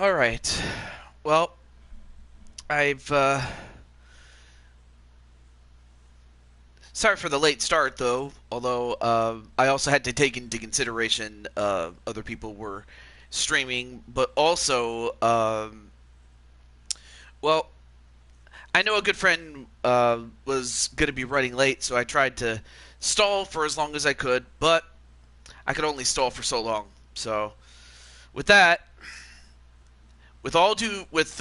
All right. Well, I've sorry for the late start though, although I also had to take into consideration other people were streaming, but also well, I know a good friend was going to be running late, so I tried to stall for as long as I could, but I could only stall for so long. So, with that, with all due with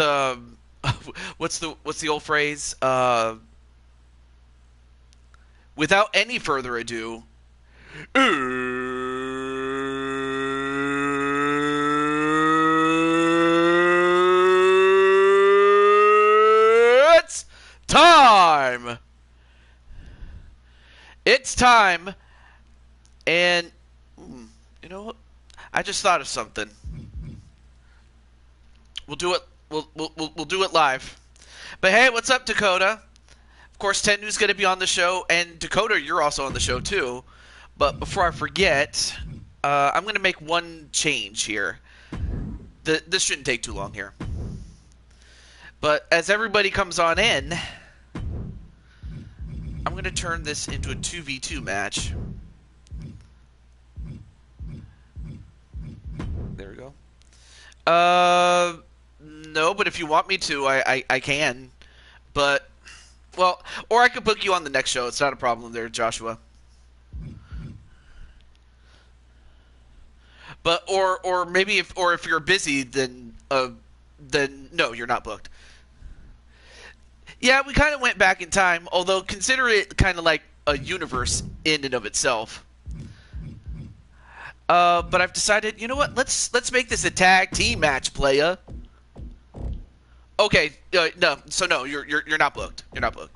what's the old phrase? Without any further ado, it's time. It's time, and you know what? I just thought of something. We'll do it. We'll do it live. But hey, what's up, Dakota? Of course, Tendu's going to be on the show, and Dakota, you're also on the show too. But before I forget, I'm going to make one change here. This shouldn't take too long here. But as everybody comes on in, I'm going to turn this into a 2v2 match. There we go. No, but if you want me to, I can. But, well, or I could book you on the next show. It's not a problem there, Joshua. But or maybe if you're busy, then no, you're not booked. Yeah, we kind of went back in time, although consider it kind of like a universe in and of itself. But I've decided, you know what? Let's make this a tag team match, playa. Okay, no, so no, you're not booked. You're not booked.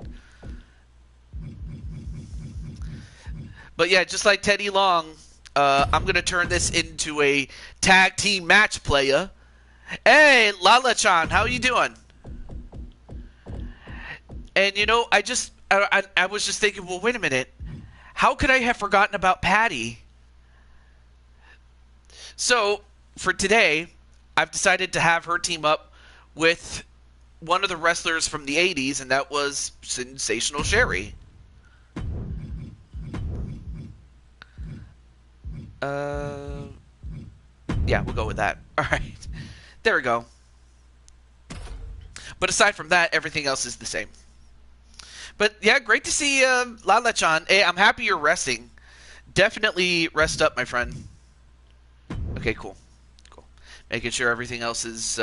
But yeah, just like Teddy Long, I'm gonna turn this into a tag team match, playa. Hey, Lala-chan, how you doing? And you know, I was just thinking, well, wait a minute, how could I have forgotten about Patty? So for today, I've decided to have her team up with one of the wrestlers from the 80s, and that was Sensational Sherry. Yeah, we'll go with that. All right, there we go. But aside from that, everything else is the same. But yeah, great to see Lala-chan. Hey, I'm happy you're resting. Definitely rest up, my friend. Okay, cool. Cool. Making sure everything else is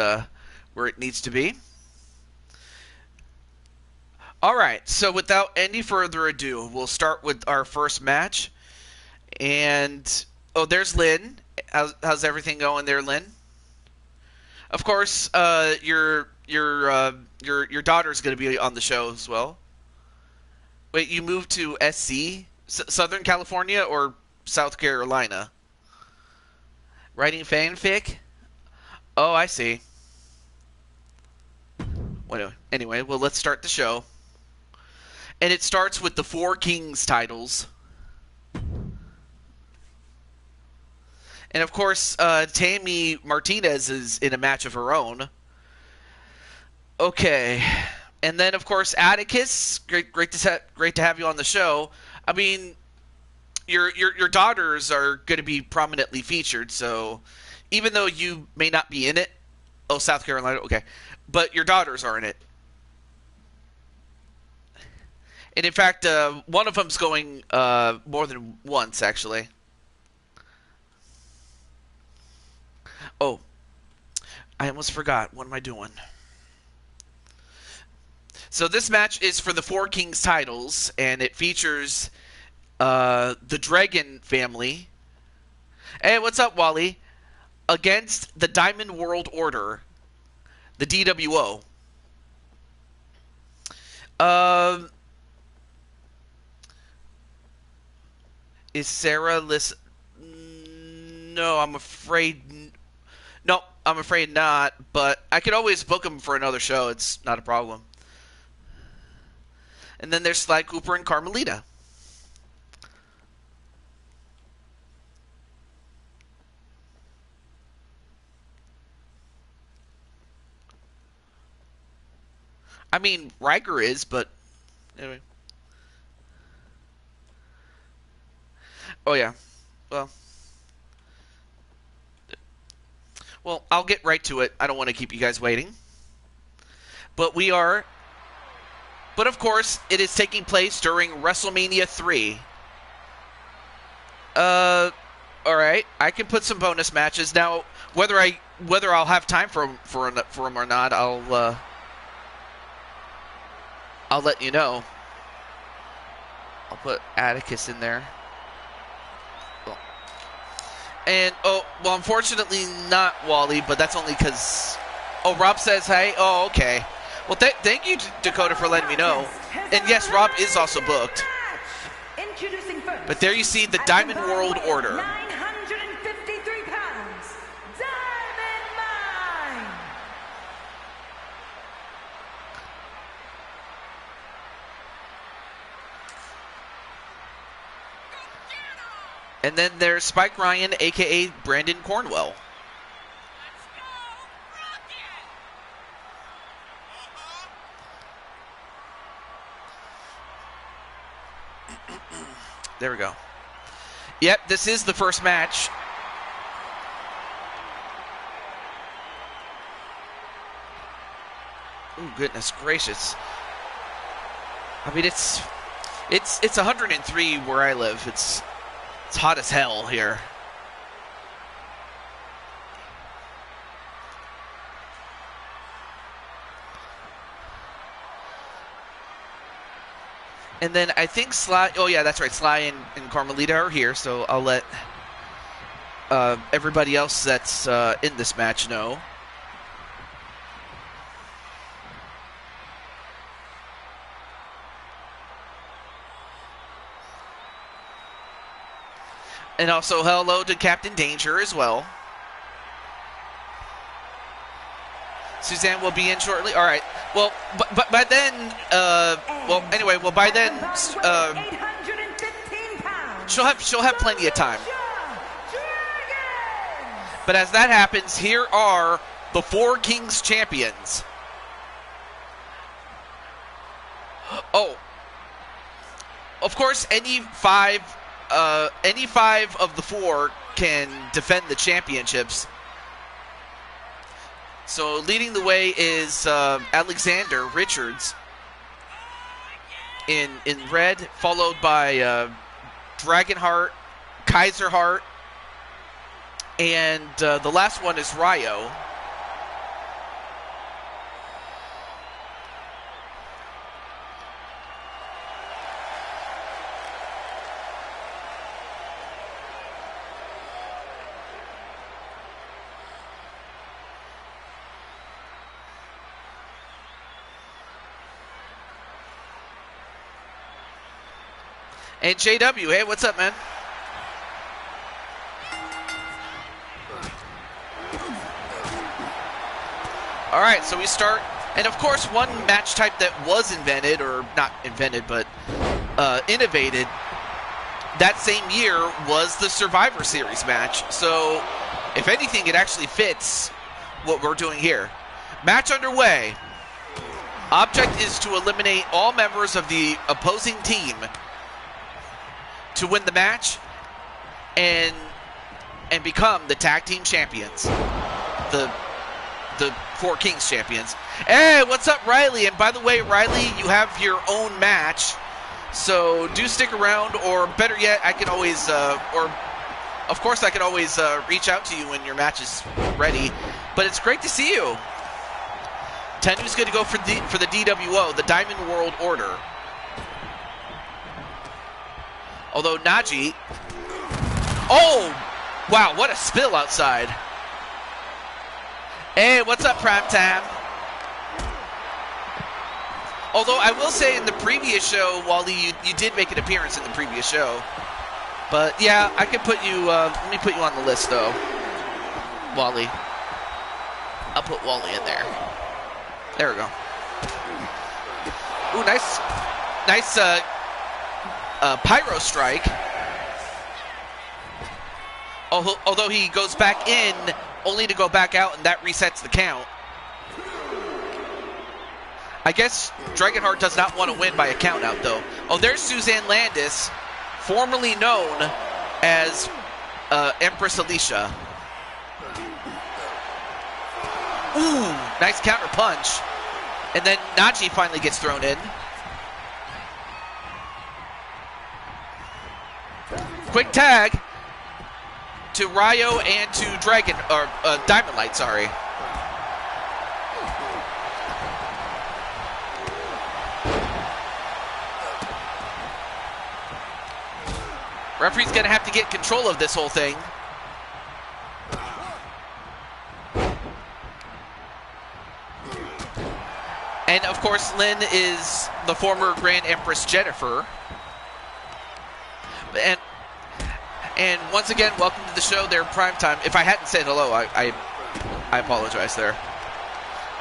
where it needs to be. All right, so without any further ado, we'll start with our first match. And oh, there's Lynn. How's everything going there, Lynn? Of course, your daughter's going to be on the show as well. Wait, you moved to SC, Southern California, or South Carolina? Writing fanfic? Oh, I see. Well, anyway, well, let's start the show. And it starts with the Four Kings titles. And of course, Tammy Martinez is in a match of her own. Okay. And then, of course, Atticus. Great to have you on the show. I mean, your daughters are going to be prominently featured, so even though you may not be in it, oh, South Carolina, okay, but your daughters are in it. And in fact, one of them's going more than once, actually. Oh, I almost forgot. What am I doing? So this match is for the Four Kings titles, and it features the Dragon family. Hey, what's up, Wally? Against the Diamond World Order, the DWO. Is Sarah listen? No, I'm afraid. No, I'm afraid not. But I could always book him for another show. It's not a problem. And then there's Sly Cooper and Carmelita. I mean, Riker is, but anyway. Oh yeah. Well, I'll get right to it. I don't want to keep you guys waiting. But we are. But of course, it is taking place during WrestleMania 3. All right. I can put some bonus matches now. Whether I'll have time for them or not, I'll let you know. I'll put Atticus in there. And, unfortunately not Wally, but that's only because... Oh, Rob says hey? Oh, okay. Well, thank you, Dakota, for letting me know. And yes, Rob is also booked. But there you see the Diamond World Order. 953 pounds, Diamond Mine! And then there's Spike Ryan, a.k.a. Brandon Cornwell. There we go. Yep, this is the first match. Oh, goodness gracious. I mean, it's 103 where I live. It's hot as hell here. And then I think Sly... Oh, yeah, that's right. Sly and Carmelita are here, so I'll let everybody else that's in this match know. And also hello to Captain Danger as well. Suzanne will be in shortly. All right. Well, but by then, by then, she'll have plenty of time. But as that happens, here are the Four Kings champions. Oh, of course, any five of the four can defend the championships. So leading the way is Alexander Richards in red, followed by Dragonheart, Kaiserheart, and the last one is Ryo. And JW, hey, what's up, man? All right, so we start, and of course, one match type that was invented, or not invented, but innovated that same year was the Survivor Series match. So, if anything, it actually fits what we're doing here. Match underway. Object is to eliminate all members of the opposing team to win the match and become the tag team champions, the Four Kings champions. Hey, what's up, Riley? And by the way, Riley, you have your own match, so do stick around, or better yet, I can always, of course I can always reach out to you when your match is ready. But it's great to see you. Tenu's going to go for the DWO, the Diamond World Order. Although Najee... Oh! Wow, what a spill outside. Hey, what's up, Primetime? Although I will say in the previous show, Wally, you did make an appearance in the previous show. But yeah, I could put you... let me put you on the list, though. Wally. I'll put Wally in there. There we go. Ooh, nice... Nice, Pyro Strike. Although he goes back in, only to go back out, and that resets the count. I guess Dragonheart does not want to win by a countout, though. Oh, there's Suzanne Landis, formerly known as Empress Alicia. Ooh, nice counter punch. And then Najee finally gets thrown in. Quick tag to Ryo and to Diamond Light, sorry. Referee's gonna have to get control of this whole thing. And of course, Lynn is the former Grand Empress Jennifer. And once again, welcome to the show. They're prime time. If I hadn't said hello, I apologize there.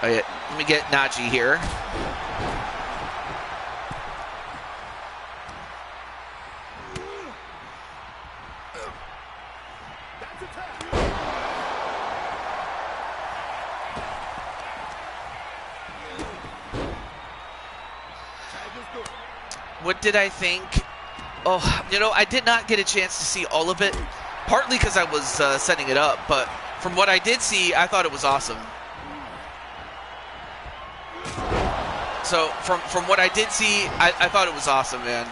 Let me get Najee here. What did I think? Oh, you know, I did not get a chance to see all of it, partly because I was setting it up, but from what I did see, I thought it was awesome. So, from what I did see, I thought it was awesome, man.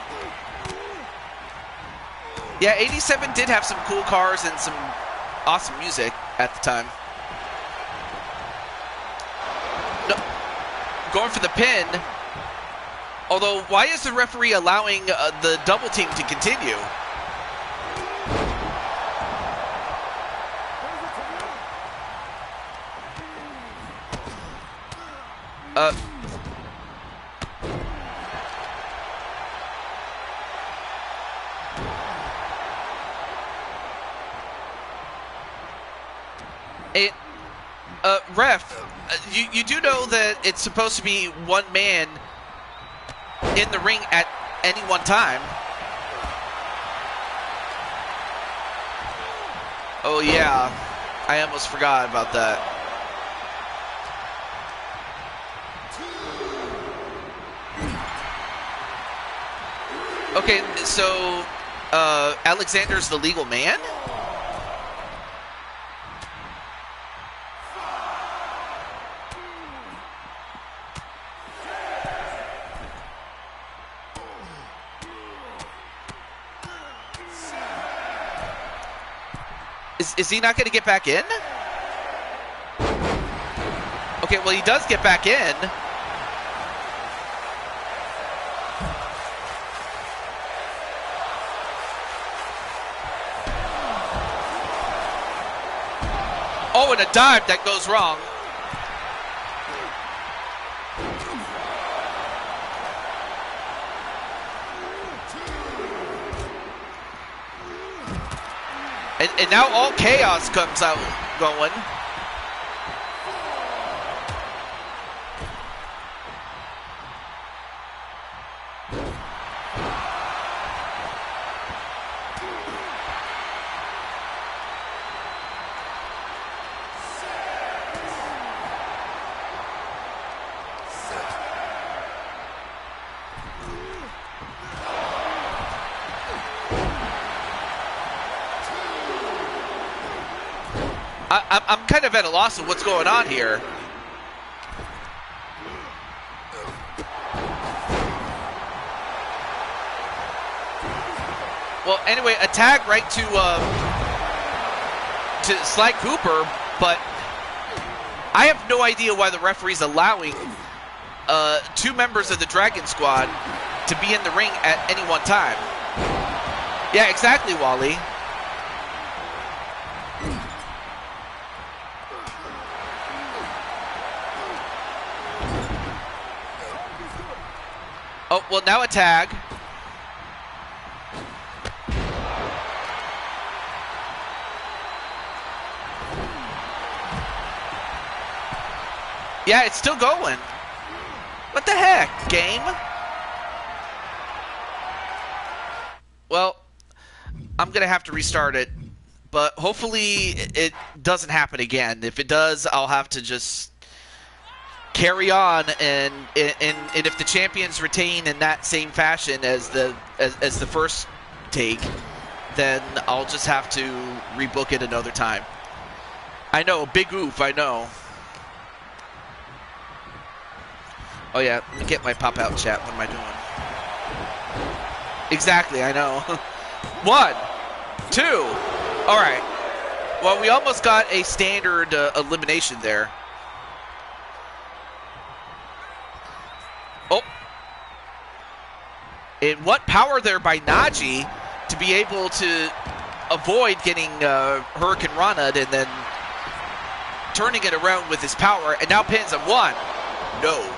Yeah, 87 did have some cool cars and some awesome music at the time. No, going for the pin. Although, why is the referee allowing the double team to continue? Ref, you do know that it's supposed to be one man in the ring at any one time. Oh yeah, I almost forgot about that. Okay, so Alexander's the legal man? Is he not going to get back in? Okay, well, he does get back in. Oh, and a dive that goes wrong. And now all chaos comes out going. I'm kind of at a loss of what's going on here. Well, anyway, a tag right to Sly Cooper, but I have no idea why the referee's allowing two members of the Dragon Squad to be in the ring at any one time. Yeah, exactly, Wally. Oh, well, now a tag. Yeah, it's still going. What the heck, game? Well, I'm going to have to restart it, but hopefully it doesn't happen again. If it does, I'll have to just carry on, and if the champions retain in that same fashion as the first take, then I'll just have to rebook it another time. I know, big oof, I know. Oh yeah, let me get my pop-out chat. What am I doing? Exactly, I know. 1, 2. All right. Well, we almost got a standard elimination there. Oh. And what power there by Najee to be able to avoid getting Hurricane Rana and then turning it around with his power, and now pins him. 1. No.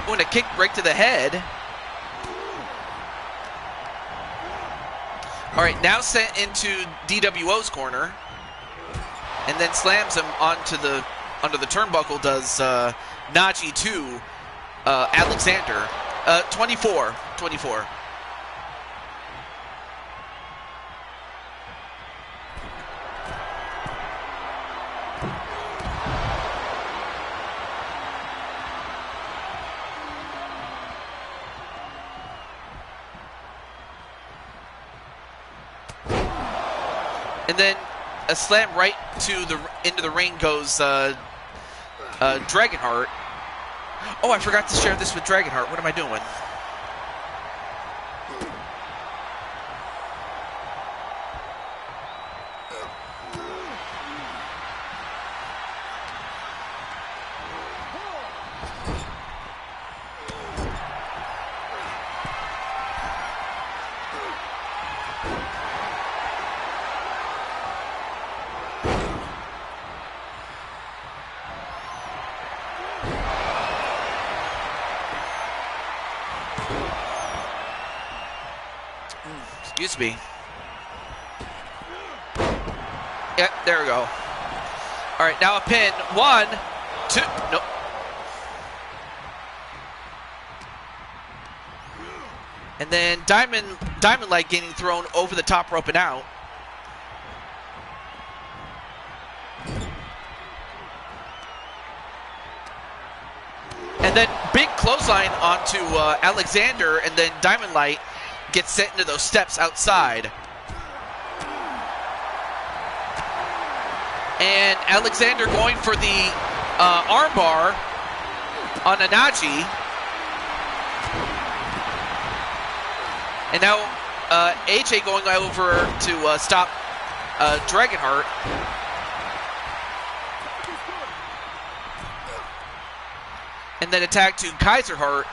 Oh, and a kick right to the head. All right, now sent into DWO's corner, and then slams him onto the under the turnbuckle. Does Najee to Alexander? 24. And then a slam right to into the ring goes Dragonheart. Oh, I forgot to share this with Dragonheart. What am I doing? Excuse me. Yep, there we go. All right, now a pin. 1, 2. Nope. And then Diamond Light getting thrown over the top rope and out. And then big clothesline onto Alexander, and then Diamond Light gets sent into those steps outside. And Alexander going for the armbar on Anaji. And now AJ going over to stop Dragonheart. And then attack to Kaiserheart.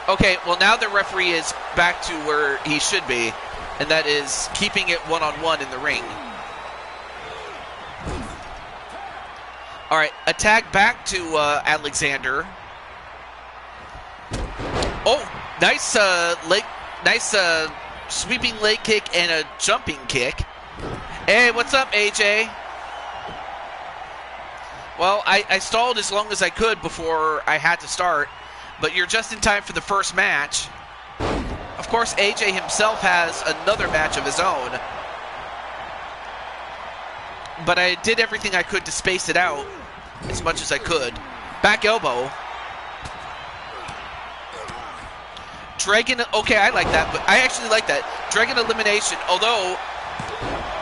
Okay, well now the referee is back to where he should be, and that is keeping it one-on-one in the ring. All right, attack back to Alexander. Oh, nice sweeping leg kick and a jumping kick. Hey, what's up, AJ? Well, I stalled as long as I could before I had to start, but you're just in time for the first match. Of course, AJ himself has another match of his own, but I did everything I could to space it out as much as I could. Back elbow. Dragon, okay, I like that, but I actually like that. Dragon elimination, although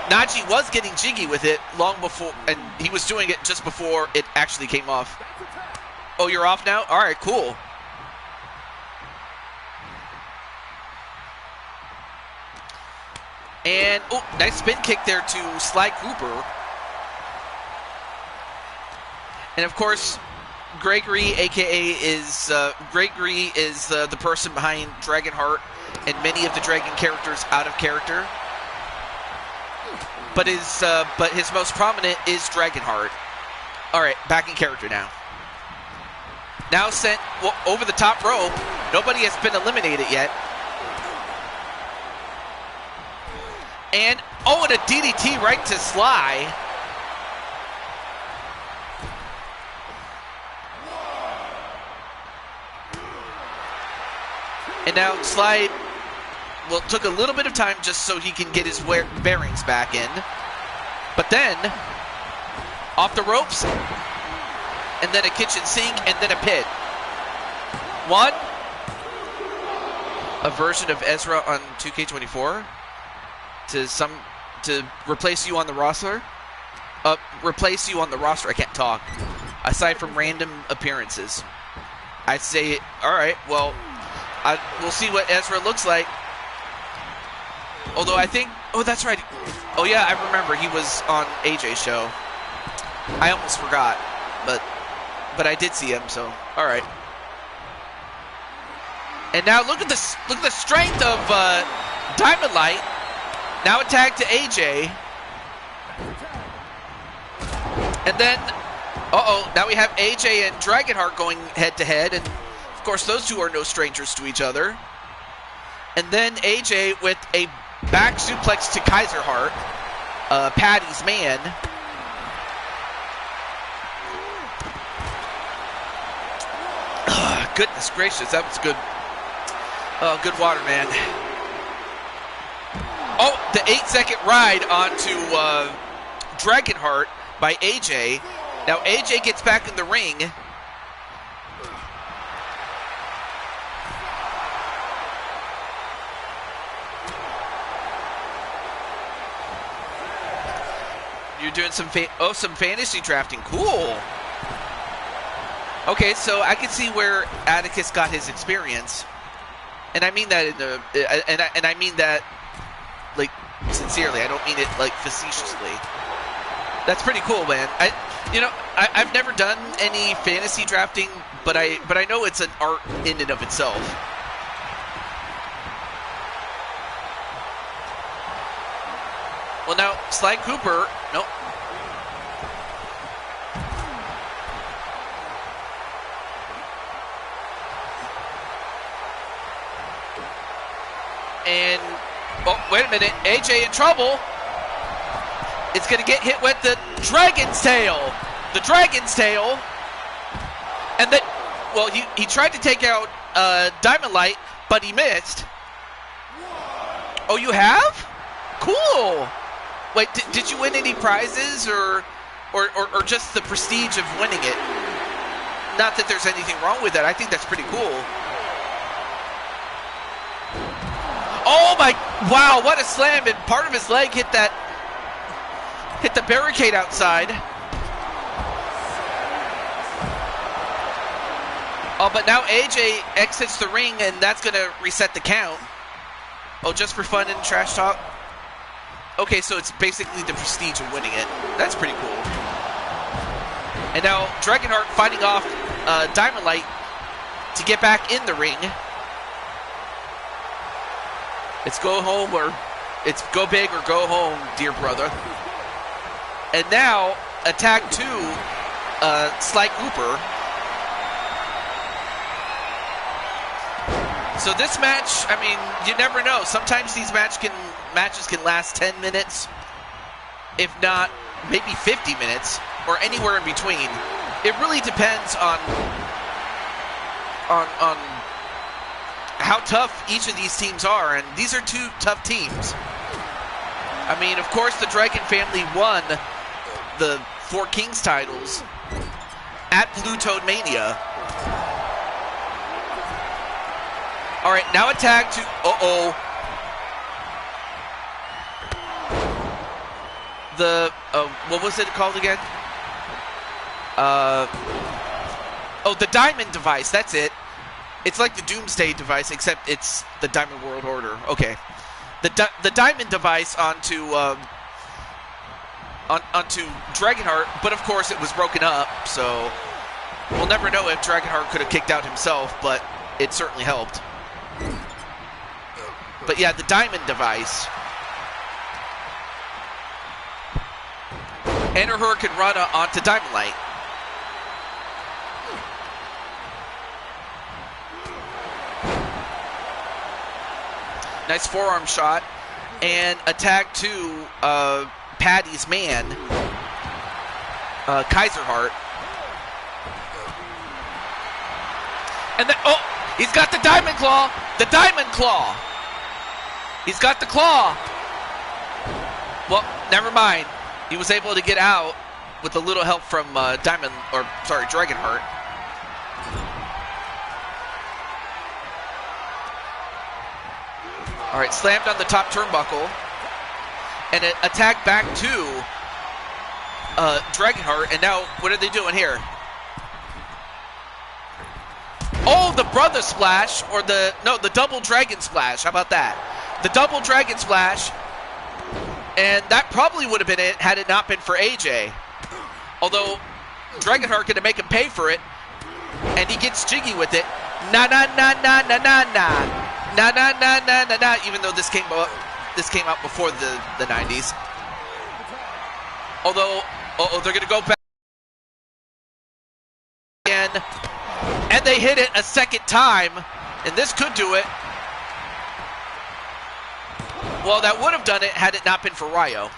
Najee was getting jiggy with it long before, and he was doing it just before it actually came off. Oh, you're off now? All right, cool. And, oh, nice spin kick there to Sly Cooper. And, of course, Gregory, a.k.a. Gregory is the person behind Dragonheart and many of the Dragon characters out of character. But his most prominent is Dragonheart. All right, back in character now. Now sent over the top rope. Nobody has been eliminated yet. And, oh, and a DDT right to Sly. And now Slide, well, it took a little bit of time just so he can get his bearings back in. But then, off the ropes, and then a kitchen sink, and then a pit. One, a version of Ezra on 2K24 to replace you on the roster. Replace you on the roster. I can't talk. Aside from random appearances. I'd say, all right, well, we'll see what Ezra looks like. Although I think, oh, that's right. Oh, yeah, I remember he was on AJ's show. I almost forgot, but I did see him, so all right. And now look at the strength of Diamond Light. Now a tag to AJ. And then, now we have AJ and Dragonheart going head-to-head. And, of course, those two are no strangers to each other. And then AJ with a back suplex to Kaiserheart, Patty's man. Goodness gracious, that was good. Oh, good water, man. Oh, the 8-second ride onto Dragonheart by AJ. Now AJ gets back in the ring. You're doing some fantasy drafting. Cool. Okay, so I can see where Atticus got his experience, and I mean that and I mean that like sincerely. I don't mean it like facetiously. That's pretty cool, man. I've never done any fantasy drafting, but I know it's an art in and of itself. Well, now Sly Cooper, nope. And, oh, wait a minute, AJ in trouble. It's going to get hit with the Dragon's Tail. The Dragon's Tail. And then, well, he tried to take out Diamond Light, but he missed. Oh, you have? Cool. Wait, did you win any prizes or just the prestige of winning it? Not that there's anything wrong with that. I think that's pretty cool. Oh my, wow, what a slam. And part of his leg hit the barricade outside. Oh, but now AJ exits the ring, and that's going to reset the count. Oh, just for fun and trash talk? Okay, so it's basically the prestige of winning it. That's pretty cool. And now Dragonheart fighting off Diamond Light to get back in the ring. It's go home or it's go big or go home, dear brother. And now attack to Sly Cooper. So this match, I mean, you never know. Sometimes these matches can last 10 minutes, if not maybe 50 minutes, or anywhere in between. It really depends on how tough each of these teams are, and these are two tough teams. I mean, of course, the Dragon family won the Four Kings titles at Blue Toad Mania. All right, now a tag to, what was it called again? The Diamond device, that's it. It's like the Doomsday device, except it's the Diamond World Order. Okay. The Diamond device onto Dragonheart, but of course it was broken up, so we'll never know if Dragonheart could have kicked out himself, but it certainly helped. But yeah, the Diamond device. And a Hurricane Rana onto Diamond Light. Nice forearm shot. And attack to Patty's man, Kaiserheart. And then, He's got the Diamond Claw. The Diamond Claw. He's got the claw. Well, never mind. He was able to get out with a little help from Dragonheart. All right, slammed on the top turnbuckle. And it attacked back to Dragonheart. And now, what are they doing here? Oh, the brother splash, or the double dragon splash. How about that? The double dragon splash. And that probably would have been it had it not been for AJ. Although, Dragonheart going to make him pay for it. And he gets jiggy with it. Na na na na na na na. Na na na na na na. Even though this came out before the 90s. Although, they're going to go back again. And they hit it a second time. And this could do it. Well, that would have done it had it not been for Ryo.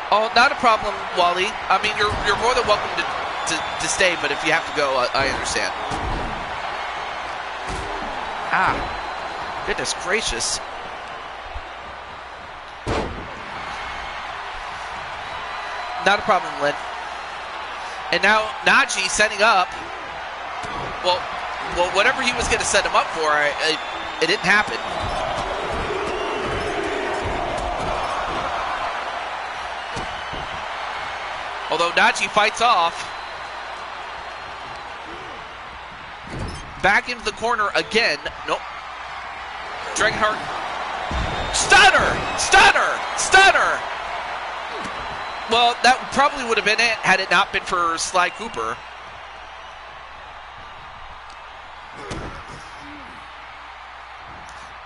Oh, not a problem, Wally. I mean, you're more than welcome to stay, but if you have to go, I understand. Ah, goodness gracious. Not a problem, Lynn. And now Najee setting up. Well, whatever he was going to set him up for, it didn't happen. Although Najee fights off. Back into the corner again. Nope. Dragonheart. Stunner! Stunner! Stunner! Well, that probably would have been it had it not been for Sly Cooper.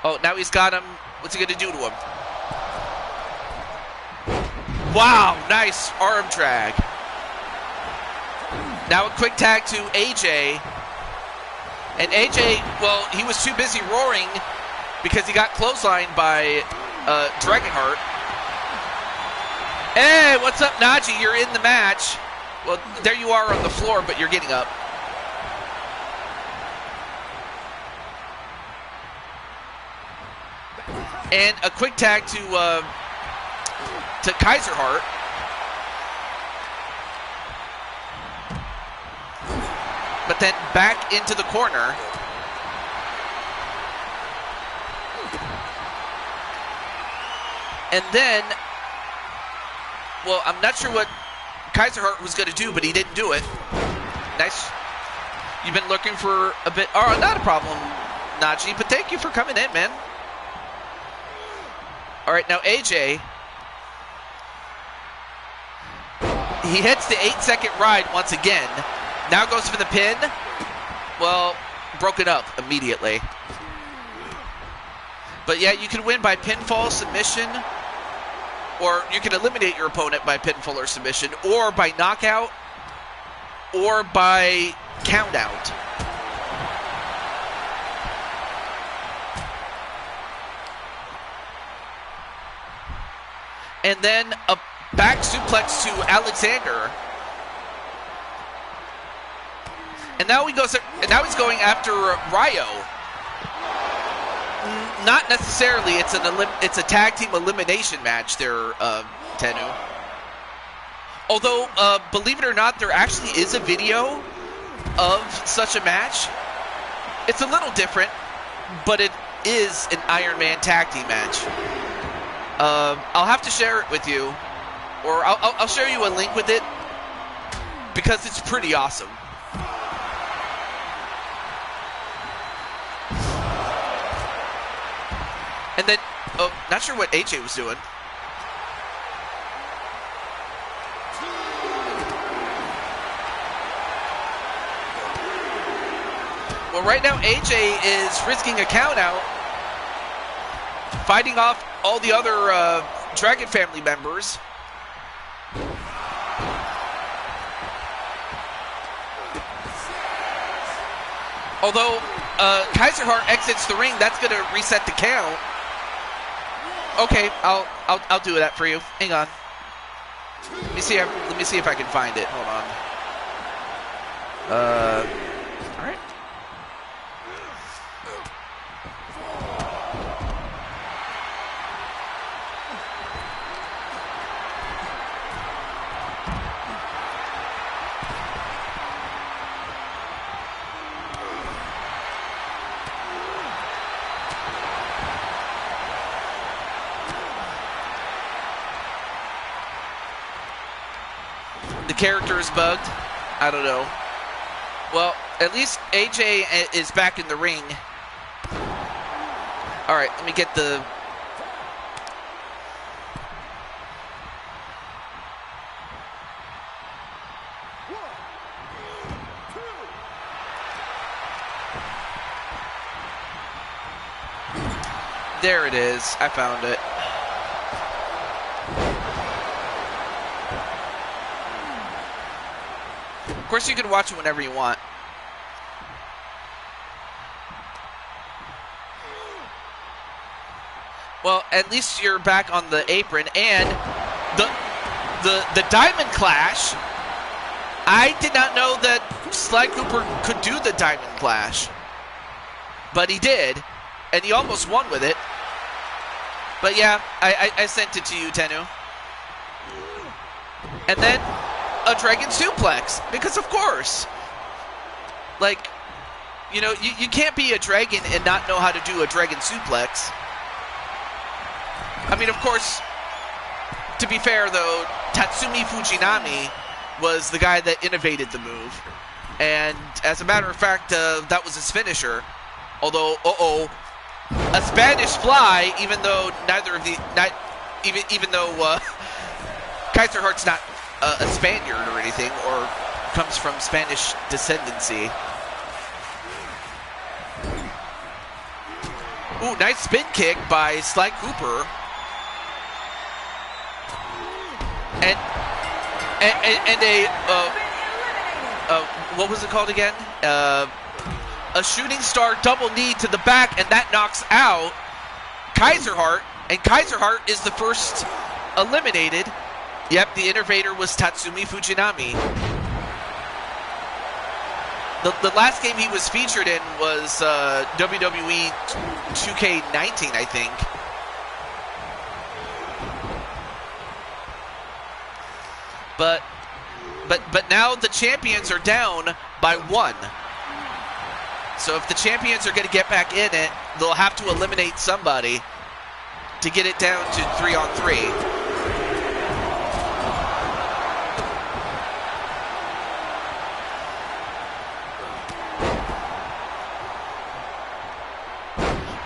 Oh, now he's got him. What's he going to do to him? Wow, nice arm drag. Now a quick tag to AJ. And AJ, well, he was too busy roaring because he got clotheslined by Dragonheart. Hey, what's up, Najee? You're in the match. Well, there you are on the floor, but you're getting up. And a quick tag to Kaiserheart. But then back into the corner. And then, well, I'm not sure what Kaiserheart was going to do, but he didn't do it. Nice. You've been looking for a bit. Oh, not a problem, Najee, but thank you for coming in, man. All right, now AJ. He hits the 8-second ride once again. Now goes for the pin. Well, broken up immediately. But yeah, you can win by pinfall, submission, or you can eliminate your opponent by pinfall or submission, or by knockout, or by countout. And then a back suplex to Alexander. And now he's going after Ryo. Not necessarily. It's a tag team elimination match there, Tenu. Although, believe it or not, there actually is a video of such a match. It's a little different, but it is an Iron Man tag team match. I'll have to share it with you, or I'll share you a link with it, because it's pretty awesome. And then, not sure what AJ was doing. Well, right now AJ is risking a count out, fighting off all the other Dragon family members. Although Kaiserheart exits the ring, that's going to reset the count. Okay, I'll do that for you. Hang on. Let me see if I can find it. Hold on. All right. The character is bugged. I don't know. Well, at least AJ is back in the ring. All right, let me get the... There it is. I found it. Of course, you can watch it whenever you want. Well, at least you're back on the apron, and the Diamond Clash. I did not know that Sly Cooper could do the Diamond Clash, but he did, and he almost won with it. But yeah, I sent it to you, Tennu. And then a Dragon Suplex, because of course. Like, you know, you can't be a dragon and not know how to do a Dragon Suplex. I mean, of course, to be fair, though, Tatsumi Fujinami was the guy that innovated the move. And as a matter of fact, that was his finisher. Although, a Spanish fly, even though even though Kaiser Hart's not a Spaniard or anything, or comes from Spanish descendancy. Ooh, nice spin kick by Sly Cooper. And what was it called again? A shooting star double knee to the back, and that knocks out Kaiser Hart, and Kaiser Hart is the first eliminated. Yep, the innovator was Tatsumi Fujinami. The last game he was featured in was WWE 2K19, I think. But now the champions are down by 1. So if the champions are going to get back in it, they'll have to eliminate somebody to get it down to 3-on-3.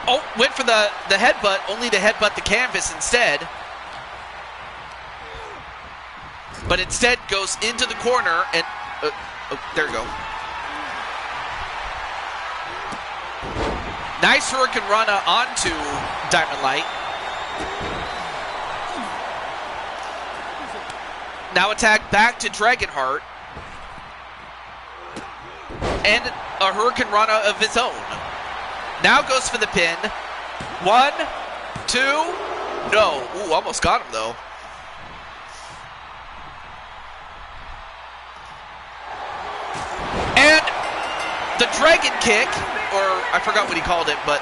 Oh, went for the headbutt, only to headbutt the canvas instead. But instead goes into the corner and... there we go. Nice Hurricane Rana onto Diamond Light. Now attack back to Dragonheart. And a Hurricane Rana of his own. Now goes for the pin. 1, 2, no. Ooh, almost got him though. And the Dragon Kick, or I forgot what he called it, but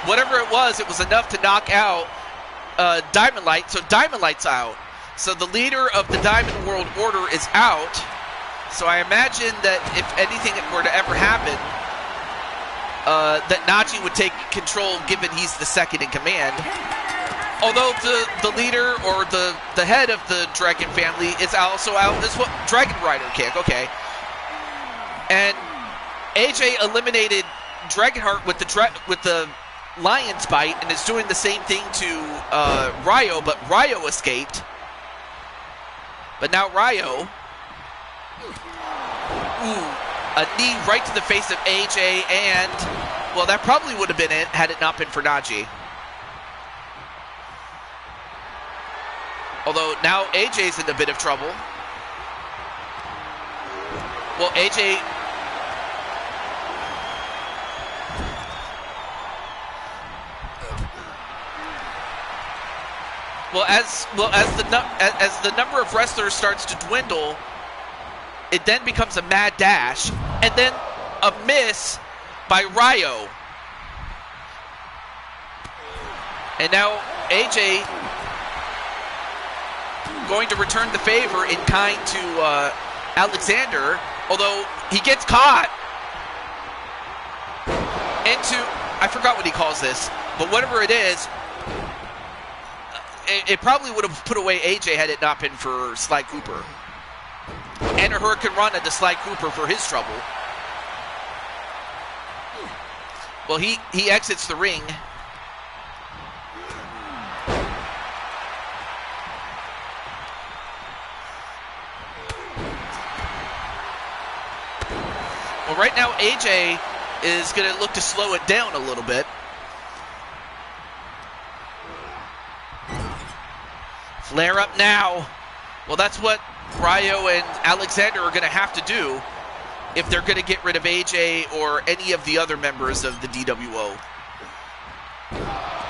whatever it was enough to knock out Diamond Light, so Diamond Light's out. So the leader of the Diamond World Order is out. So I imagine that if anything were to ever happen, that Najee would take control, given he's the second in command. Although the leader or the head of the Dragon family is also out as well. Dragon Rider kick, okay. And AJ eliminated Dragonheart with the Lion's Bite and is doing the same thing to Ryo, but Ryo escaped. But now Ryo, a knee right to the face of AJ, and, well, that probably would have been it had it not been for Najee. Although now AJ's in a bit of trouble. Well, AJ... Well, as the number of wrestlers starts to dwindle, It then becomes a mad dash, and then a miss by Ryo. And now AJ going to return the favor in kind to Alexander, although he gets caught into, I forgot what he calls this, but whatever it is, it probably would have put away AJ had it not been for Sly Cooper. And a Hurricane Rana to Sly Cooper for his trouble. Well, he exits the ring. Well, right now AJ is going to look to slow it down a little bit. Flare up now. Well, that's what Ryo and Alexander are going to have to do if they're going to get rid of AJ or any of the other members of the DWO.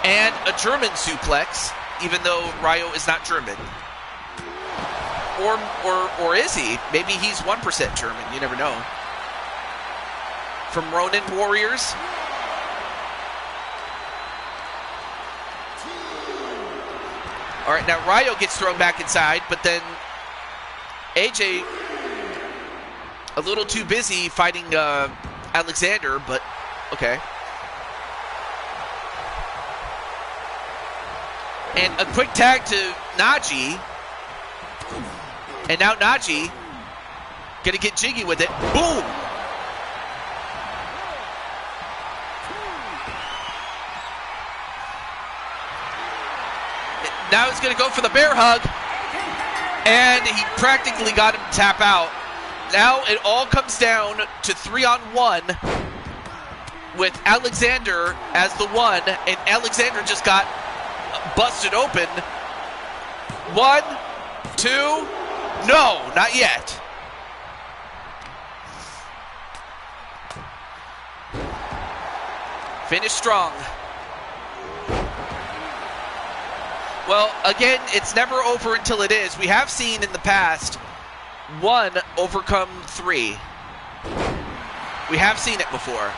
And a German suplex, even though Ryo is not German. Or is he? Maybe he's 1% German. You never know. From Ronin Warriors. All right, now Ryo gets thrown back inside, but then AJ a little too busy fighting Alexander, but okay. And a quick tag to Najee. And now Najee gonna get jiggy with it. Boom! Now he's going to go for the bear hug, and he practically got him to tap out. Now it all comes down to 3-on-1 with Alexander as the one, and Alexander just got busted open. 1, 2, no, not yet. Finish strong. Well, again, it's never over until it is. We have seen in the past 1 overcome 3. We have seen it before.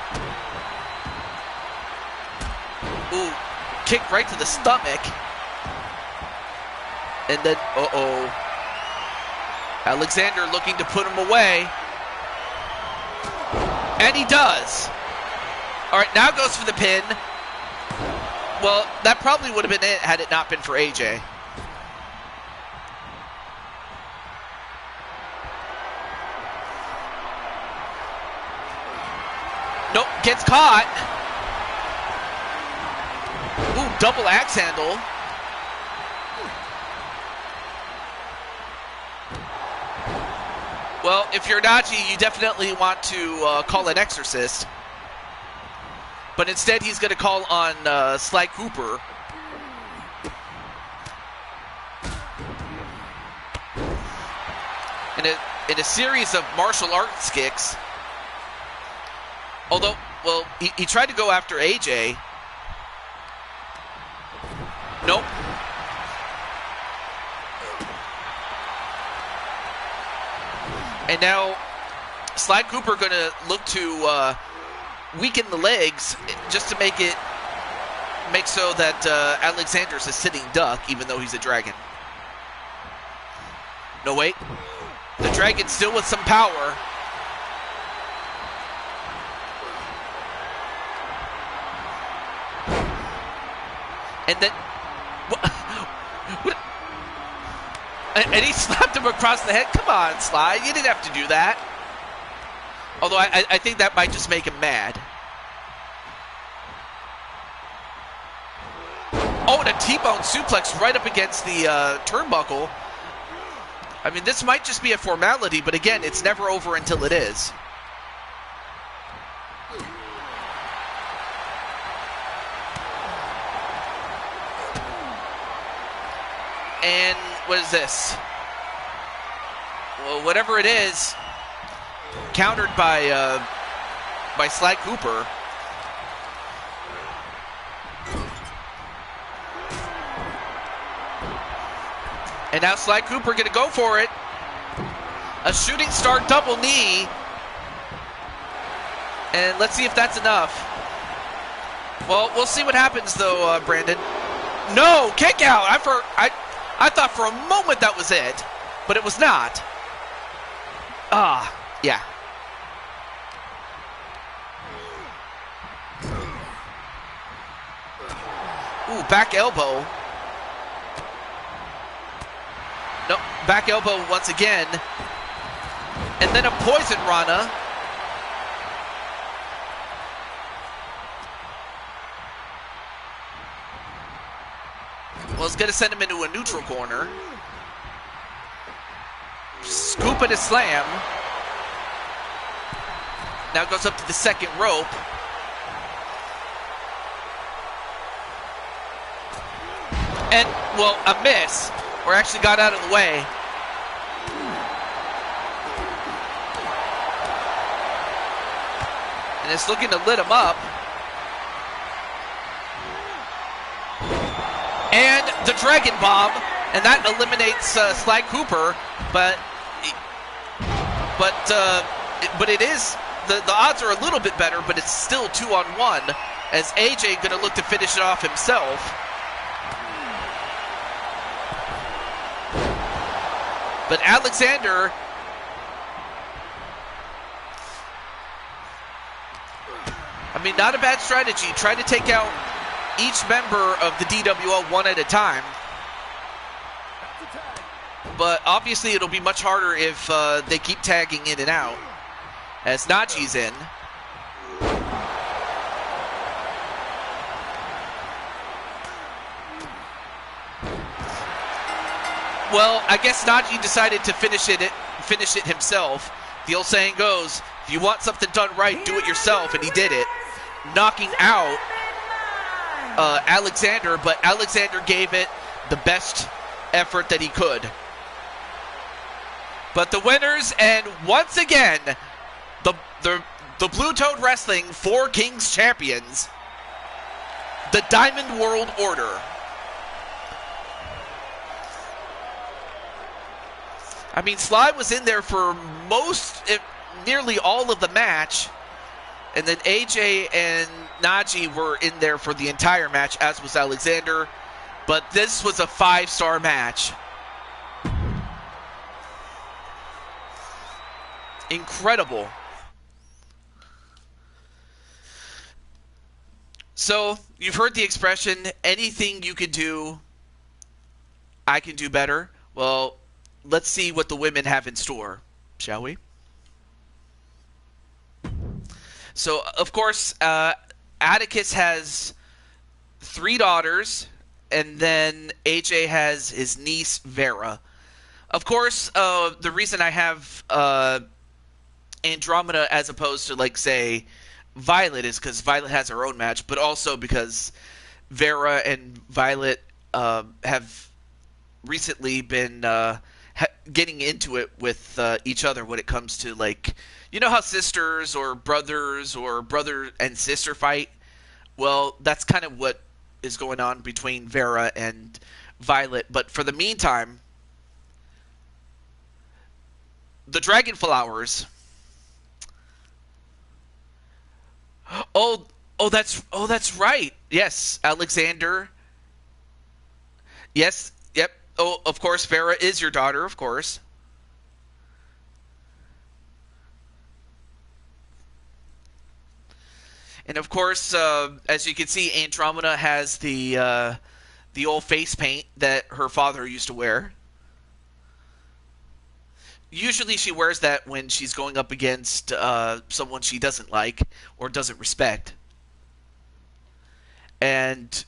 Ooh, kick right to the stomach. And then, Alexander looking to put him away. And he does. All right, now goes for the pin. Well, that probably would have been it had it not been for AJ. Nope, gets caught. Ooh, double axe handle. Well, if you're Najee, you definitely want to call an exorcist. But instead, he's going to call on Sly Cooper. In a series of martial arts kicks. Although, well, he tried to go after AJ. Nope. And now, Sly Cooper going to look to weaken the legs just to make so that Alexander's a sitting duck, even though he's a dragon. No, wait. The dragon still with some power. And then... And he slapped him across the head. Come on, Sly. You didn't have to do that. Although I think that might just make him mad. Oh, and a T-bone suplex right up against the turnbuckle. I mean, this might just be a formality, but again, it's never over until it is. And what is this? Well, whatever it is, countered by Sly Cooper. And now Sly Cooper going to go for it. A shooting star double knee. And let's see if that's enough. Well, we'll see what happens, though, Brandon. No, kick out. I thought for a moment that was it, but it was not. Yeah. Ooh, back elbow. No, back elbow once again. And then a poison Rana. Well, it's going to send him into a neutral corner. Scoop and a slam. Now goes up to the second rope. And, well, a miss. Or actually got out of the way. And it's looking to lit him up. And the Dragon Bomb. And that eliminates Sly Cooper. But it is, the odds are a little bit better, but it's still 2-on-1. As AJ going to look to finish it off himself. But Alexander, I mean, not a bad strategy. Try to take out each member of the DWO one at a time. But obviously it'll be much harder if they keep tagging in and out. As Naji's in. Well, I guess Naji decided to finish it himself. The old saying goes, if you want something done right, do it yourself, and he did it. Knocking out Alexander, but Alexander gave it the best effort that he could. But the winners, and once again, the Blue Toad Wrestling 4 Kings champions, the Diamond World Order. I mean, Sly was in there for nearly all of the match. And then AJ and Naji were in there for the entire match, as was Alexander. But this was a 5-star match. Incredible. So, you've heard the expression, anything you can do, I can do better. Well, let's see what the women have in store, shall we? So, of course, Atticus has 3 daughters, and then AJ has his niece, Vera. Of course, the reason I have Andromeda as opposed to, like, say, Violet is because Violet has her own match, but also because Vera and Violet have recently been getting into it with each other when it comes to, like, you know how sisters or brother and sister fight? Well, that's kind of what is going on between Vera and Violet. But for the meantime, the Dragon Flowers. Oh, that's right. Yes, Alexander. Yes, yep. Oh, of course, Vera is your daughter, of course. And of course, as you can see, Andromeda has the old face paint that her father used to wear. Usually she wears that when she's going up against someone she doesn't like or doesn't respect. And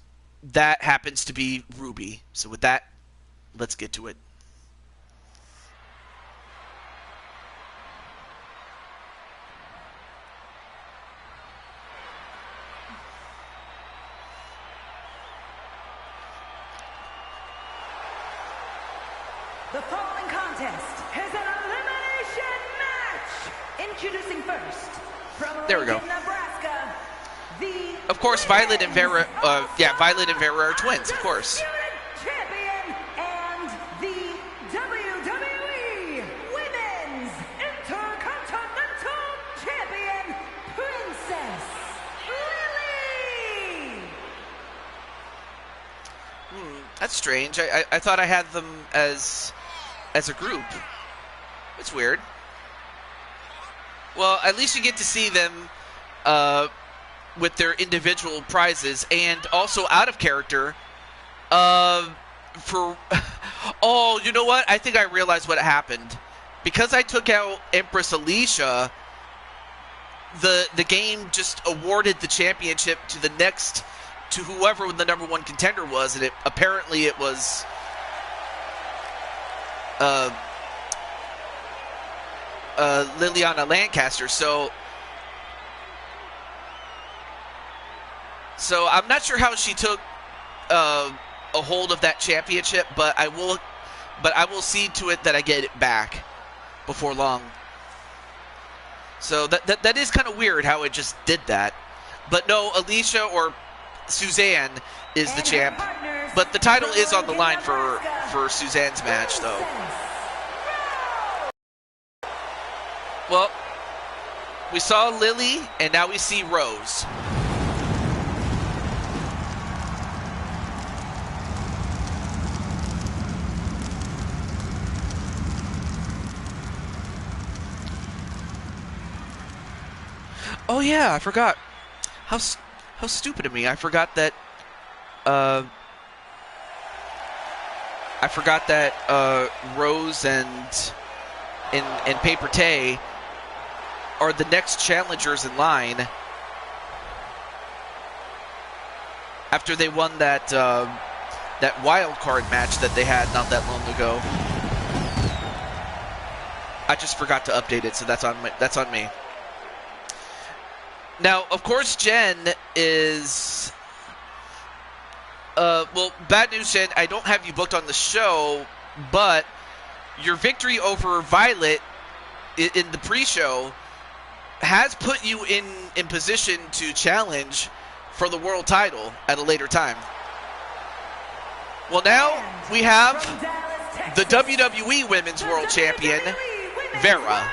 that happens to be Ruby. So with that, let's get to it. The following contest is an elimination match. Introducing first, from There we go. Lincoln, Nebraska, the Of course, Violet and Vera are twins, of course. Champion and the WWE Women's That's strange. I thought I had them as a group. It's weird. Well, at least you get to see them with their individual prizes, and also out of character. For oh, you know what? I think I realized what happened. Because I took out Empress Alicia, the game just awarded the championship to whoever the number one contender was, and apparently it was Liliana Lancaster. So I'm not sure how she took a hold of that championship, but I will see to it that I get it back before long. So that is kind of weird how it just did that. But no, Alicia or Suzanne is the champ. But the title is on the line for Suzanne's match, though. Well, we saw Lily, and now we see Rose. Oh yeah, I forgot. How stupid of me. I forgot that Rose and Paper Tay are the next challengers in line after they won that wild card match that they had not that long ago. I just forgot to update it, so that's on me. Now, of course, Jen is... well, bad news, Jen. I don't have you booked on the show, but your victory over Violet in the pre-show has put you in position to challenge for the world title at a later time. Well, now we have the WWE Women's World Champion, Vera.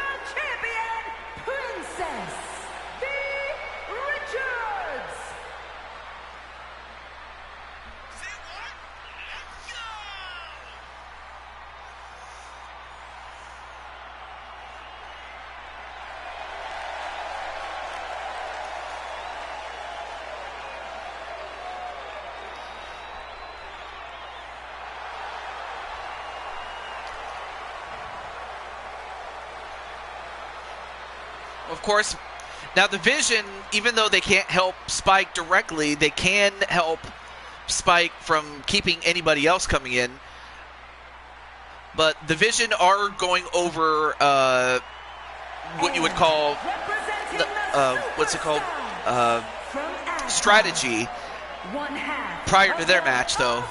Of course, now the Vision, even though they can't help Spike directly, they can help Spike from keeping anybody else coming in. But the Vision are going over what you would call, what's it called? Strategy prior to their match, though.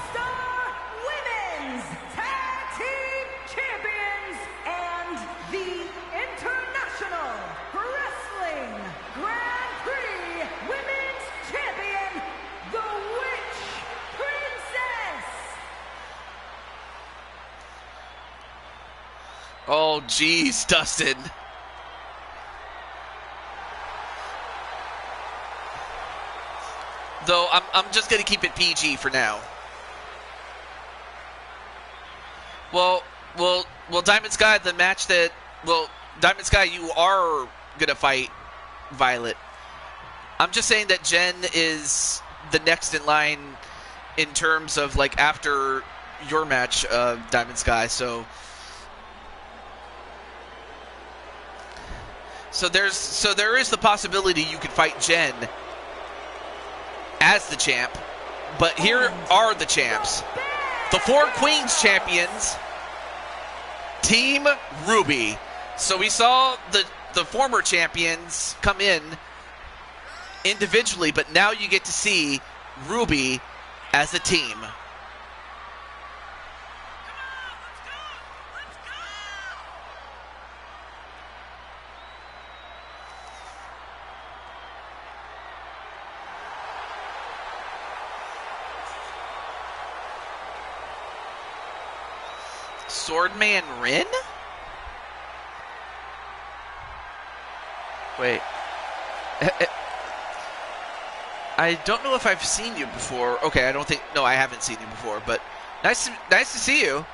Oh, geez, Dustin. Though, I'm just going to keep it PG for now. Well, Diamond Sky, the match that... Well, Diamond Sky, you are going to fight Violet. I'm just saying that Jen is the next in line in terms of, like, after your match, Diamond Sky, so... So there is the possibility you could fight Jen as the champ, but here are the champs. The Four Queens champions, Team Ruby. So we saw the former champions come in individually, but now you get to see Ruby as a team. Swordman Rin? Wait. I don't know if I've seen you before. Okay, I don't think... No, I haven't seen you before, but Nice to see you.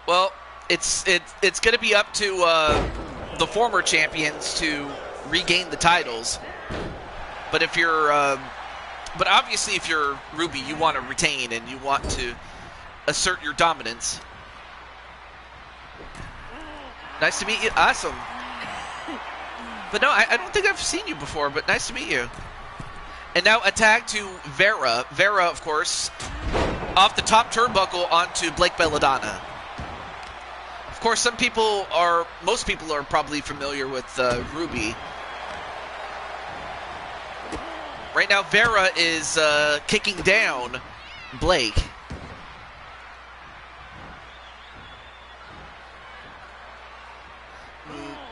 Well, it's going to be up to the former champions to regain the titles. But if you're, but obviously if you're Ruby, you want to retain and you want to assert your dominance. Nice to meet you. Awesome. But no, I don't think I've seen you before. But nice to meet you. And now a tag to Vera. Vera, of course, off the top turnbuckle onto Blake Belladonna. Of course, most people are probably familiar with Ruby. Right now, Vera is kicking down Blake.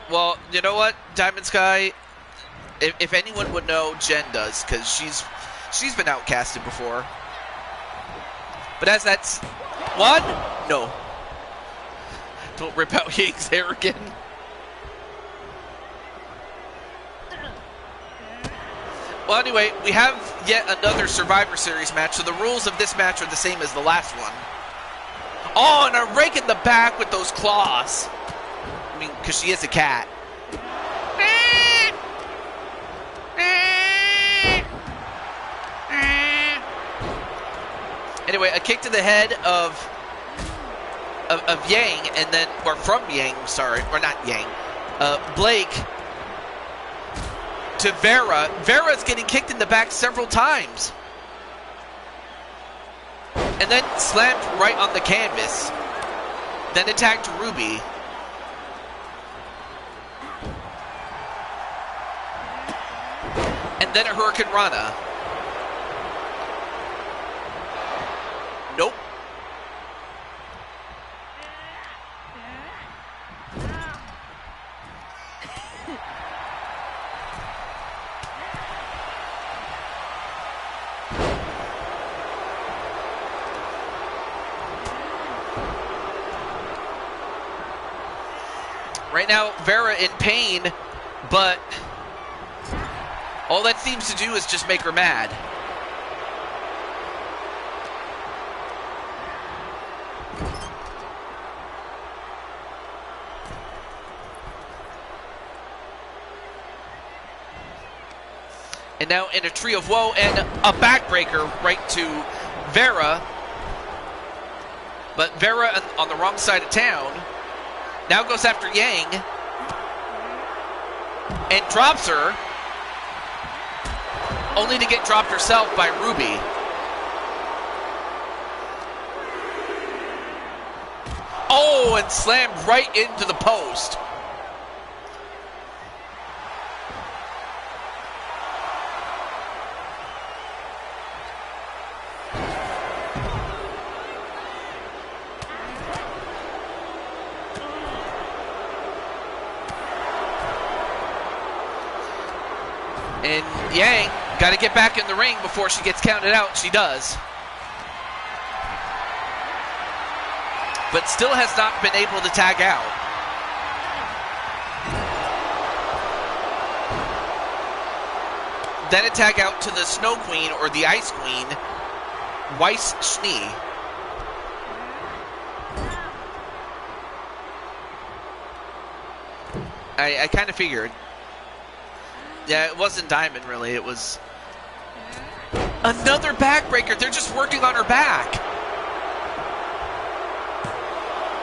Well, you know what, Diamond Sky? If anyone would know, Jen does, because she's been outcasted before. But as that's one, no. Don't rip out Yang's hair again. Well, anyway, we have yet another Survivor Series match, so the rules of this match are the same as the last one. Oh, and a rake in the back with those claws. I mean, because she is a cat. Anyway, a kick to the head of Yang, and then, or from Yang, sorry, or not Yang, Blake to Vera. Vera's getting kicked in the back several times. And then slammed right on the canvas. Then attacked Ruby. And then a Hurricane Rana. Nope. Right now, Vera in pain, but all that seems to do is just make her mad. And now in a tree of woe and a backbreaker right to Vera. But Vera on the wrong side of town. Now goes after Yang. And drops her. Only to get dropped herself by Ruby. Oh, and slammed right into the post. And Yang got to get back in the ring before she gets counted out. She does. But still has not been able to tag out. Then a tag out to the Snow Queen, or the Ice Queen, Weiss Schnee. I kind of figured. Yeah, it wasn't Diamond, really. It was another backbreaker. They're just working on her back.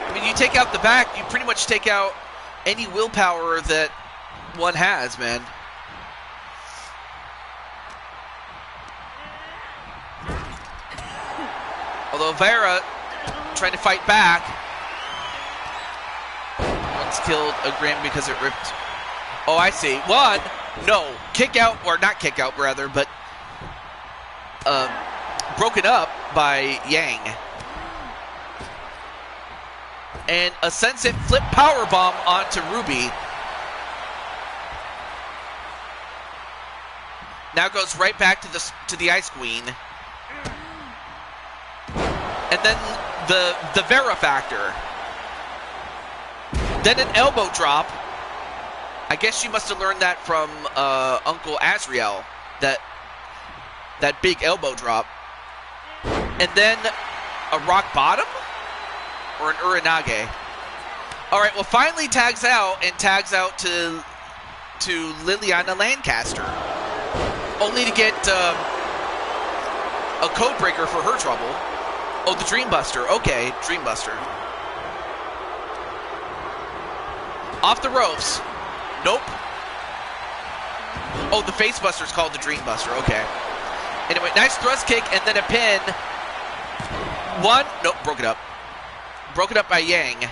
I mean, you take out the back, you pretty much take out any willpower that one has, man. Although Vera trying to fight back. One's killed a Graham because it ripped. Oh, I see. One. No, kick out, or not kick out rather, but broken up by Yang. And a Sunset Flip Powerbomb onto Ruby. Now goes right back to the Ice Queen. And then the Vera factor. Then an elbow drop. I guess she must have learned that from Uncle Azrael, that big elbow drop. And then a rock bottom? Or an Uranage? Alright, well finally tags out to Liliana Lancaster. Only to get a code breaker for her trouble. Oh, the Dreambuster. Okay, Dreambuster. Off the ropes. Nope. Oh, the Facebuster's called the Dreambuster. Okay. Anyway, nice thrust kick and then a pin. One. Nope, broke it up. Broke it up by Yang.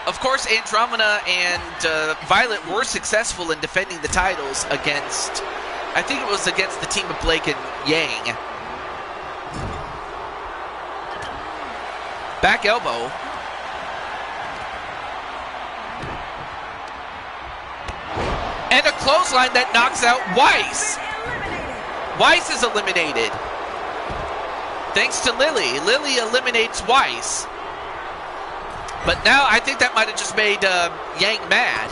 Of course, Andromeda and Violet were successful in defending the titles against, I think it was against the team of Blake and Yang. Back elbow. And a clothesline that knocks out Weiss. Weiss is eliminated. Thanks to Lily. Lily eliminates Weiss. But now I think that might have just made Yang mad.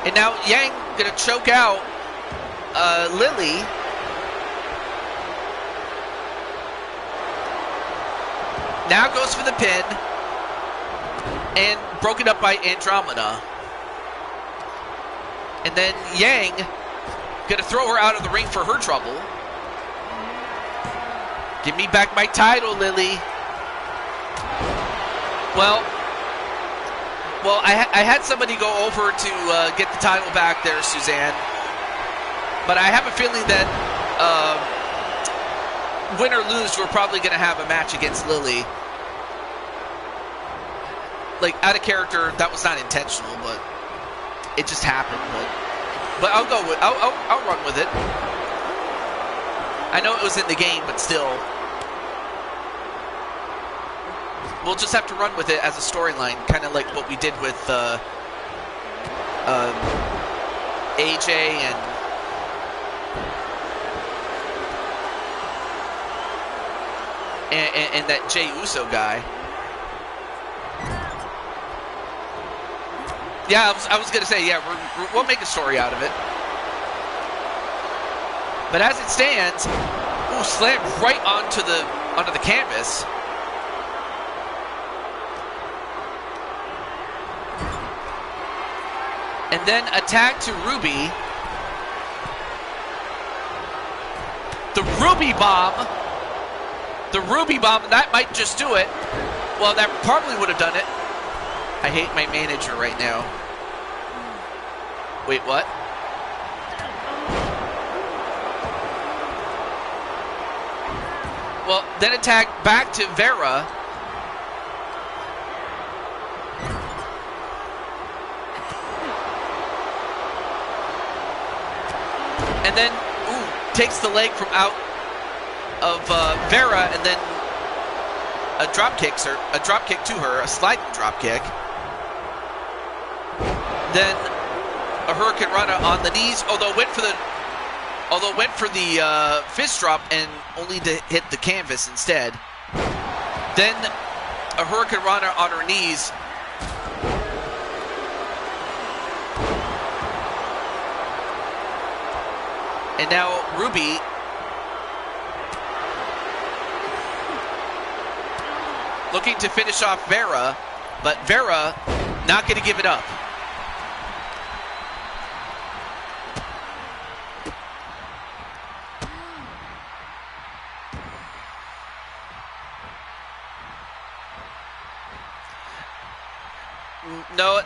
And now Yang gonna choke out Lily. Now goes for the pin. And broken up by Andromeda. And then Yang gonna throw her out of the ring for her trouble. Give me back my title, Lily. Well, I had somebody go over to get the title back there, Suzanne. But I have a feeling that win or lose, we're probably going to have a match against Lily. Like, out of character, that was not intentional, but it just happened. But I'll go with, I'll run with it. I know it was in the game, but still. We'll just have to run with it as a storyline, kind of like what we did with AJ and that Jey Uso guy. Yeah, I was gonna say, yeah, we'll make a story out of it. But as it stands, ooh, slammed right onto the canvas. And then attack to Ruby. The Ruby Bomb. The Ruby Bomb, that might just do it. Well, that probably would have done it. I hate my manager right now. Wait, what? Well, then attack back to Vera. And then, ooh, takes the leg from out of Vera, and then a drop kick to her, a sliding drop kick. Then a Hurricane Rana on the knees, although went for the fist drop and only to hit the canvas instead. Then a Hurricane Rana on her knees. And now Ruby looking to finish off Vera, but Vera not going to give it up. No,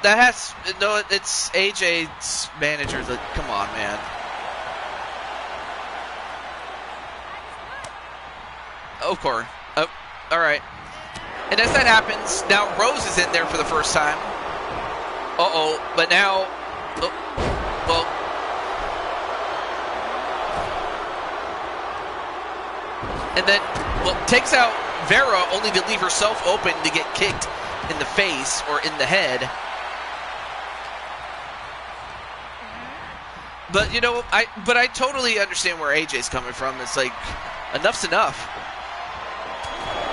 it's AJ's manager. Come on, man. Of course. Oh, all right. And as that happens, now Rose is in there for the first time. Uh-oh. But now, well, and then, well, takes out Vera only to leave herself open to get kicked in the face or in the head. But you know, I totally understand where AJ's coming from. It's like, enough's enough.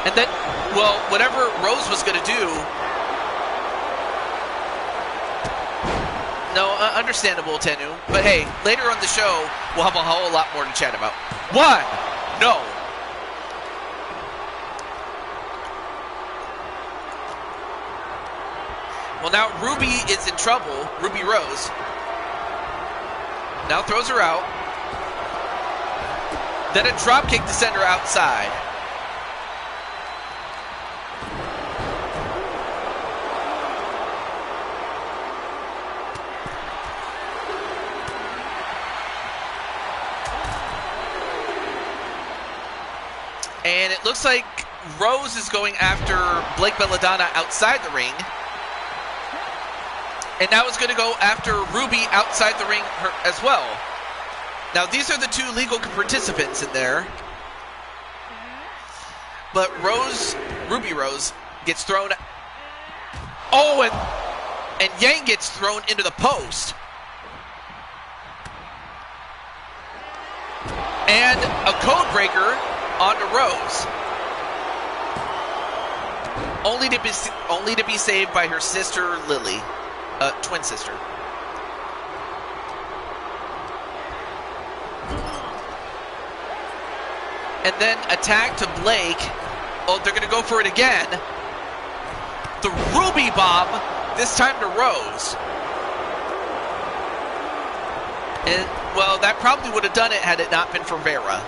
And then, well, whatever Rose was going to do, no, understandable, Tennu. But hey, later on the show, we'll have a whole lot more to chat about. One, no. Well, now Ruby is in trouble. Ruby Rose. Now throws her out. Then a drop kick to send her outside. And it looks like Rose is going after Blake Belladonna outside the ring. And now it's going to go after Ruby outside the ring as well. Now, these are the two legal participants in there. But Ruby Rose gets thrown. Oh, and Yang gets thrown into the post. And a code breaker onto Rose. Only to be saved by her sister, Lily. Twin sister. And then attack to Blake. Oh, they're going to go for it again. The Ruby Bomb, this time to Rose. And, well, that probably would have done it had it not been for Vera.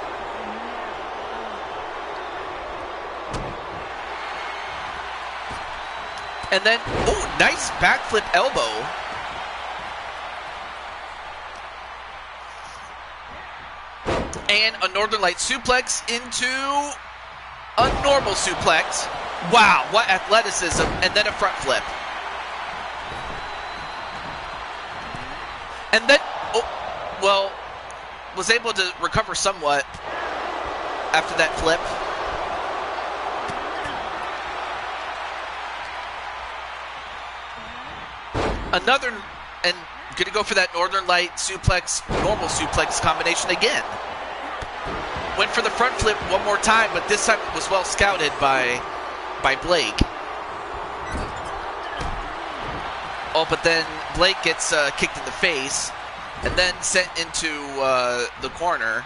And then, oh, nice backflip elbow. And a Northern Light suplex into a normal suplex. Wow, what athleticism. And then a front flip. And then, oh, well, was able to recover somewhat after that flip. Another, and gonna go for that Northern Light suplex, normal suplex combination again. Went for the front flip one more time, but this time it was well scouted by Blake. Oh, but then Blake gets kicked in the face, and then sent into the corner.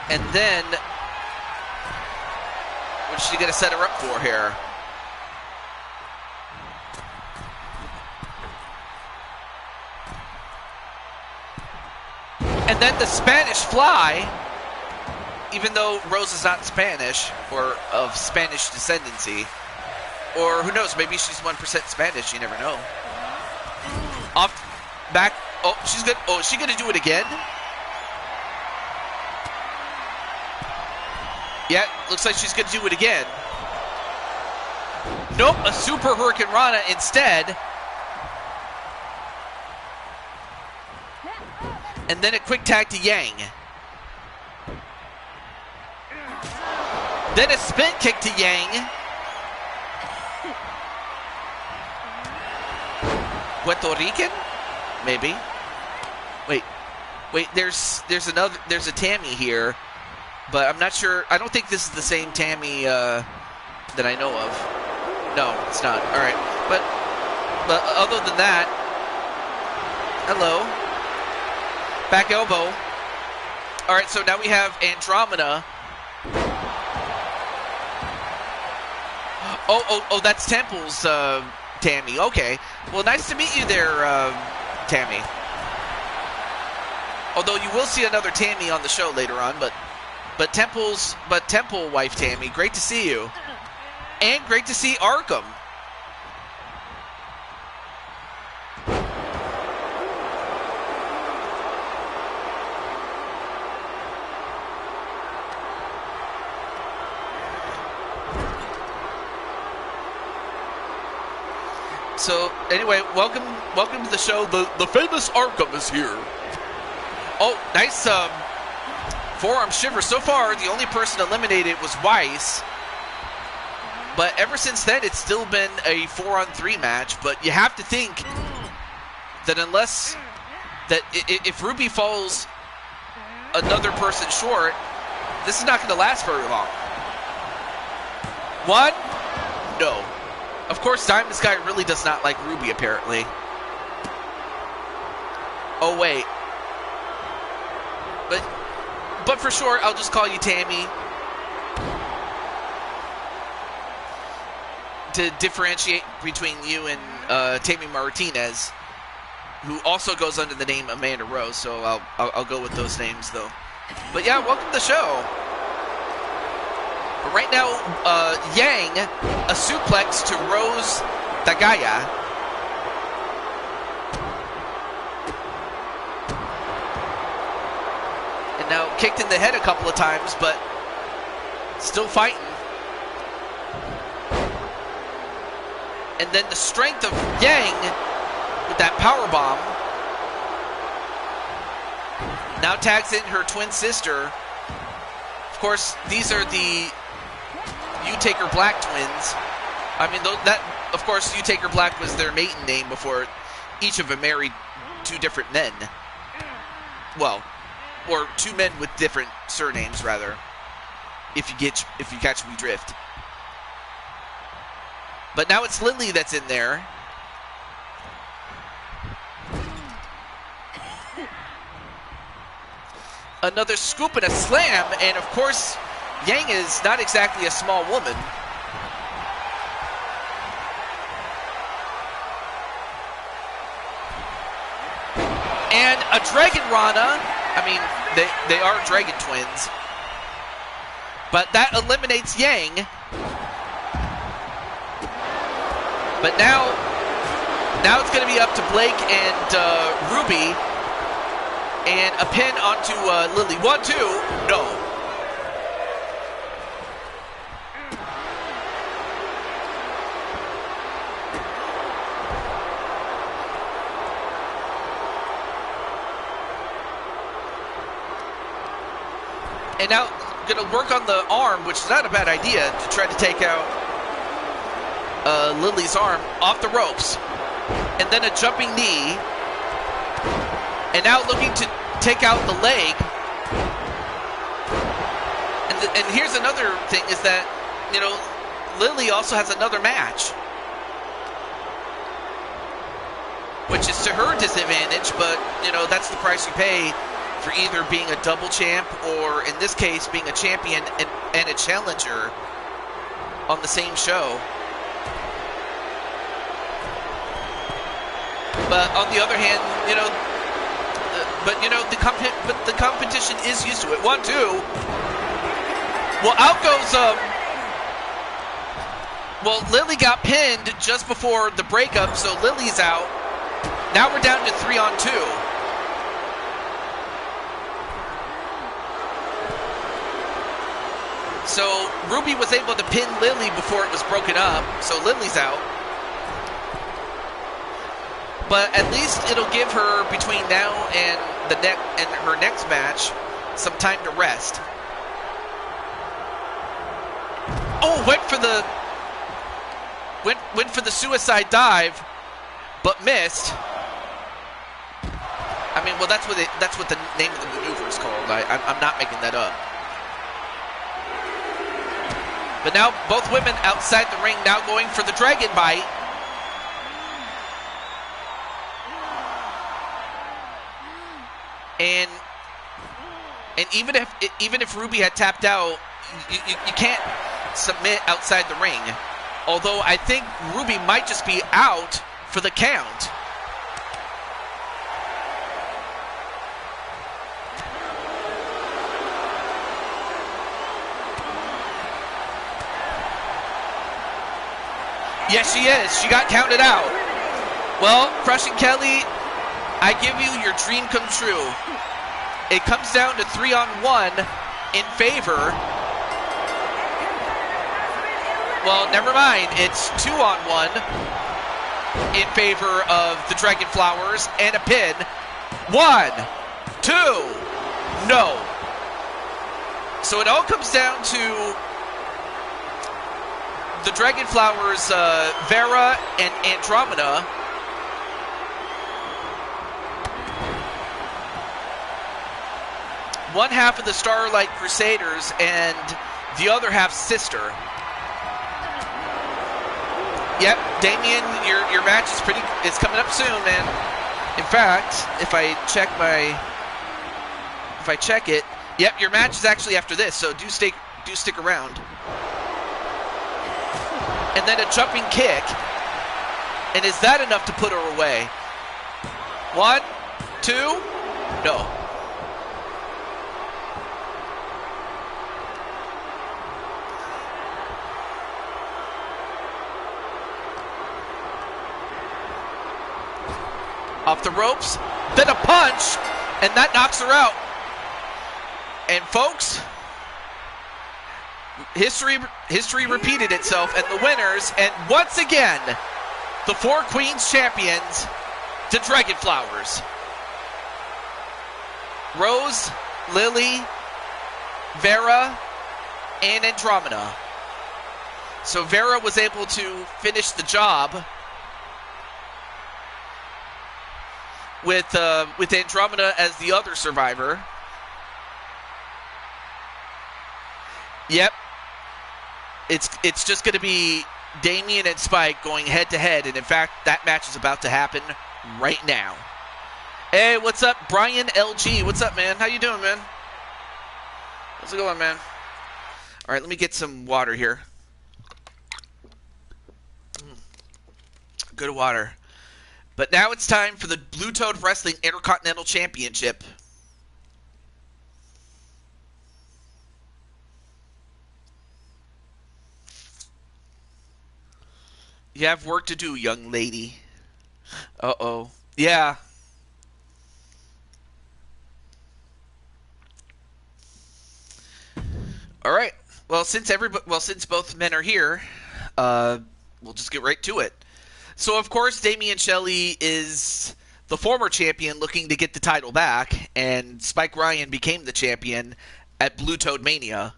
And then, what's she going to set her up for here? And then the Spanish fly, even though Rose is not Spanish or of Spanish descendancy, or who knows, maybe she's 1% Spanish, you never know. Off, back, oh, she's good. Oh, is she going to do it again? Yeah, looks like she's going to do it again. Nope, a Super Hurricane Rana instead. And then a quick tag to Yang. Then a spin kick to Yang. Puerto Rican? Maybe. Wait, there's a Tammy here. But I'm not sure. I don't think this is the same Tammy that I know of. No, it's not. All right. But other than that, hello. Back elbow. All right, so now we have Andromeda. Oh, that's Temple's Tammy. Okay. Well, nice to meet you there, Tammy. Although you will see another Tammy on the show later on, but Temple wife Tammy, great to see you. And great to see Arkham. So anyway, welcome to the show. The famous Arkham is here. Oh, nice forearm shiver. So far, the only person eliminated was Weiss. But ever since then, it's still been a 4-on-3 match. But you have to think that if Ruby falls another person short, this is not going to last very long. One? No. Of course, Diamond Sky really does not like Ruby, apparently. Oh, wait. But for short, I'll just call you Tammy. To differentiate between you and Tammy Martinez, who also goes under the name Amanda Rose, so I'll go with those names, though. But yeah, welcome to the show. But right now, Yang, a suplex to Rose Dagaya. And now kicked in the head a couple of times, but still fighting. And then the strength of Yang with that power bomb. Now tags in her twin sister. Of course, these are the You-Taker Black twins. I mean, of course, You-Taker Black was their maiden name before each of them married two different men. Well, or two men with different surnames, rather. If you catch me drift. But now it's Lily that's in there. Another scoop and a slam, and of course, Yang is not exactly a small woman. And a Dragon Rana. I mean, they are Dragon twins. But that eliminates Yang. But now it's going to be up to Blake and Ruby. And a pin onto Lily. 1, 2. No. And now going to work on the arm, which is not a bad idea, to try to take out Lily's arm off the ropes. And then a jumping knee. And now looking to take out the leg. And here's another thing is that, you know, Lily also has another match. Which is to her disadvantage, but, you know, that's the price you pay for either being a double champ or, in this case, being a champion and a challenger on the same show. But on the other hand, you know, the competition is used to it. 1, 2. Well, out goes well, Lily got pinned just before the breakup, so Lily's out. Now we're down to 3 on 2. So Ruby was able to pin Lily before it was broken up, so Lily's out. But at least it'll give her between now and her next match some time to rest. Oh, went for the suicide dive, but missed. I mean, well, that's what the name of the maneuver is called. I'm not making that up. But now both women outside the ring now going for the dragon bite. And even if Ruby had tapped out, you can't submit outside the ring. Although I think Ruby might just be out for the count. Yes, she is. She got counted out. Well, Crushing Kelly, I give you your dream come true. It comes down to 3 on 1 in favor. Well, never mind. It's 2 on 1 in favor of the Dragon Flowers and a pin. 1, 2. No. So it all comes down to the Dragon Flowers, Vera and Andromeda. One half of the Starlight Crusaders and the other half sister. Yep, Damien, your match is coming up soon, man. In fact, if I check it, yep, your match is actually after this, so do stick around. And then a jumping kick. And is that enough to put her away? 1, 2, no. Off the ropes, then a punch, and that knocks her out. And folks, history repeated itself, and the winners, and once again, the 4 Queens champions, the Dragon Flowers. Rose, Lily, Vera, and Andromeda. So Vera was able to finish the job with Andromeda as the other survivor. Yep. It's just going to be Damien and Spike going head-to-head, and in fact, that match is about to happen right now. Hey, what's up, Brian LG? What's up, man? How you doing, man? How's it going, man? All right, let me get some water here. Good water. But now it's time for the Blue Toad Wrestling Intercontinental Championship. You have work to do, young lady. Uh-oh. Yeah. All right. Well, since both men are here, we'll just get right to it. So, of course, Damian Shelley is the former champion looking to get the title back, and Spike Ryan became the champion at Blue Toad Mania.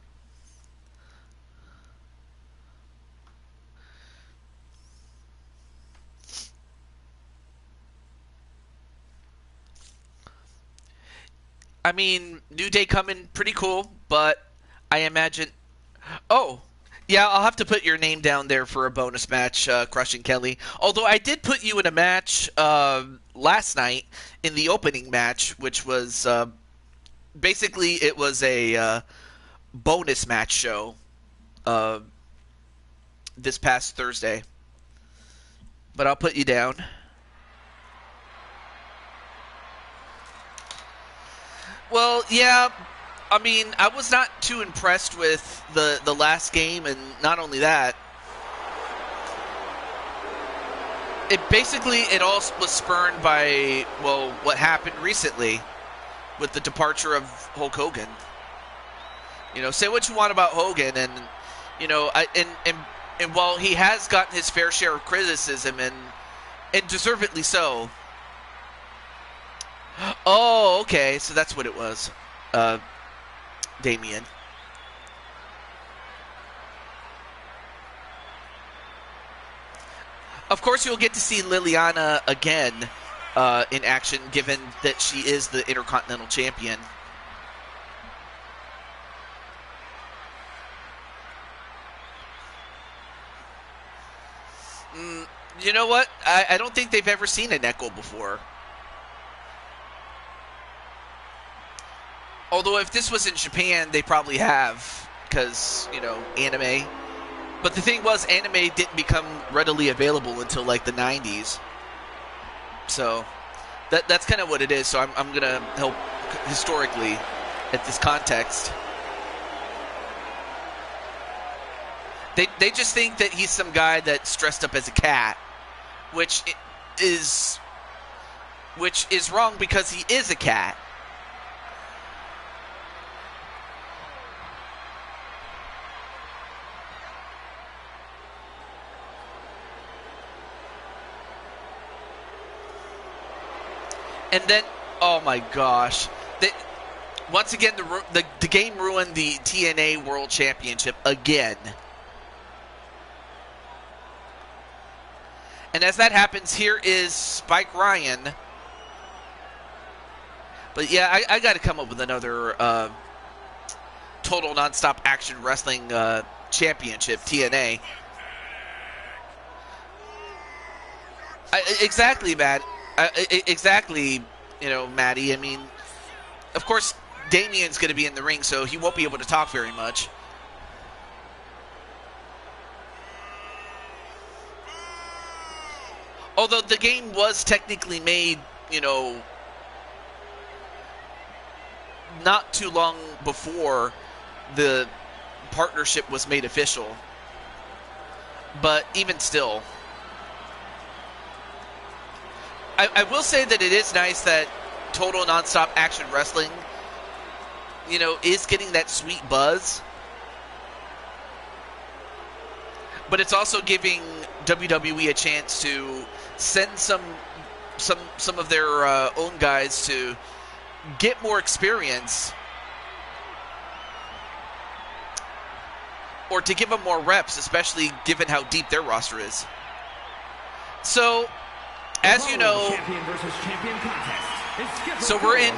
I mean, New Day coming pretty cool, but I imagine... Oh, yeah, I'll have to put your name down there for a bonus match, Crushing Kelly. Although I did put you in a match last night in the opening match, which was basically it was a bonus match show this past Thursday. But I'll put you down. Well, yeah, I mean, I was not too impressed with the last game, and not only that, it all was spurned by, well, what happened recently with the departure of Hulk Hogan. You know, say what you want about Hogan, and you know, and while he has gotten his fair share of criticism, and deservedly so. Oh, okay, so that's what it was, Damien. Of course, you'll get to see Liliana again in action, given that she is the Intercontinental Champion. You know what? I don't think they've ever seen a Neko before. Although if this was in Japan, they probably have, because, you know, anime. But the thing was, anime didn't become readily available until, like, the 90s. So, that's kind of what it is. So I'm going to help historically at this context. They just think that he's some guy that's dressed up as a cat, which is wrong because he is a cat. And then, oh my gosh, They, once again, the game ruined the TNA World Championship again. And as that happens, here is Spike Ryan. But yeah, I got to come up with another Total Nonstop Action Wrestling Championship, TNA. Exactly, Matt. Exactly, Matty. I mean, of course, Damien's going to be in the ring, so he won't be able to talk very much. Although the game was technically made, not too long before the partnership was made official. But even still, I will say that it is nice that Total Nonstop Action Wrestling, is getting that sweet buzz. But it's also giving WWE a chance to send some of their own guys to get more experience, or to give them more reps, especially given how deep their roster is. So, as you know, so we're in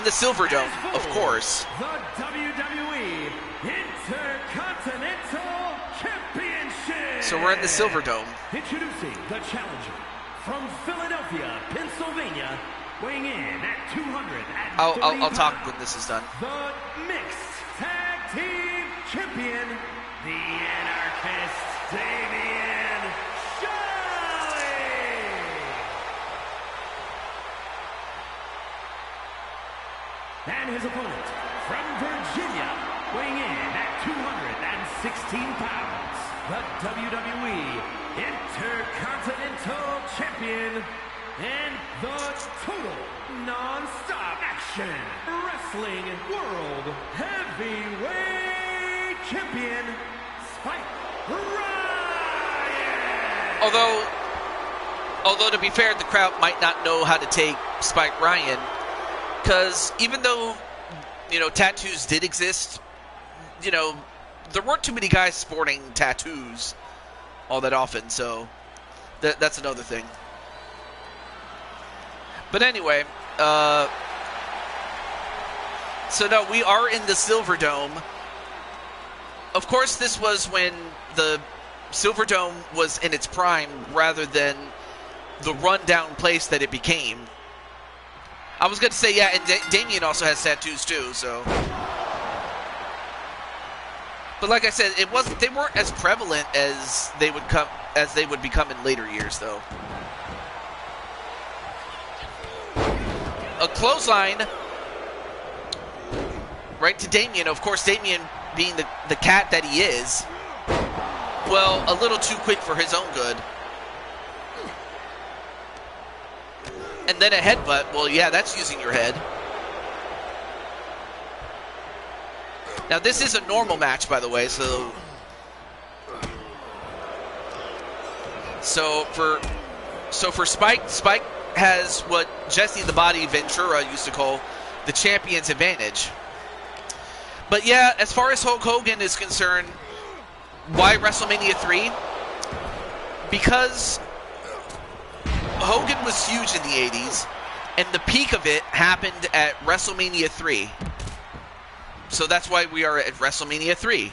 the Silver Dome, of course. The WWE Intercontinental Championship. So we're in the Silver Dome. Introducing the challenger from Philadelphia, Pennsylvania, weighing in at 200. I'll talk when this is done. The Mixed Tag Team Champion, the Anarchist Damian Shelley. And his opponent from Virginia, weighing in at 216 pounds, the WWE Intercontinental Champion and the Total Non-Stop Action Wrestling World Heavyweight Champion, Spike Ryan. Although to be fair, the crowd might not know how to take Spike Ryan, because even though tattoos did exist, there weren't too many guys sporting tattoos all that often. So that's another thing. But anyway, so no, we are in the Silver Dome. Of course, this was when the Silver Dome was in its prime, rather than the rundown place that it became. I was going to say, yeah, and Damien also has tattoos too, so. But like I said, they weren't as prevalent as they would become in later years, though. A clothesline right to Damien. Of course, Damien, being the cat that he is, well, a little too quick for his own good. And then a headbutt. Well, yeah, that's using your head. Now, this is a normal match, by the way, so for Spike has what Jesse the Body Ventura used to call the champion's advantage. But yeah, as far as Hulk Hogan is concerned, why WrestleMania 3? Because Hogan was huge in the 80s, and the peak of it happened at WrestleMania 3. So that's why we are at WrestleMania 3.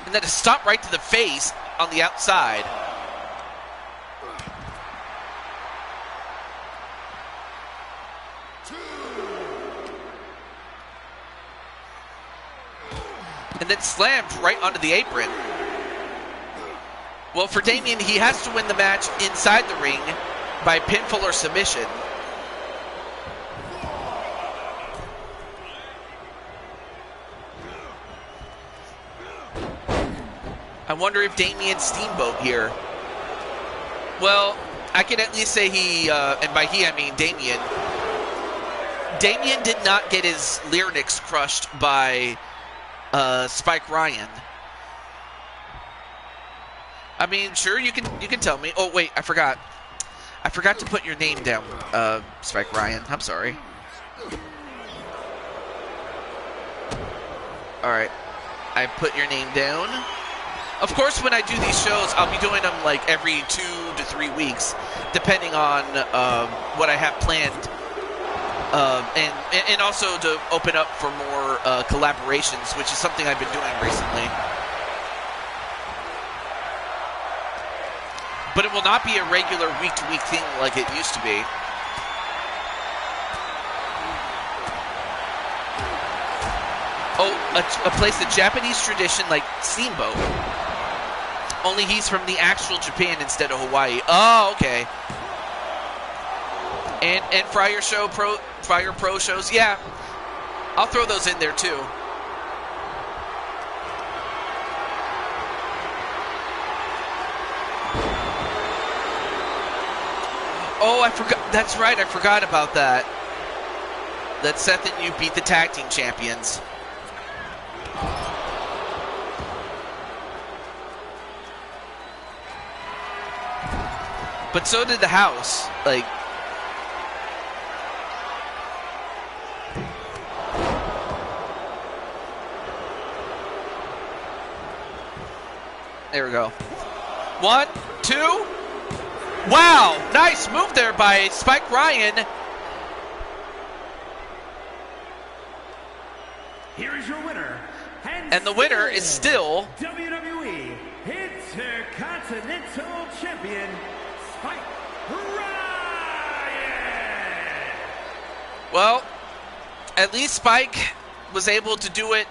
And then to stop right to the face on the outside. And then slammed right onto the apron. Well, for Damien, he has to win the match inside the ring by pinfall or submission. I wonder if Damien's steamboat here. Well, I can at least say he, and by he I mean Damien. Damien did not get his larynx crushed by Spike Ryan. I mean, sure, you can tell me. Oh wait, I forgot. I forgot to put your name down, Spike Ryan. I'm sorry. Alright. I put your name down. Of course, when I do these shows, I'll be doing them like every 2 to 3 weeks, depending on what I have planned. And also to open up for more collaborations, which is something I've been doing recently. But it will not be a regular week-to-week thing like it used to be. Oh, a place, a Japanese tradition like Steamboat. Only he's from the actual Japan instead of Hawaii. Oh, okay. And Fire Pro shows, yeah. I'll throw those in there too. Oh, I forgot. That's right. I forgot about that. That Seth and you beat the tag team champions. But so did the house. Like, there we go. 1, 2. Wow, nice move there by Spike Ryan. Here is your winner. And the winner is still WWE Intercontinental Champion, Spike Ryan. Well, at least Spike was able to do it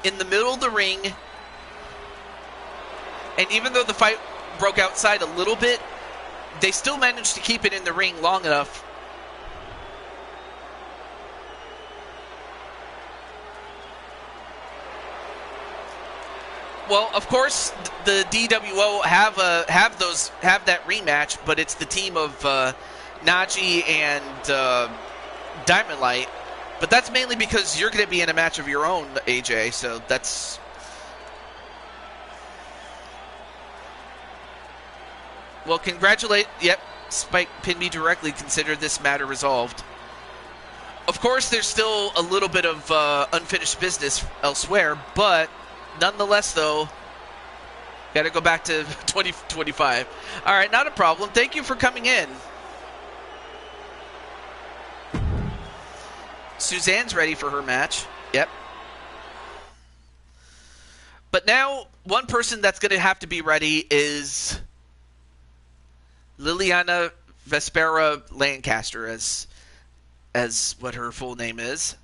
in the middle of the ring. And even though the fight broke outside a little bit, they still managed to keep it in the ring long enough. Well, of course, the DWO have that rematch, but it's the team of Najee and Diamond Light. But that's mainly because you're going to be in a match of your own, AJ. So that's. Well, congratulate. Yep, Spike pinned me directly. Consider this matter resolved. Of course, there's still a little bit of unfinished business elsewhere, but nonetheless, though, got to go back to 2025. All right, not a problem. Thank you for coming in. Suzanne's ready for her match. Yep. But now, one person that's going to have to be ready is Liliana Vespera Lancaster, as what her full name is,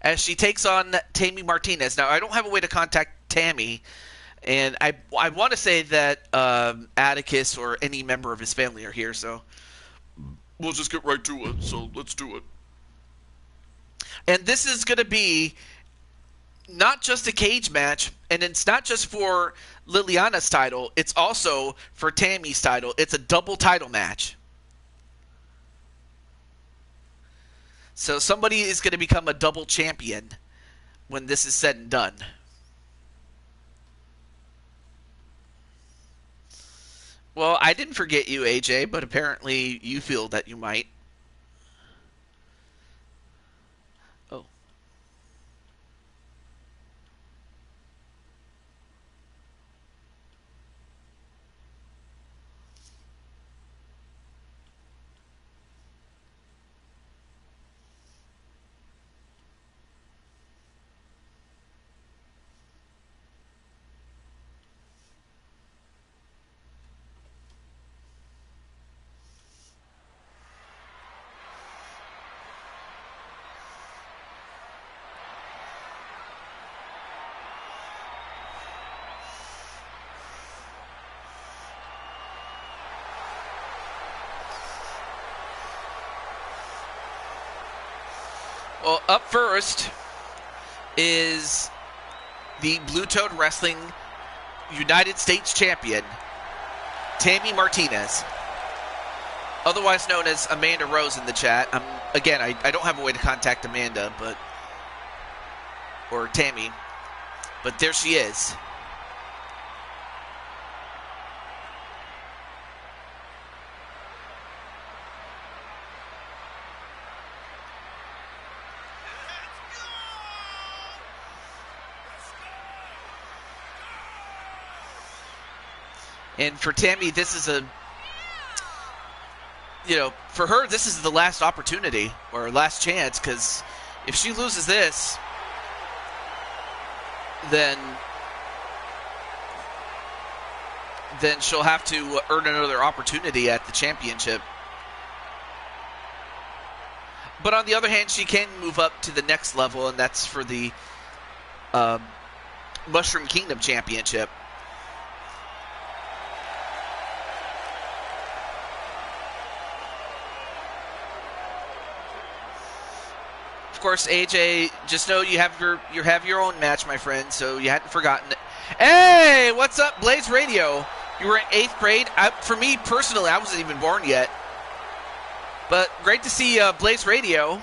as she takes on Tammy Martinez. Now, I don't have a way to contact Tammy, and I want to say that Atticus or any member of his family are here, so we'll just get right to it. So let's do it. And this is going to be not just a cage match, and it's not just for Liliana's title, it's also for Tammy's title. It's a double title match. So somebody is going to become a double champion when this is said and done. Well, I didn't forget you, AJ, but apparently you feel that you might. Oh. Well, up first is the Blue Toad Wrestling United States Champion, Tammy Martinez, otherwise known as Amanda Rose in the chat. Again, I don't have a way to contact Amanda, or Tammy, but there she is. And for Tammy, this is for her, this is the last opportunity or last chance, because if she loses this, then she'll have to earn another opportunity at the championship. But on the other hand, she can move up to the next level, and that's for the Mushroom Kingdom Championship. Of course, AJ, just know you have your own match, my friend, so you hadn't forgotten it. Hey, what's up, Blaze Radio? You were in 8th grade. For me, personally, I wasn't even born yet. But great to see Blaze Radio.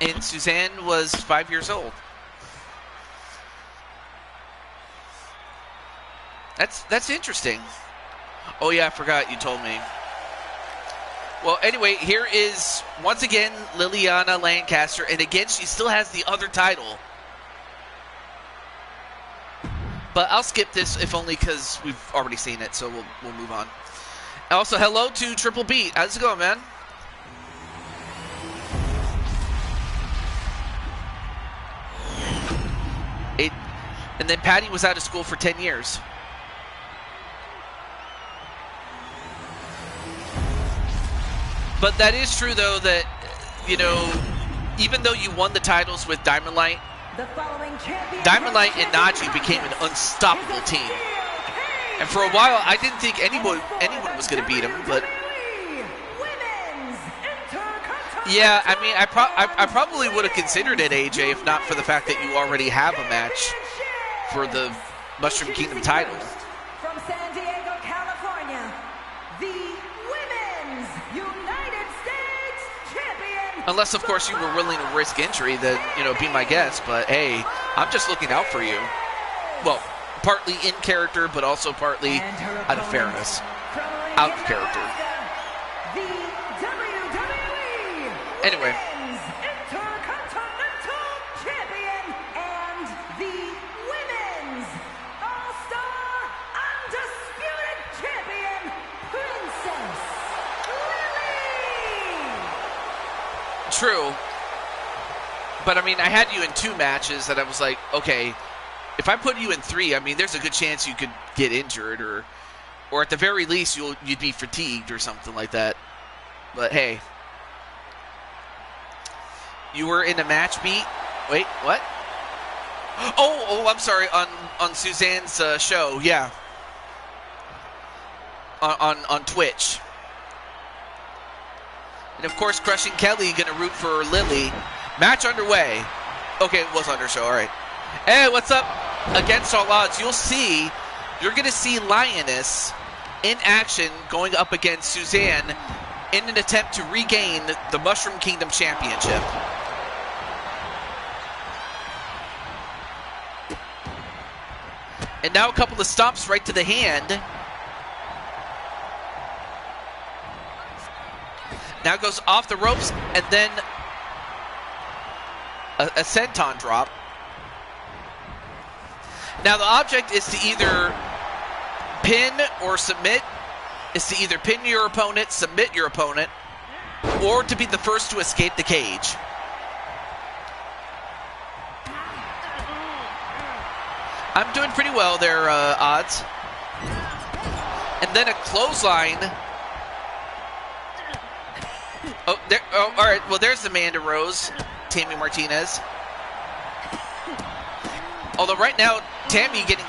And Suzanne was 5 years old. That's interesting. Oh yeah, I forgot you told me. Well, anyway, here is, once again, Liliana Lancaster. And again, she still has the other title. But I'll skip this, if only because we've already seen it, so we'll move on. Also, hello to Triple B. How's it going, man? And then Patty was out of school for 10 years. But that is true, though, that, even though you won the titles with Diamond Light, Diamond Light and Najee became an unstoppable team. And for a while, I didn't think anyone was going to beat them, but yeah, I mean, I probably would have considered it, AJ, if not for the fact that you already have a match for the Mushroom Kingdom title. From San Diego, California, the Women's United States Champion. Unless, of course, you were willing to risk injury, then, be my guest. But, hey, I'm just looking out for you. Well, partly in character, but also partly out of fairness. Out of character. The WWE Anyway. Women's Intercontinental Champion and the Women's All-Star Undisputed Champion, Princess Lily. True. But, I mean, I had you in 2 matches that I was like, okay, if I put you in 3, I mean, there's a good chance you could get injured or at the very least you'd be fatigued or something like that. But, hey. You were in a match beat. Wait, what? Oh, I'm sorry. On Suzanne's show, yeah. On Twitch. And of course, Crushing Kelly gonna root for Lily. Match underway. Okay, it was on her show. All right. Hey, what's up? Against all odds, you're gonna see Lioness in action going up against Suzanne in an attempt to regain the Mushroom Kingdom Championship. And now a couple of stomps right to the hand. Now goes off the ropes and then a senton drop. Now the object is to either pin or submit. Is to either pin your opponent, submit your opponent, or to be the first to escape the cage. I'm doing pretty well there, Odds. And then a clothesline. Oh, there. Oh, all right. Well, there's Amanda Rose, Tammy Martinez. Although right now, Tammy getting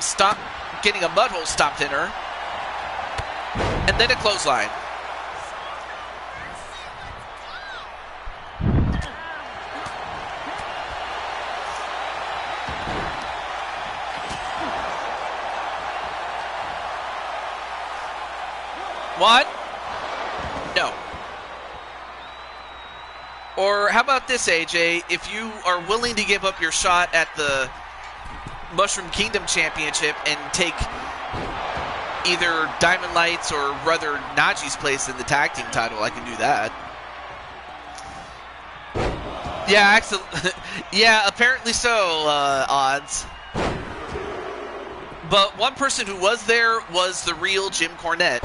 a mud hole stopped in her. And then a clothesline. One? No. Or how about this, AJ? If you are willing to give up your shot at the Mushroom Kingdom Championship and take either Diamond Lights or rather Naji's place in the tag team title, I can do that. Yeah, yeah, apparently so, Odds. But one person who was there was the real Jim Cornette.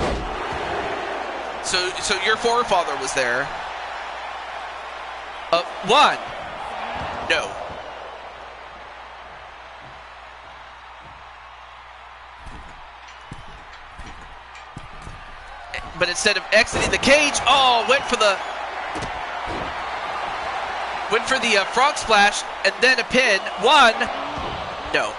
So your forefather was there. One. No. But instead of exiting the cage, went for the frog splash and then a pin. One. No.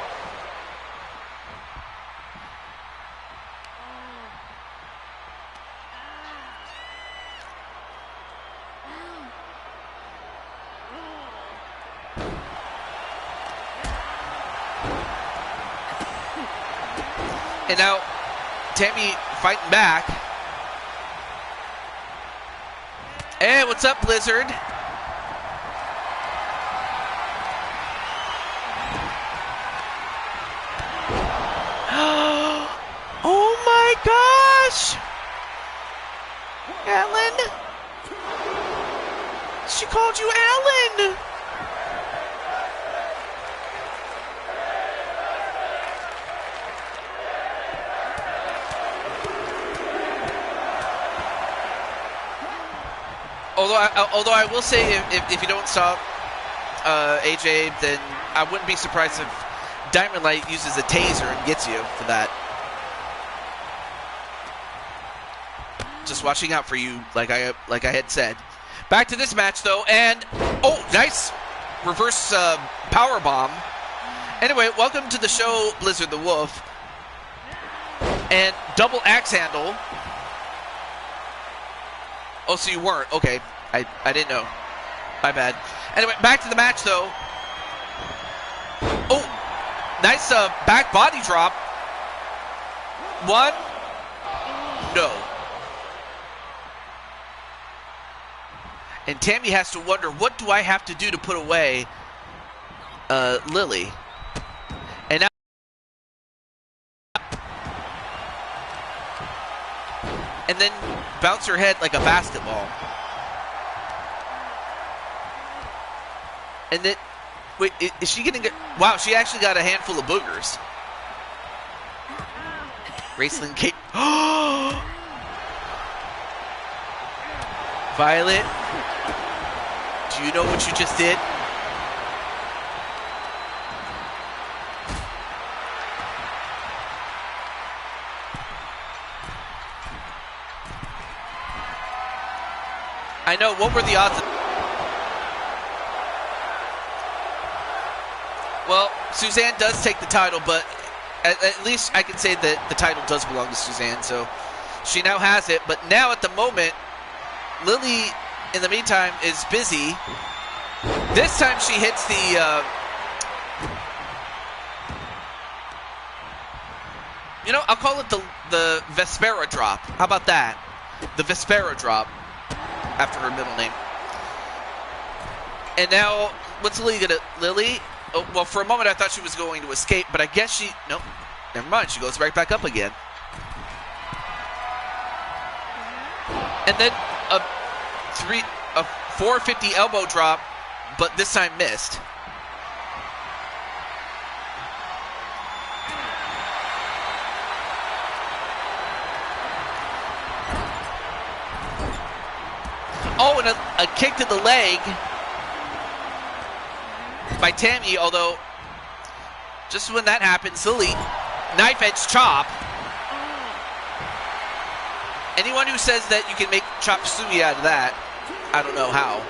And now Tammy fighting back. Hey, what's up, Blizzard? Oh my gosh! Alan? She called you Alan! Although I will say, if you don't stop AJ, then I wouldn't be surprised if Diamond Light uses a taser and gets you for that. Just watching out for you, like I had said. Back to this match though, and nice reverse power bomb. Anyway, welcome to the show, Blizzard the Wolf, and double axe handle. Oh, so you weren't. Okay. I didn't know. My bad. Anyway, back to the match, though. Oh, nice back body drop. One. No. And Tammy has to wonder, what do I have to do to put away Lily? And now... And then bounce her head like a basketball. And then, wait, is she getting... Wow, she actually got a handful of boogers. Wrestling cape. Violet, do you know what you just did? I know, what were the odds? Well, Suzanne does take the title, but at least I can say that the title does belong to Suzanne, so she now has it. But now at the moment, Lily, in the meantime, is busy. This time she hits the... you know, I'll call it the Vespera drop. How about that? The Vespera drop, after her middle name. And now, what's Lily gonna... Lily? Oh, well, for a moment I thought she was going to escape, but I guess she... Nope. Never mind. She goes right back up again. And then a 450 elbow drop, but this time missed. Oh, and a kick to the leg by Tammy, although just when that happens, Lily, knife edge chop. Anyone who says that you can make chop suey out of that, I don't know how.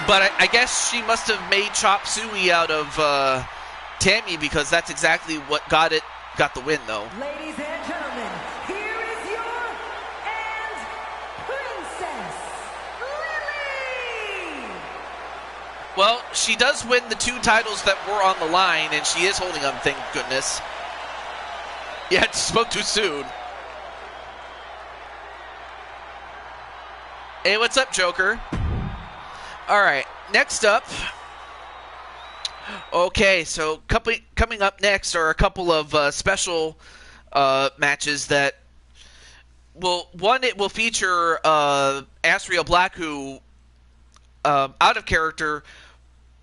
But I guess she must have made chop suey out of Tammy, because that's exactly what got the win, though. Ladies and gentlemen, here is your and Princess Lily. Well, she does win the 2 titles that were on the line, and she is holding them, thank goodness. Yeah, spoke too soon. Hey, what's up, Joker? All right, next up. Okay, so coming up next are a couple of special matches that. Well, one, it will feature Asriel Black, who, out of character,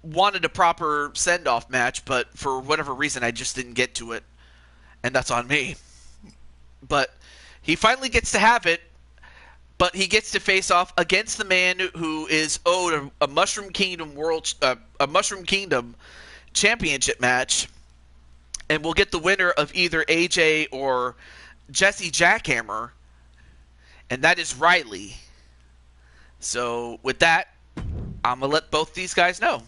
wanted a proper send-off match, but for whatever reason, I just didn't get to it, and that's on me. But he finally gets to have it, but he gets to face off against the man who is owed a Mushroom Kingdom a Mushroom Kingdom championship match, and we'll get the winner of either AJ or Jesse Jackhammer, and that is Riley. So with that, I'm gonna let both these guys know.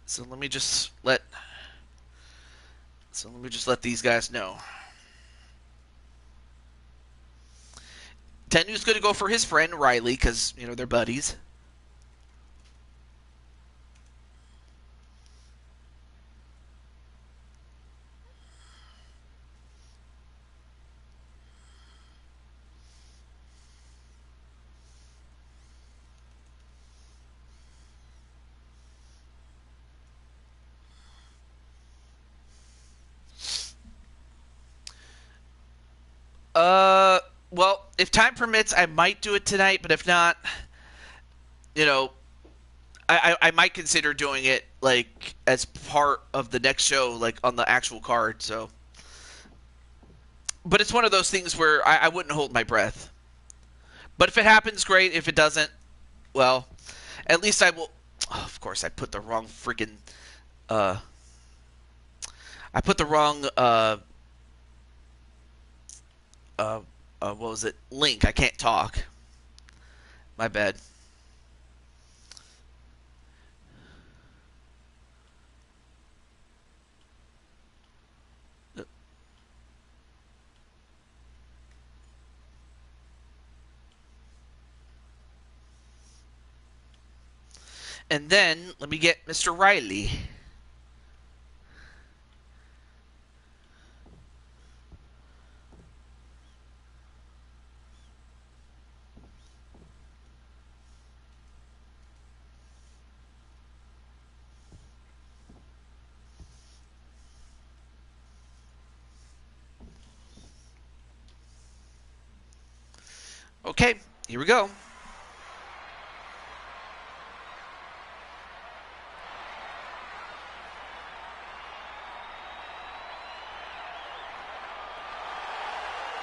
So let me just let these guys know. Tenu's going to go for his friend Riley because, you know, they're buddies. Well, if time permits, I might do it tonight, but if not, you know, I might consider doing it, like, as part of the next show, like, on the actual card, so. But it's one of those things where I wouldn't hold my breath. But if it happens, great. If it doesn't, well, at least I will. Oh, of course, I put the wrong freaking. I put the wrong. What was it? Link. I can't talk. My bad. And then, let me get Mr. Riley. Okay, here we go.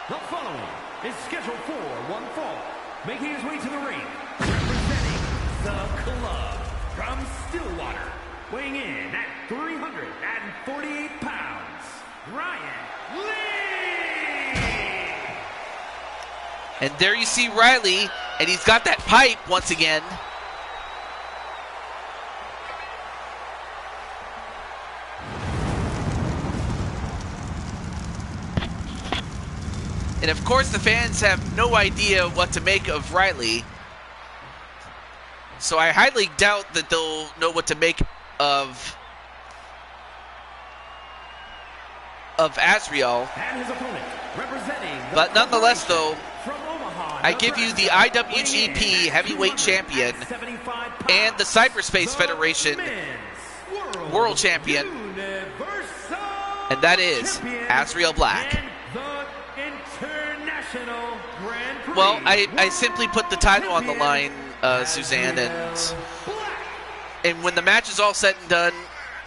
The following is scheduled for one fall, making his way to the ring, representing the club from Stillwater, weighing in at 348 pounds, Ryan Lee! And there you see Riley, and he's got that pipe once again. And of course the fans have no idea what to make of Riley. So I highly doubt that they'll know what to make of Asriel. And his opponent, representing the But nonetheless though, from Omaha, I give you the IWGP Heavyweight Champion and the Cyberspace Federation World Champion, and that is Asriel Black. Well, I simply put the title on the line, Suzanne, and when the match is all said and done,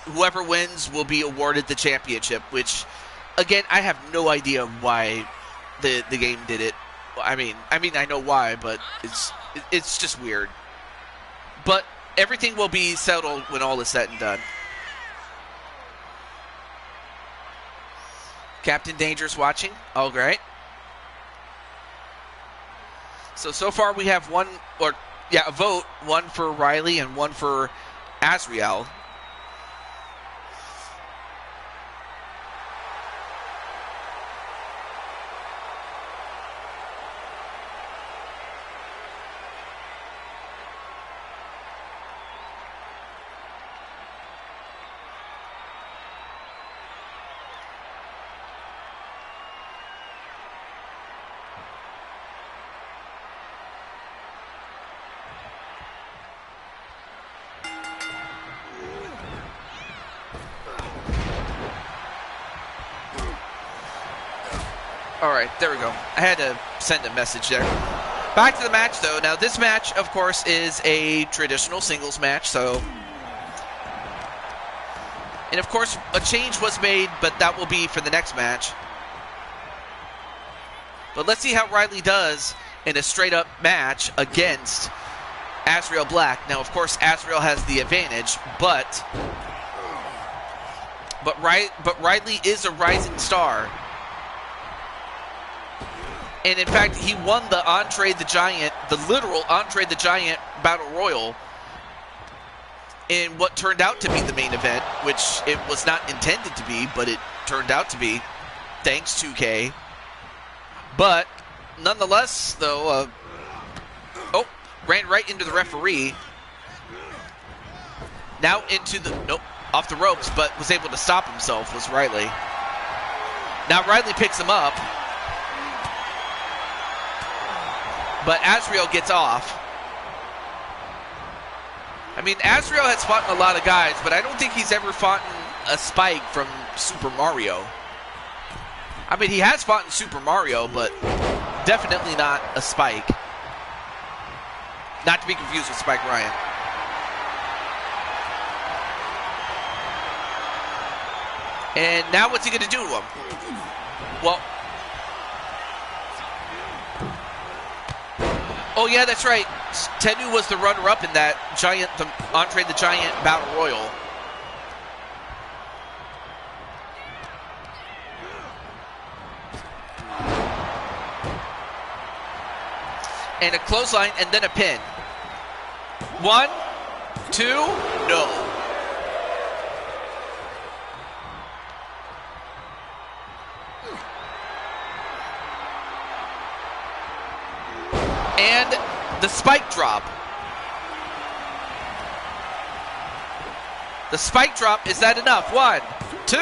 whoever wins will be awarded the championship, which, again, I have no idea why the game did it. I mean, I know why, but it's just weird. But everything will be settled when all is said and done. Captain Dangerous watching. All right. So far we have a vote, one for Riley and one for Asriel. All right, there we go. I had to send a message there. Back to the match, though. Now, this match, of course, is a traditional singles match, so... And, of course, a change was made, but that will be for the next match. But let's see how Riley does in a straight-up match against Azrael Black. Now, of course, Azrael has the advantage, but Riley is a rising star. And in fact, he won the Andre the Giant, the literal Andre the Giant Battle Royal in what turned out to be the main event, which it was not intended to be, but it turned out to be, thanks 2K. But nonetheless, though, ran right into the referee. Now into the, off the ropes, but was able to stop himself was Riley. Now Riley picks him up. But Azrael gets off. I mean, Azrael has fought a lot of guys, but I don't think he's ever fought a Spike from Super Mario. I mean, he has fought in Super Mario, but definitely not a Spike. Not to be confused with Spike Ryan. And now what's he going to do to him? Well... Oh, yeah, that's right. Tennu was the runner-up in that the Andre the Giant Battle Royal. And a clothesline, and then a pin. 1, 2, no. And the spike drop. The spike drop, is that enough? 1, 2,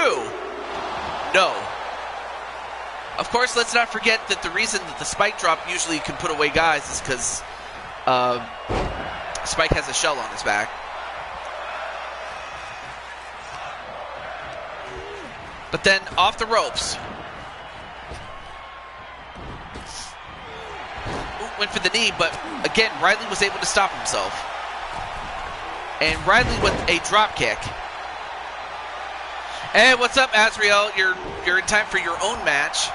no. Of course, let's not forget that the reason that the spike drop usually can put away guys is because Spike has a shell on his back. But then off the ropes. Went for the knee, but again, Riley was able to stop himself. And Riley with a drop kick. Hey, what's up, Azrael? You're in time for your own match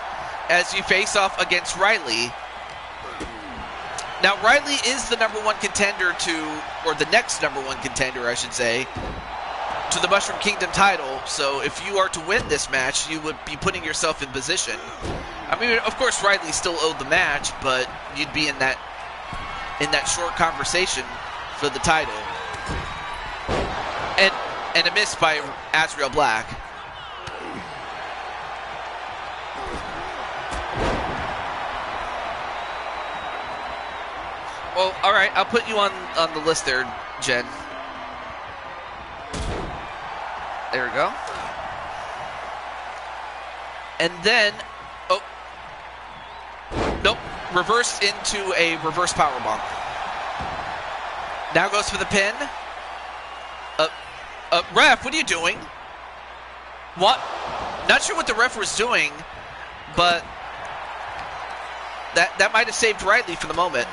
as you face off against Riley. Now, Riley is the #1 contender or the next #1 contender, I should say, to the Mushroom Kingdom title. So if you are to win this match, you would be putting yourself in position. I mean, of course, Riley still owed the match, but you'd be in that short conversation for the title. And a miss by Azrael Black. Well, all right, I'll put you on the list there, Jen. There we go. And then, nope, reversed into a reverse powerbomb. Now goes for the pin. Ref, what are you doing? What? Not sure what the ref was doing, but that might have saved Riley for the moment.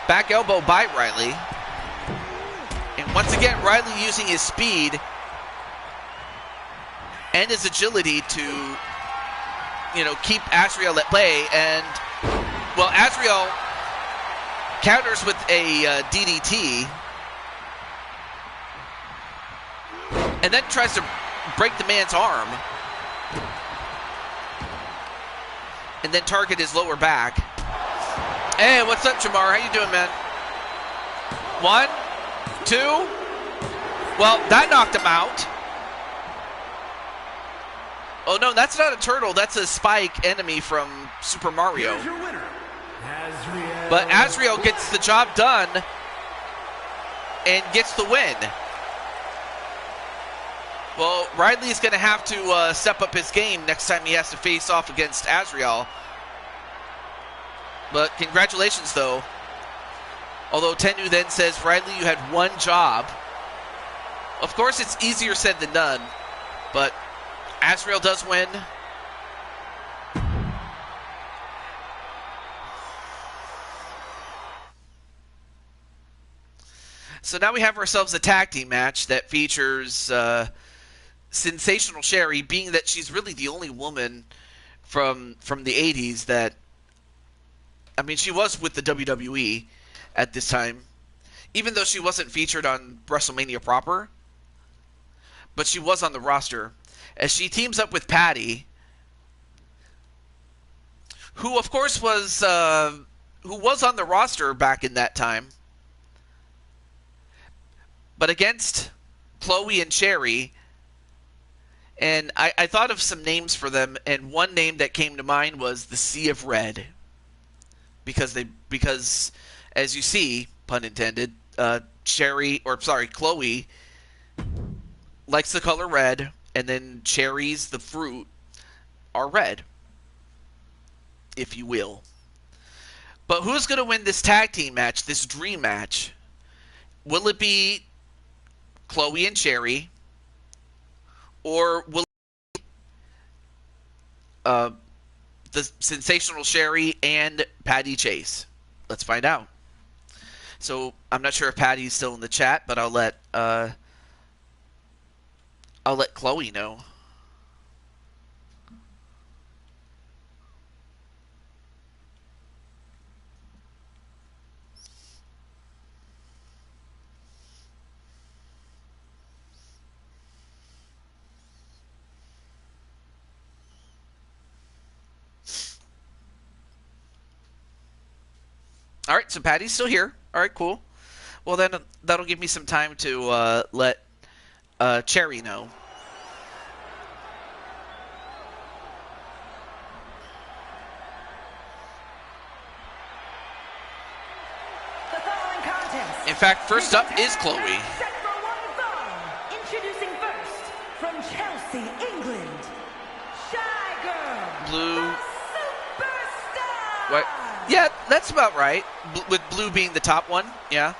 Back elbow by Riley. And once again, Riley using his speed and his agility to, keep Azrael at bay. And, well, Azrael counters with a DDT. And then tries to break the man's arm. And then target his lower back. Hey, what's up, Jamar? How you doing, man? 1, 2. Well, that knocked him out. Oh, no, that's not a turtle. That's a Spike enemy from Super Mario. Here's your winner, Azrael. But Azrael gets the job done and gets the win. Well, Riley's going to have to step up his game next time he has to face off against Azrael. But congratulations, though. Although Tennu then says, Riley, you had one job. Of course, it's easier said than done. But Azrael does win. So now we have ourselves a tag team match that features Sensational Sherry, being that she's really the only woman from the 80s that, I mean, she was with the WWE at this time, even though she wasn't featured on WrestleMania proper, but she was on the roster, as she teams up with Patty, who of course was on the roster back in that time, but against Chloe and Cherry. And I thought of some names for them, and one name that came to mind was the Sea of Red, because as you see, pun intended, Chloe likes the color red, and then cherries, the fruit, are red, if you will. But who's going to win this tag team match, this dream match? Will it be Chloe and Cherry, or will it be the Sensational Sherry and Patty Chase? Let's find out. So I'm not sure if Patty's still in the chat, but I'll let Chloe know. All right, so Patty's still here. All right, cool. Well, then that'll give me some time to let Cherry know. The following contest. In fact, first up is Chloe. Set for one fall. Introducing first, from Chelsea, England, Shy Girl, Blue. the Superstar. What? Yeah, that's about right. With Blue being the top one, yeah.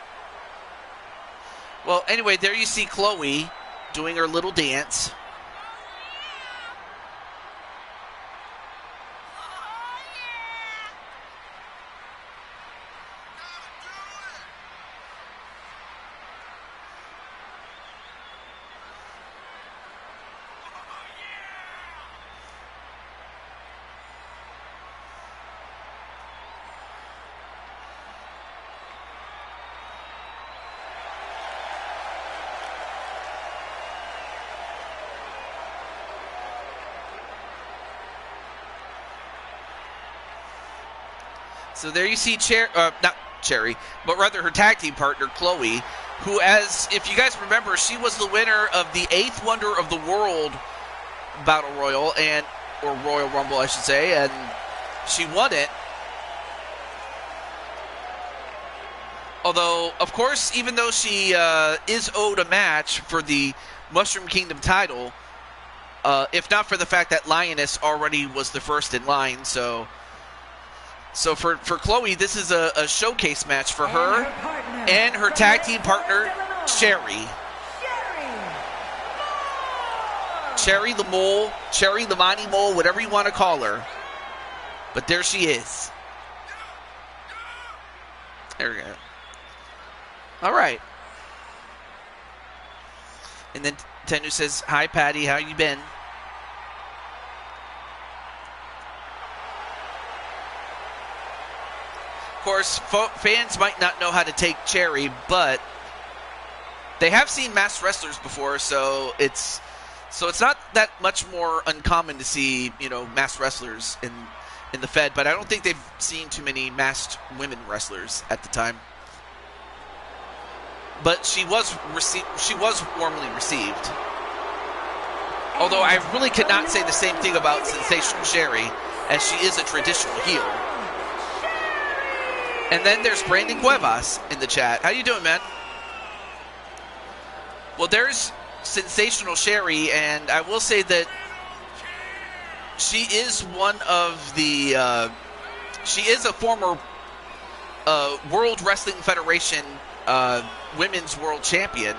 Well, anyway, there you see Chloe doing her little dance. So there you see not Cherry, but rather her tag team partner, Chloe, who, as if you guys remember, she was the winner of the 8th Wonder of the World Battle Royal, or Royal Rumble, I should say, and she won it. Although, of course, even though she is owed a match for the Mushroom Kingdom title, if not for the fact that Lioness already was the first in line, so for Chloe, this is a showcase match for her and her tag team partner, Cherry. Cherry the Mole, Cherry the Mighty Mole, whatever you want to call her. But there she is. There we go. All right. And then Tenu says, "Hi, Patty. How you been?" Of course, fans might not know how to take Cherry, but they have seen masked wrestlers before, so it's not that much more uncommon to see, masked wrestlers in the Fed. But I don't think they've seen too many masked women wrestlers at the time. But she was warmly received. Although I really cannot say the same thing about Sensational Sherry, as she is a traditional heel. And then there's Brandon Cuevas in the chat. How you doing, man? Well, there's Sensational Sherry, and I will say that she is one of the she is a former World Wrestling Federation Women's World Champion.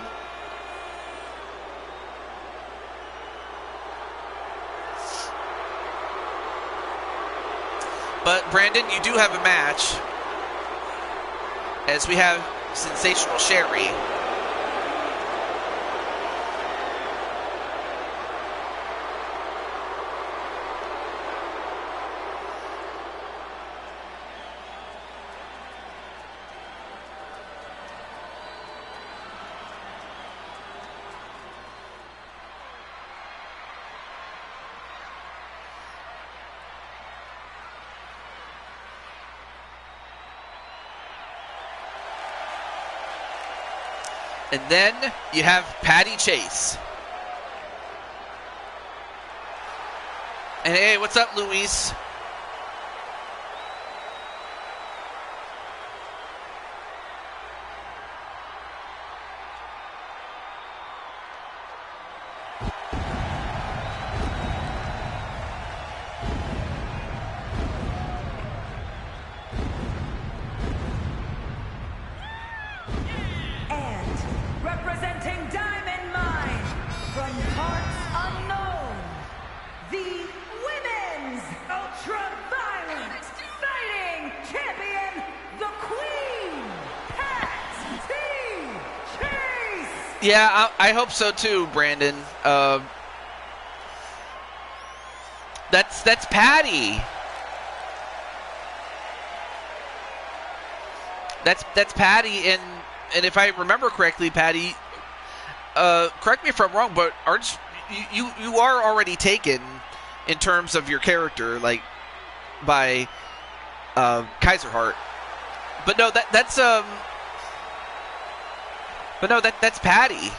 But Brandon, you do have a match, as we have Sensational Sherry And then you have Patty Chase. And hey, what's up, Luis? And representing Diamond Mine from parts unknown, the Women's Ultra-Violent Fighting Champion, the Queen, Patty Chase! Yeah, I hope so too, Brandon. That's Patty. That's Patty, and if I remember correctly, Patty, correct me if I'm wrong, but aren't you are already taken in terms of your character, like by Kaiser Heart. But no, that's Patty.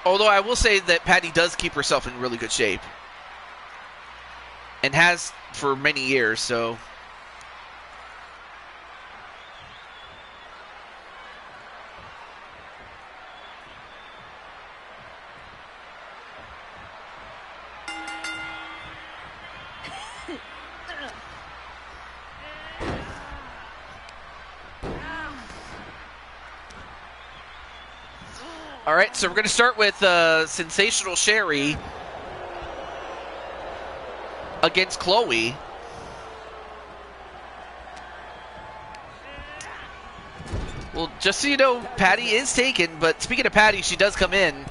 Although I will say that Patty does keep herself in really good shape. And has for many years, so. All right, so we're going to start with Sensational Sherry against Chloe. Well, just so you know, Patty is taken, but speaking of Patty, she does come in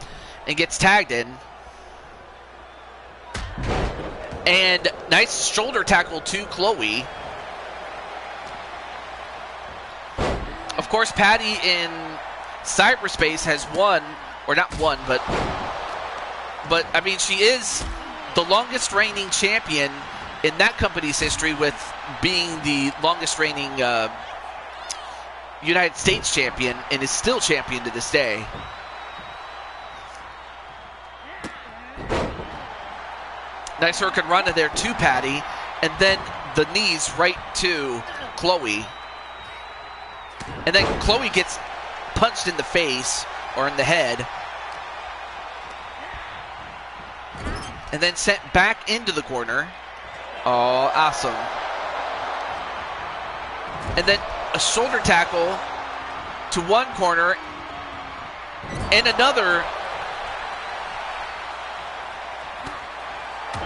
and gets tagged in. And nice shoulder tackle to Chloe. Of course, Patty in cyberspace has won, or not won, but I mean, she is the longest reigning champion in that company's history, with being the longest reigning United States champion, and is still champion to this day. Nice hurricane run in there to Patty, and then the knees right to Chloe. And then Chloe gets punched in the face, or in the head, and then sent back into the corner. Oh, awesome. And then a shoulder tackle to one corner, and another.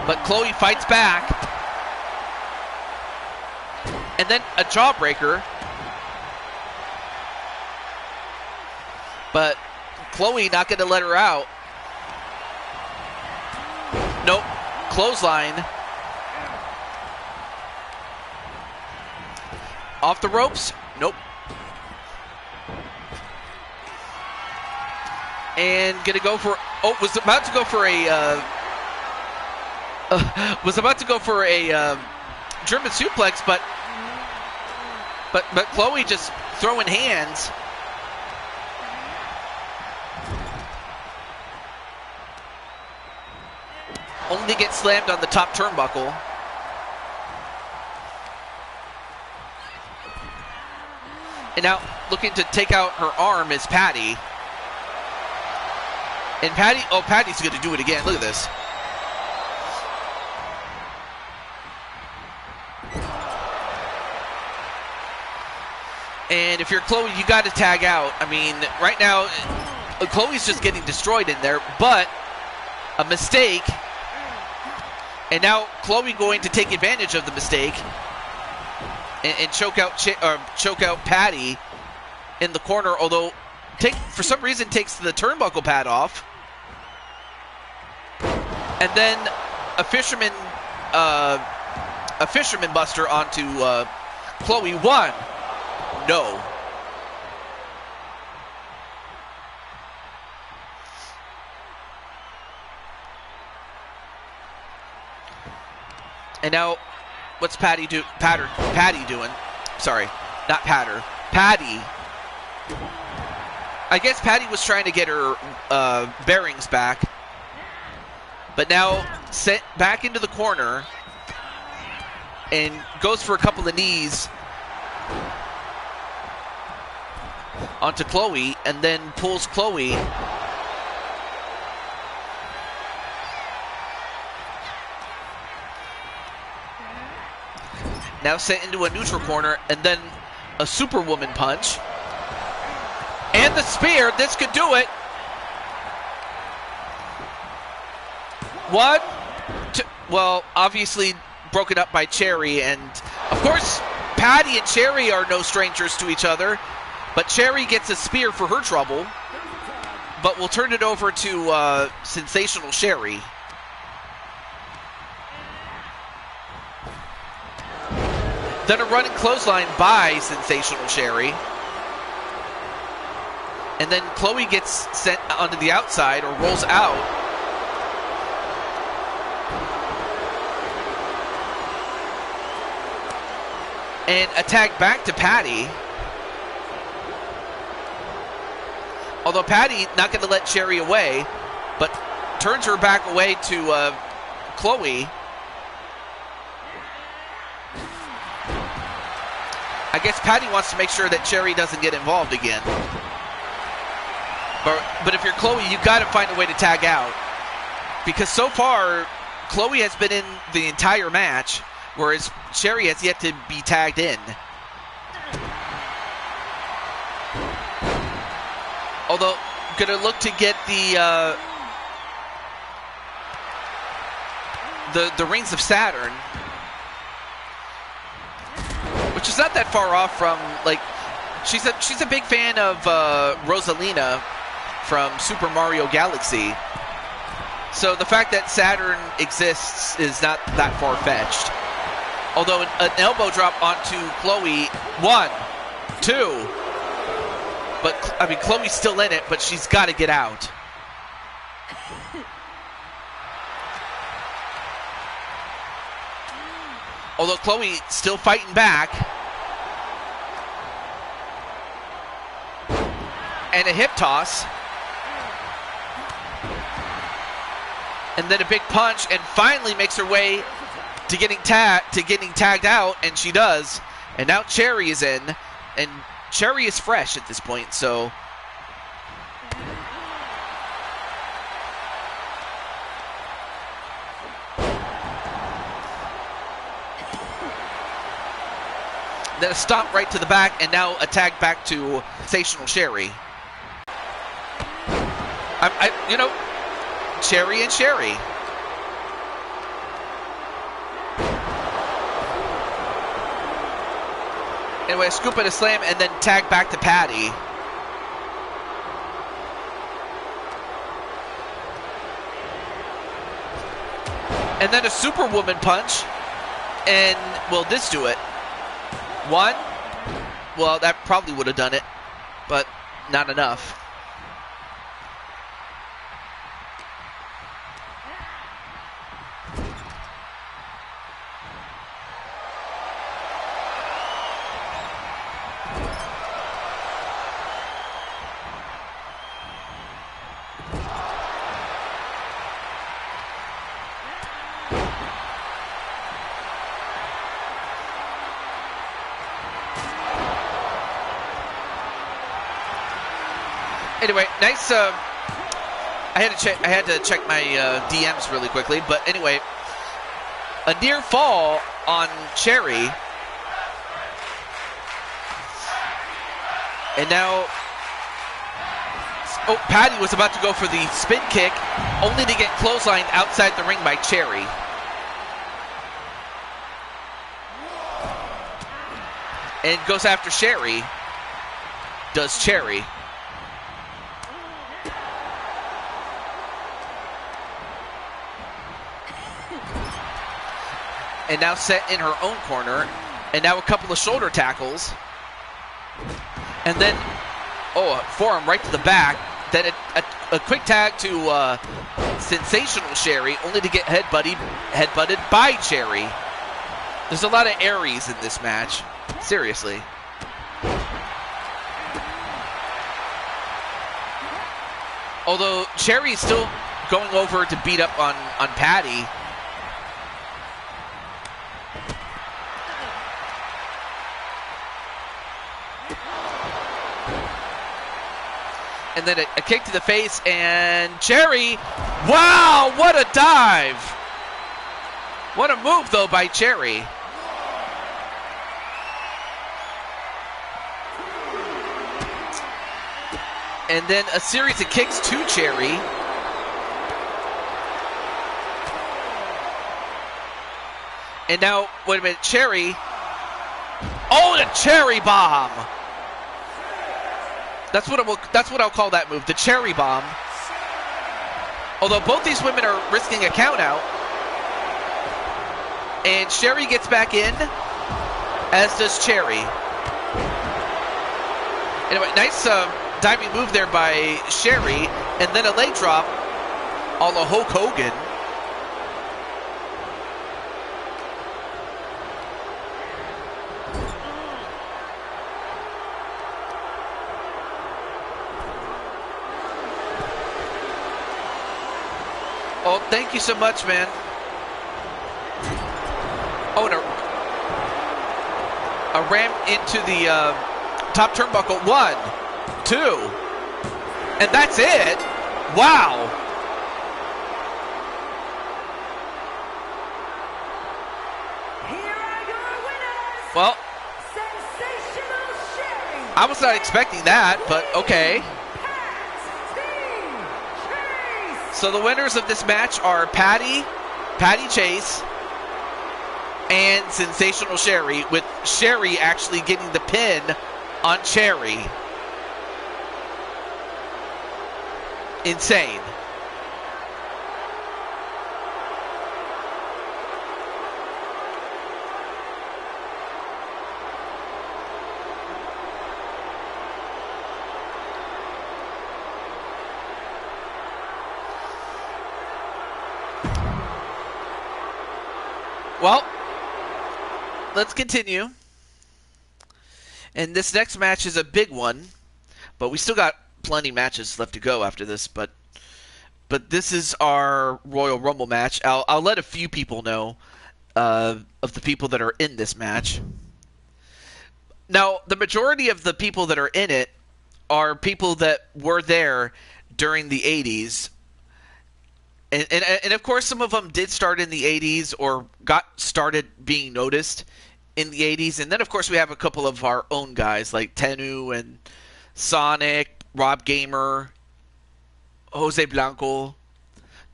But Chloe fights back. And then a jawbreaker. But Chloe not going to let her out. Nope. Clothesline. Off the ropes. Nope. And going to go for... Oh, was about to go for a... German suplex, but Chloe just throwing hands. Only gets slammed on the top turnbuckle. And now looking to take out her arm is Patty. And Patty's going to do it again. Look at this. And if you're Chloe, you got to tag out. I mean, right now, Chloe's just getting destroyed in there, but a mistake. And now Chloe going to take advantage of the mistake and choke out Patty in the corner. Although, for some reason, takes the turnbuckle pad off, and then a fisherman buster onto Chloe. One, no. And now, what's Patty doing? Sorry, not Patter. Patty. I guess Patty was trying to get her bearings back, but now sent back into the corner and goes for a couple of knees onto Chloe, and then pulls Chloe. Now sent into a neutral corner, and then a Superwoman punch. And the spear, this could do it. 1, 2, well, obviously broken up by Cherry, and of course, Patty and Cherry are no strangers to each other, but Cherry gets a spear for her trouble, but we'll turn it over to Sensational Sherry. Then a running clothesline by Sensational Sherry. And then Chloe gets sent onto the outside, or rolls out. And a tag back to Patty. Although Patty not going to let Sherry away, but turns her back away to Chloe. I guess Patty wants to make sure that Cherry doesn't get involved again. But if you're Chloe, you've got to find a way to tag out. Because so far, Chloe has been in the entire match, whereas Cherry has yet to be tagged in. Although, going to look to get the Rings of Saturn, which is not that far off from, like, she's a big fan of Rosalina from Super Mario Galaxy. So the fact that Saturn exists is not that far-fetched. Although an elbow drop onto Chloe, 1, 2. But, I mean, Chloe's still in it, but she's got to get out. Although Chloe still fighting back. And a hip toss. And then a big punch, and finally makes her way to getting tagged out, and she does. And now Cherry is in, and Cherry is fresh at this point, so then a stomp right to the back, and now a tag back to Sensational Sherry. You know, Cherry and Sherry. Anyway, a scoop and a slam, and then tag back to Patty. And then a Superwoman punch. And will this do it? 1. Well, that probably would have done it, but not enough. Anyway, nice. I had to check my DMs really quickly, but anyway, a near fall on Cherry, and now, oh, Patty was about to go for the spin kick, only to get clotheslined outside the ring by Cherry. And goes after Sherry. Does Cherry. And now set in her own corner. And now a couple of shoulder tackles. And then, oh, a forearm right to the back. Then a quick tag to Sensational Sherry, only to get headbutted by Cherry. There's a lot of Aries in this match. Seriously. Although Cherry's still going over to beat up on Patty. And then a kick to the face, and Cherry, wow, what a dive. What a move, though, by Cherry. And then a series of kicks to Cherry. And now, wait a minute, Cherry. Oh, the Cherry Bomb. That's what I'll call that move, the Cherry Bomb. Although both these women are risking a count out. And Sherry gets back in, as does Cherry. Anyway, nice diving move there by Sherry, and then a leg drop a la Hulk Hogan. Oh, thank you so much, man. Oh, and a ram into the top turnbuckle. 1, 2, and that's it. Wow. Here are your winners. Well, Sensational Sherry. I was not expecting that, but okay. So the winners of this match are Patty Chase, and Sensational Sherry, with Sherry actually getting the pin on Cherry. Insane. Well, let's continue. And this next match is a big one, but we still got plenty of matches left to go after this. But this is our Royal Rumble match. I'll let a few people know of the people that are in this match. Now, the majority of the people that are in it are people that were there during the 80s. And of course, some of them did start in the 80s or got started being noticed in the 80s. And then, of course, we have a couple of our own guys like Tennu and Sonic, Rob Gamer, Jose Blanco,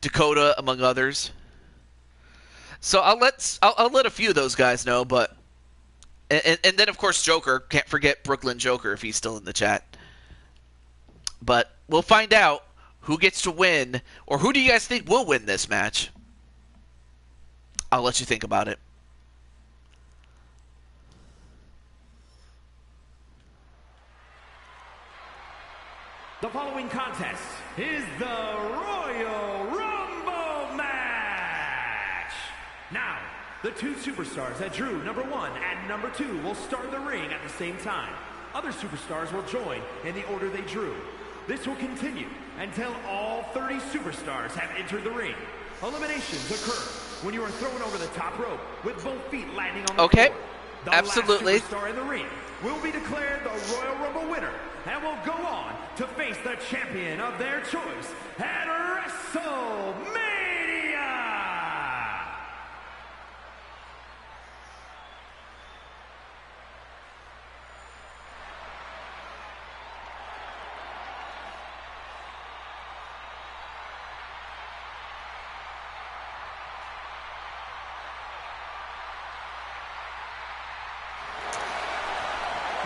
Dakota, among others. So I'll let a few of those guys know. But and then, of course, Joker. Can't forget Brooklyn Joker if he's still in the chat. But we'll find out who gets to win, or who do you guys think will win this match? I'll let you think about it. The following contest is the Royal Rumble match. Now, the two superstars that drew number 1 and number 2 will start the ring at the same time. Other superstars will join in the order they drew. This will continue until all 30 superstars have entered the ring. Eliminations occur when you are thrown over the top rope with both feet landing on the floor. The absolutely. last superstar in the ring will be declared the Royal Rumble winner and will go on to face the champion of their choice at WrestleMania.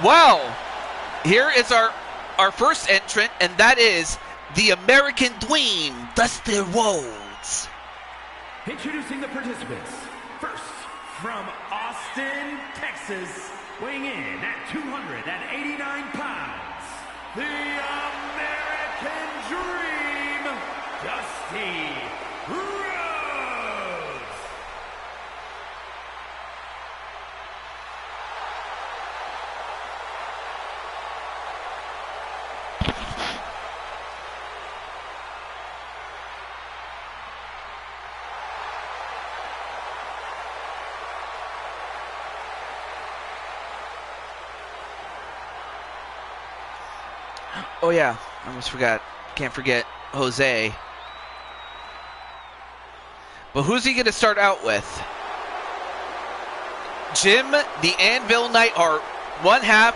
Well, here is our first entrant, and that is the American Dream, Dusty Rhodes. Introducing the participants. First, from Austin, Texas, weighing in at 289 pounds, the American Dream, Dusty Rhodes. Oh yeah, I almost forgot. Can't forget Jose. But who's he going to start out with? Jim the Anvil Neidhart, one half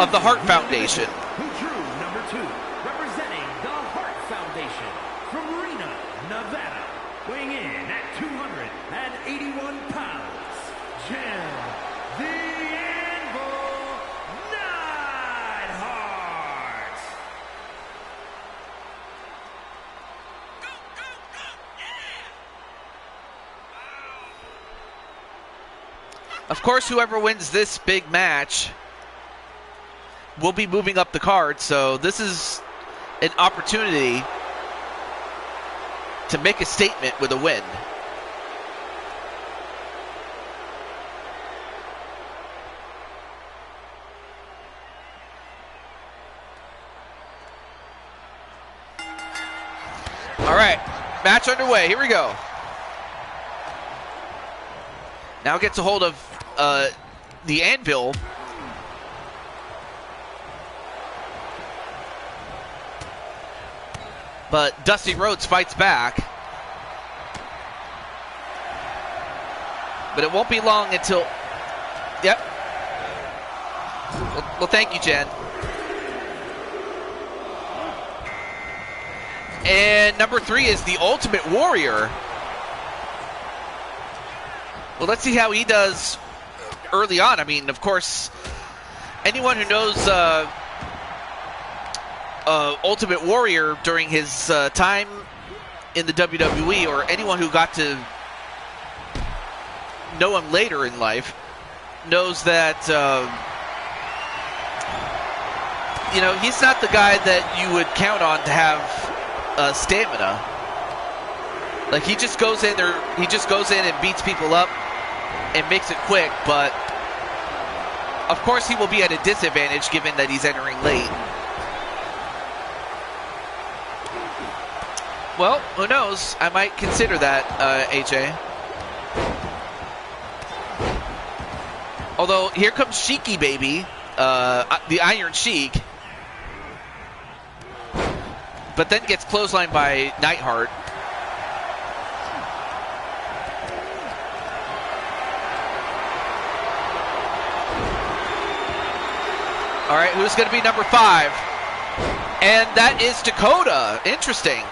of the Hart Foundation. Who drew number 2, representing the Hart Foundation from Reno, Nevada, weighing in at 281 pounds, Jim the Anvil Neidhart. Of course, whoever wins this big match will be moving up the card, so this is an opportunity to make a statement with a win. All right, match underway. Here we go. Now gets a hold of the Anvil. But Dusty Rhodes fights back. But it won't be long until... Yep. Well, thank you, Jen. And number 3 is the Ultimate Warrior. Well, let's see how he does early on. I mean, of course, anyone who knows Ultimate Warrior during his time in the WWE, or anyone who got to know him later in life, knows that, you know, he's not the guy that you would count on to have stamina. Like, he just goes in there, he just goes in and beats people up and makes it quick, but of course he will be at a disadvantage given that he's entering late. Well, who knows? I might consider that, AJ. Although, here comes Sheiky Baby, the Iron Sheik, but then gets clotheslined by Neidhart. All right, who's going to be number 5? And that is Dakota. Interesting.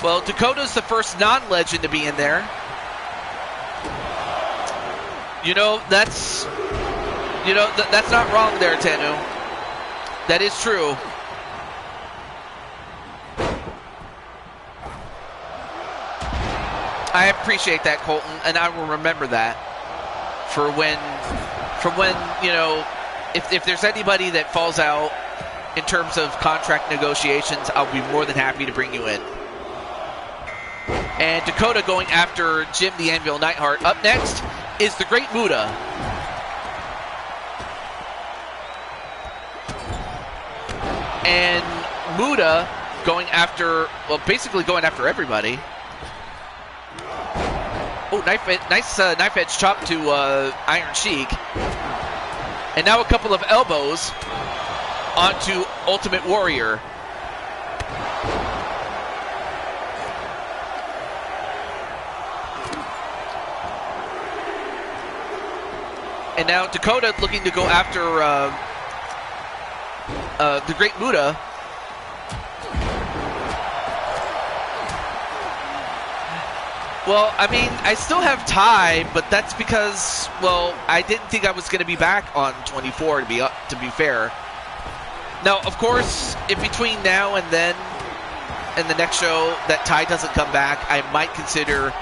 Well, Dakota's the first non-legend to be in there. You know, that's not wrong there, Tanu. That is true. I appreciate that, Colton, and I will remember that for when, you know, if there's anybody that falls out in terms of contract negotiations, I'll be more than happy to bring you in. And Dakota going after Jim the Anvil Neidhart. Up next is the Great Muta. And Muta going after, well, basically going after everybody. Oh, nice knife edge chop to Iron Sheik. And now a couple of elbows onto Ultimate Warrior. And now Dakota looking to go after the Great Muta. Well, I mean, I still have Ty, but that's because, well, I didn't think I was going to be back on 24, to be fair. Now, of course, in between now and then, and the next show, that Ty doesn't come back, I might consider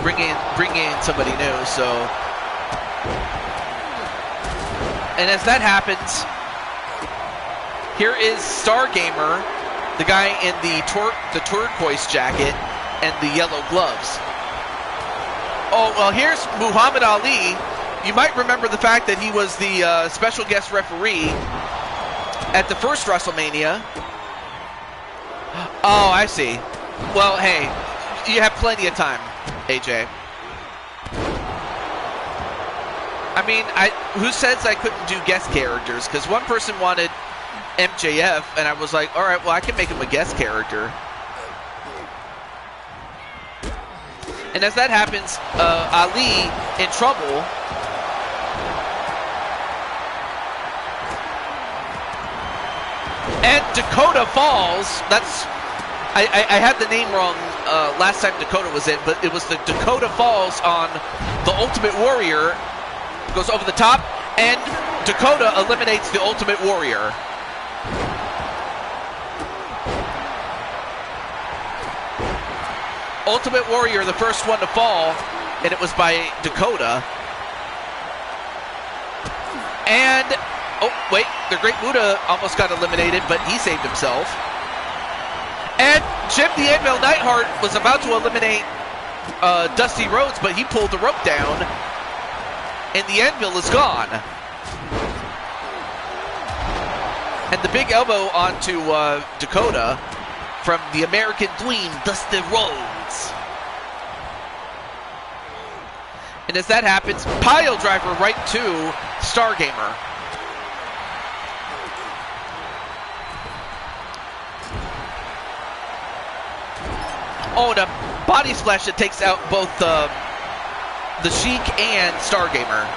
bringing in somebody new. So, and as that happens, here is Stargamer, the guy in the turquoise jacket and the yellow gloves. Oh, well, here's Muhammad Ali. You might remember the fact that he was the special guest referee at the first WrestleMania. Oh, I see. Well, hey, you have plenty of time, AJ. I mean, who says I couldn't do guest characters? Because one person wanted MJF, and I was like, all right, well, I can make him a guest character. And as that happens, Ali in trouble. And Dakota falls. I had the name wrong last time Dakota was in, but it was the Dakota falls on the Ultimate Warrior. Goes over the top, and Dakota eliminates the Ultimate Warrior. Ultimate Warrior, the first one to fall, and it was by Dakota. And, oh, wait, the Great Muta almost got eliminated, but he saved himself. And Jim the Anvil Neidhart was about to eliminate Dusty Rhodes, but he pulled the rope down, and the Anvil is gone. And the big elbow onto Dakota from the American Dream, Dusty Rhodes. And as that happens, pile driver right to Stargamer. Oh, and a body splash that takes out both the Sheik and Stargamer.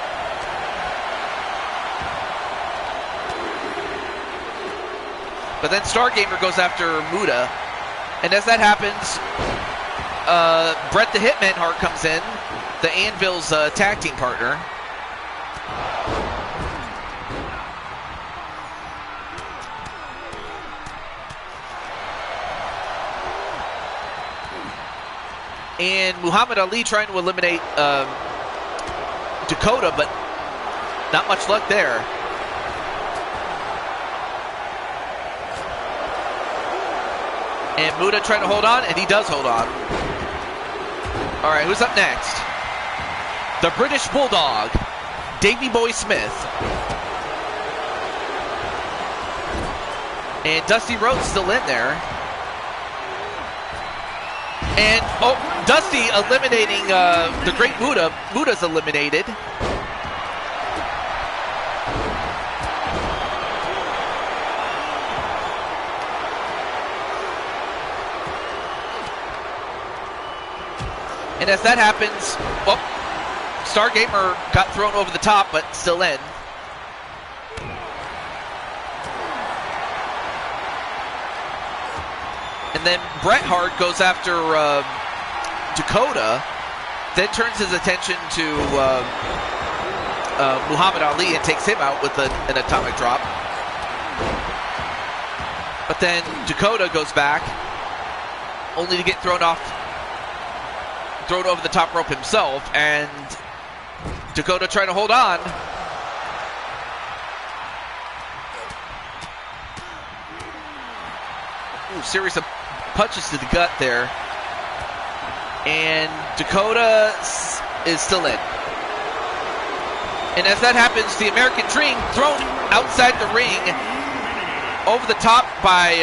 But then Stargamer goes after Muta. And as that happens, Bret the Hitman Hart comes in, the Anvil's tag team partner. And Muhammad Ali trying to eliminate Dakota, but not much luck there. And Muta trying to hold on, and he does hold on. All right, who's up next? The British Bulldog, Davey Boy Smith. And Dusty Rhodes still in there. And, oh, Dusty eliminating the Great Muta. Muta's eliminated. And as that happens, well, Stargamer got thrown over the top, but still in. And then Bret Hart goes after Dakota, then turns his attention to Muhammad Ali and takes him out with an atomic drop. But then Dakota goes back, only to get thrown over the top rope himself, and Dakota trying to hold on. Ooh, series of punches to the gut there. And Dakota is still in. And as that happens, the American Dream thrown outside the ring, over the top by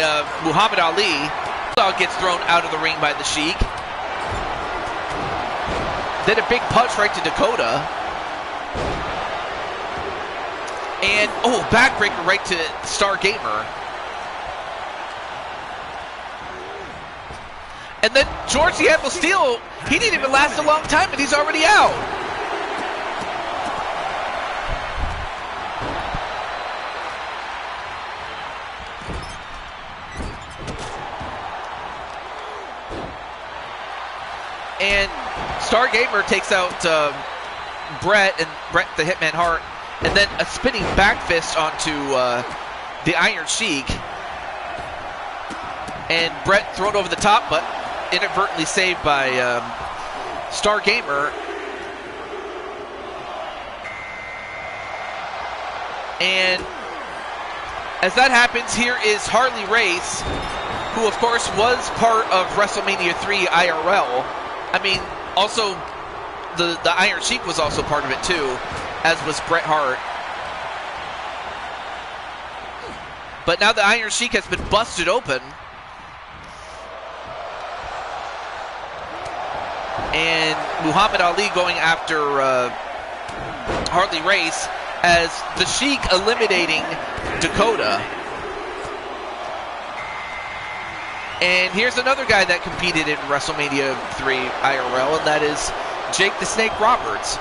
Muhammad Ali. Bulldog gets thrown out of the ring by the Sheik. Then a big punch right to Dakota. And, oh, backbreaker right to Stargamer. And then George the Anvil Steel, he didn't even last a long time, and he's already out. And Stargamer takes out Bret the Hitman Hart, and then a spinning back fist onto the Iron Sheik. And Bret thrown over the top, but inadvertently saved by Stargamer. And as that happens, here is Harley Race, who of course was part of WrestleMania 3 IRL. I mean, also, the Iron Sheik was also part of it too, as was Bret Hart. But now the Iron Sheik has been busted open. And Muhammad Ali going after Harley Race, as the Sheik eliminating Dakota. And here's another guy that competed in WrestleMania 3 IRL, and that is Jake the Snake Roberts.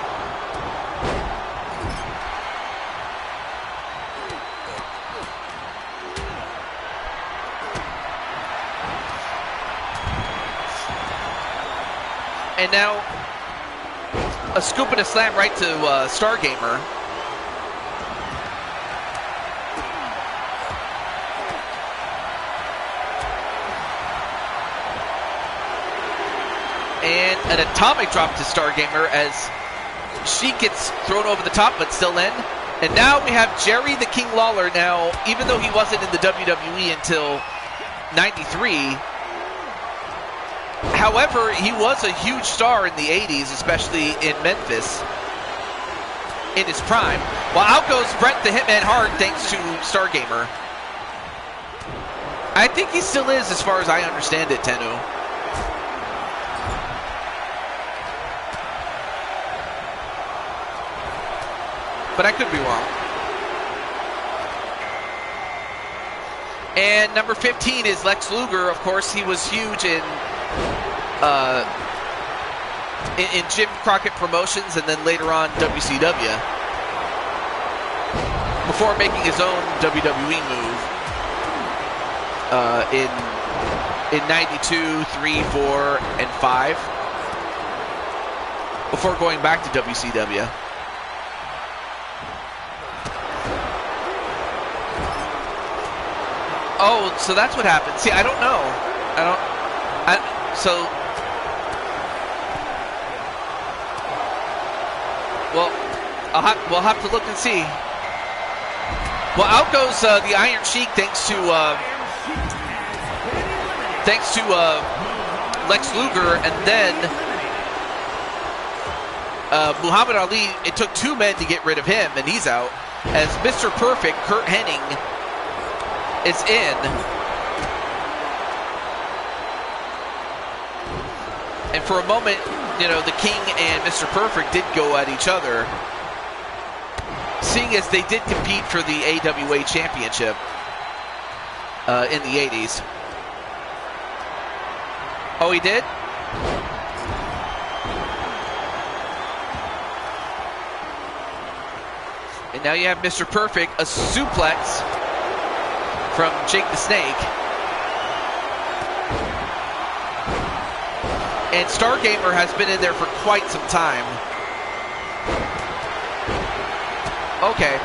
And now, a scoop and a slam right to Stargamer. And an atomic drop to Stargamer as she gets thrown over the top, but still in. And now we have Jerry the King Lawler. Now, even though he wasn't in the WWE until '93, however, he was a huge star in the 80s, especially in Memphis, in his prime. Well, out goes Bret the Hitman Hart thanks to Stargamer. I think he still is, as far as I understand it, Tennu. But I could be wrong. And number 15 is Lex Luger. Of course, he was huge in Jim Crockett Promotions and then later on WCW before making his own WWE move in 92, 3, 4, and 5 before going back to WCW. Oh, so that's what happened. See, I don't know. Well, we'll have to look and see. Well, out goes the Iron Sheik thanks to Lex Luger, and then Muhammad Ali. It took 2 men to get rid of him, and he's out. As Mr. Perfect, Kurt Hennig, is in. And for a moment, you know, the King and Mr. Perfect did go at each other, seeing as they did compete for the AWA Championship in the 80s. Oh, he did? And now you have Mr. Perfect, a suplex from Jake the Snake. And Stargamer has been in there for quite some time. Okay.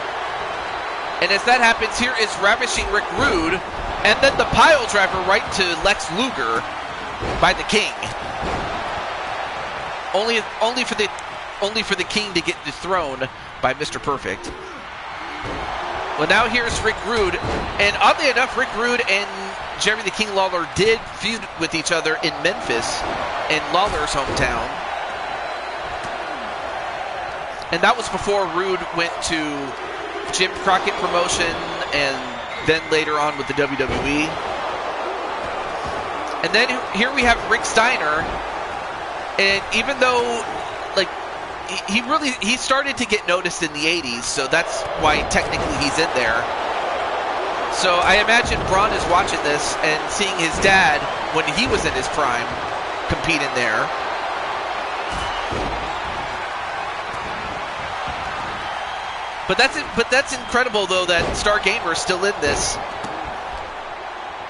And as that happens, here is Ravishing Rick Rude, and then the pile driver right to Lex Luger by the King. Only for the King to get dethroned by Mr. Perfect. Well, now here's Rick Rude, and oddly enough, Rick Rude and Jerry the King Lawler did feud with each other in Memphis, in Lawler's hometown. And that was before Rude went to Jim Crockett Promotion and then later on with the WWE. And then here we have Rick Steiner, and even though, like, he started to get noticed in the 80s, so that's why technically he's in there. So I imagine Braun is watching this and seeing his dad, when he was in his prime, compete in there. But that's incredible, though, that Stargamer is still in this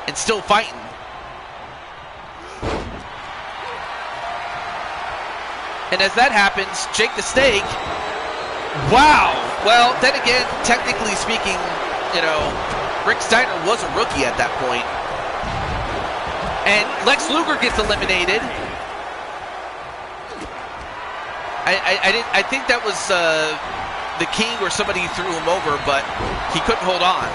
and still fighting. And as that happens, Jake the Snake, wow. Well, then again, technically speaking, you know, Rick Steiner was a rookie at that point. And Lex Luger gets eliminated. I think that was the King or somebody threw him over, but he couldn't hold on.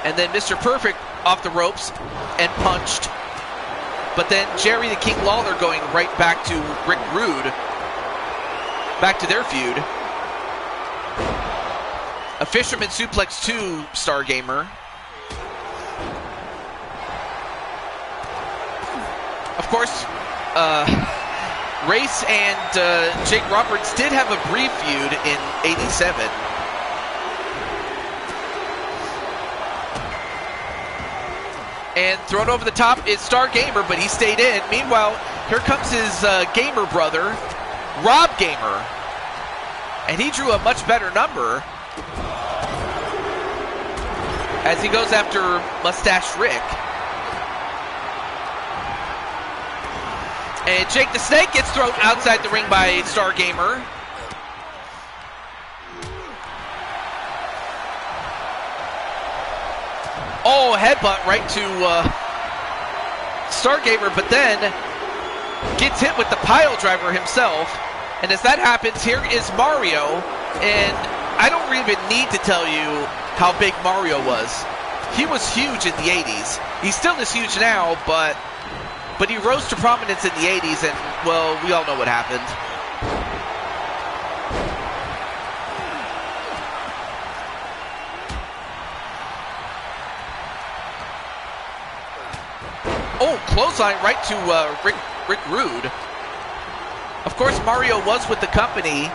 And then Mr. Perfect off the ropes and punched. But then Jerry the King Lawler going right back to Rick Rude. Back to their feud. A Fisherman Suplex to Stargamer. Of course, Race and Jake Roberts did have a brief feud in '87. And thrown over the top is Star Gamer, but he stayed in. Meanwhile, here comes his gamer brother, Rob Gamer. And he drew a much better number as he goes after Mustache Rick. And Jake the Snake gets thrown outside the ring by Star Gamer. Oh, headbutt right to Star Gamer, but then gets hit with the pile driver himself. And as that happens, here is Mario. And I don't even need to tell you how big Mario was. He was huge in the 80s. He still is huge now, but he rose to prominence in the 80s, and, well, we all know what happened. Oh, clothesline right to Rick Rude. Of course, Mario was with the company.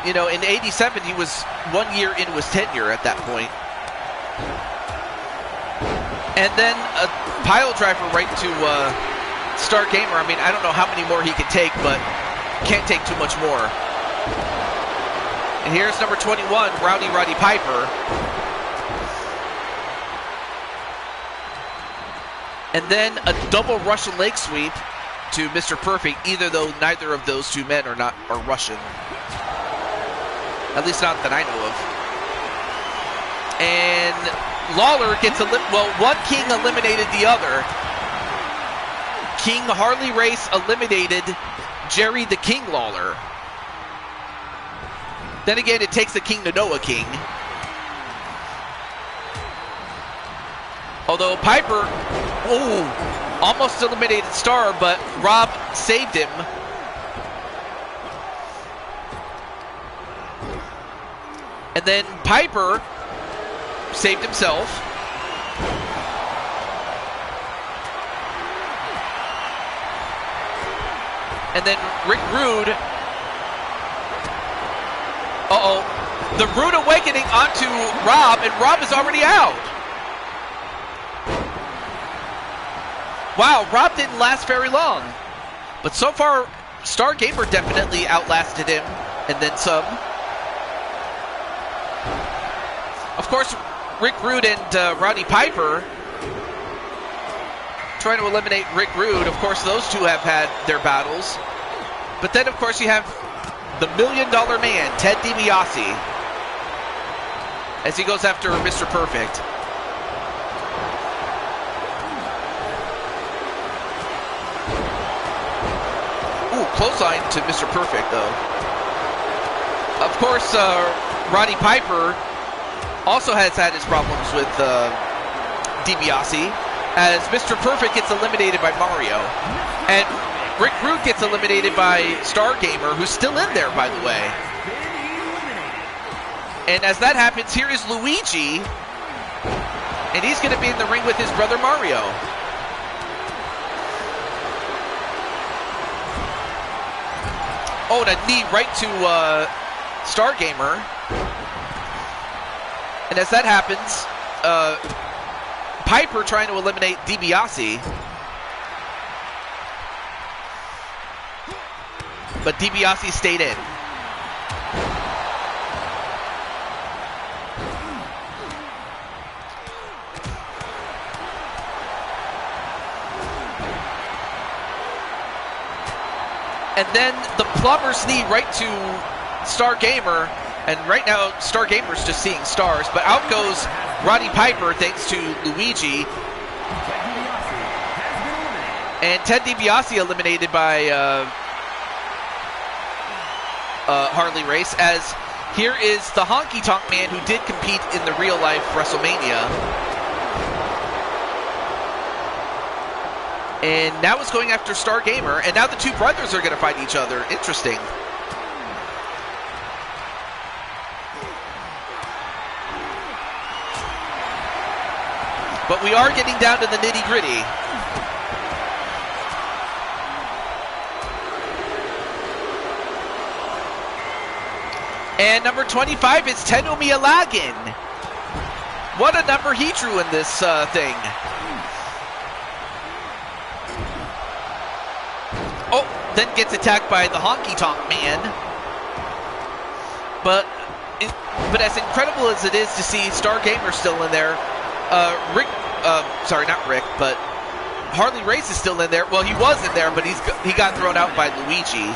You know, in '87, he was 1 year into his tenure at that point. And then a pile driver right to Star Gamer. I mean, I don't know how many more he can take, but can't take too much more. And here's number 21, Roddy Piper. And then a double Russian leg sweep to Mr. Perfect, either though neither of those two men are Russian. At least not that I know of. And Lawler gets one King eliminated the other. King Harley Race eliminated Jerry the King Lawler. Then again, it takes a king to know a king. Although Piper, almost eliminated Star, but Rob saved him. And then Piper saved himself. And then Rick Rude. The Rude Awakening onto Rob, and Rob is already out. Wow, Rob didn't last very long. But so far, Star Gamer definitely outlasted him, and then some. Of course, Rick Rude and Roddy Piper trying to eliminate Rick Rude. Of course, those two have had their battles. But then, of course, you have the $1 Million Man, Ted DiBiase, as he goes after Mr. Perfect. Ooh, clothesline to Mr. Perfect, though. Of course, Roddy Piper also has had his problems with DiBiase, as Mr. Perfect gets eliminated by Mario. And Rick Rude gets eliminated by Star Gamer, who's still in there, by the way. And as that happens, here is Luigi. And he's going to be in the ring with his brother Mario. Oh, and a knee right to Star Gamer. And as that happens, Piper trying to eliminate DiBiase. But DiBiase stayed in. And then the plumber's knee right to Star Gamer. And right now, Star Gamer's just seeing stars. But out goes Roddy Piper thanks to Luigi. And Ted DiBiase eliminated by Harley Race, as here is the Honky Tonk Man who did compete in the real life WrestleMania. And now it's going after Star Gamer, and now the two brothers are going to fight each other. Interesting. But we are getting down to the nitty-gritty. And number 25 is Tenu Miyalagin. What a number he drew in this thing. Oh, then gets attacked by the Honky Tonk Man. But as incredible as it is to see Star Gamer still in there, sorry, not Rick, but Harley Race is still in there. Well, he was in there, but he got thrown out by Luigi.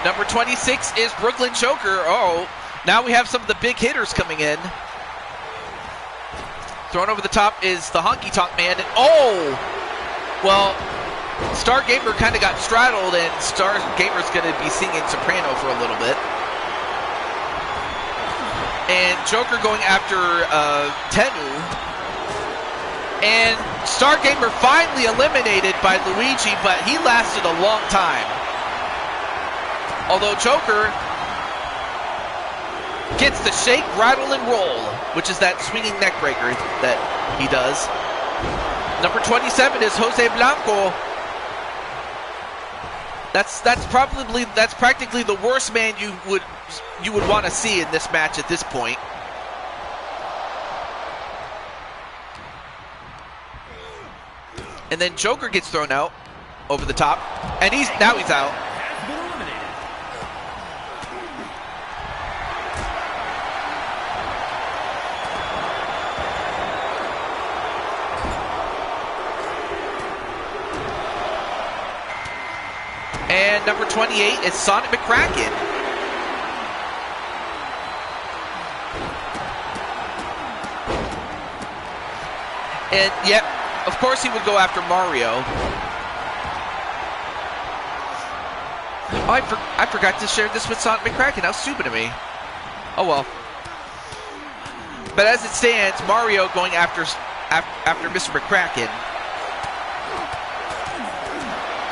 Number 26 is Brooklyn Joker. Oh, now we have some of the big hitters coming in. Thrown over the top is the Honky Tonk Man. And, oh! Well, Star Gamer kind of got straddled, and Star Gamer's going to be singing soprano for a little bit. And Joker going after Tenu. And Star Gamer finally eliminated by Luigi, but he lasted a long time. Although Joker gets the shake, rattle, and roll, which is that swinging neck breaker that he does. Number 27 is Jose Blanco. That's practically the worst man you would want to see in this match at this point. And then Joker gets thrown out over the top, and now he's out. And number 28 is Sonic McCracken. And yep, of course he would go after Mario. Oh, I forgot to share this with Sonic McCracken. How stupid of me. Oh well. But as it stands, Mario going after Mr. McCracken.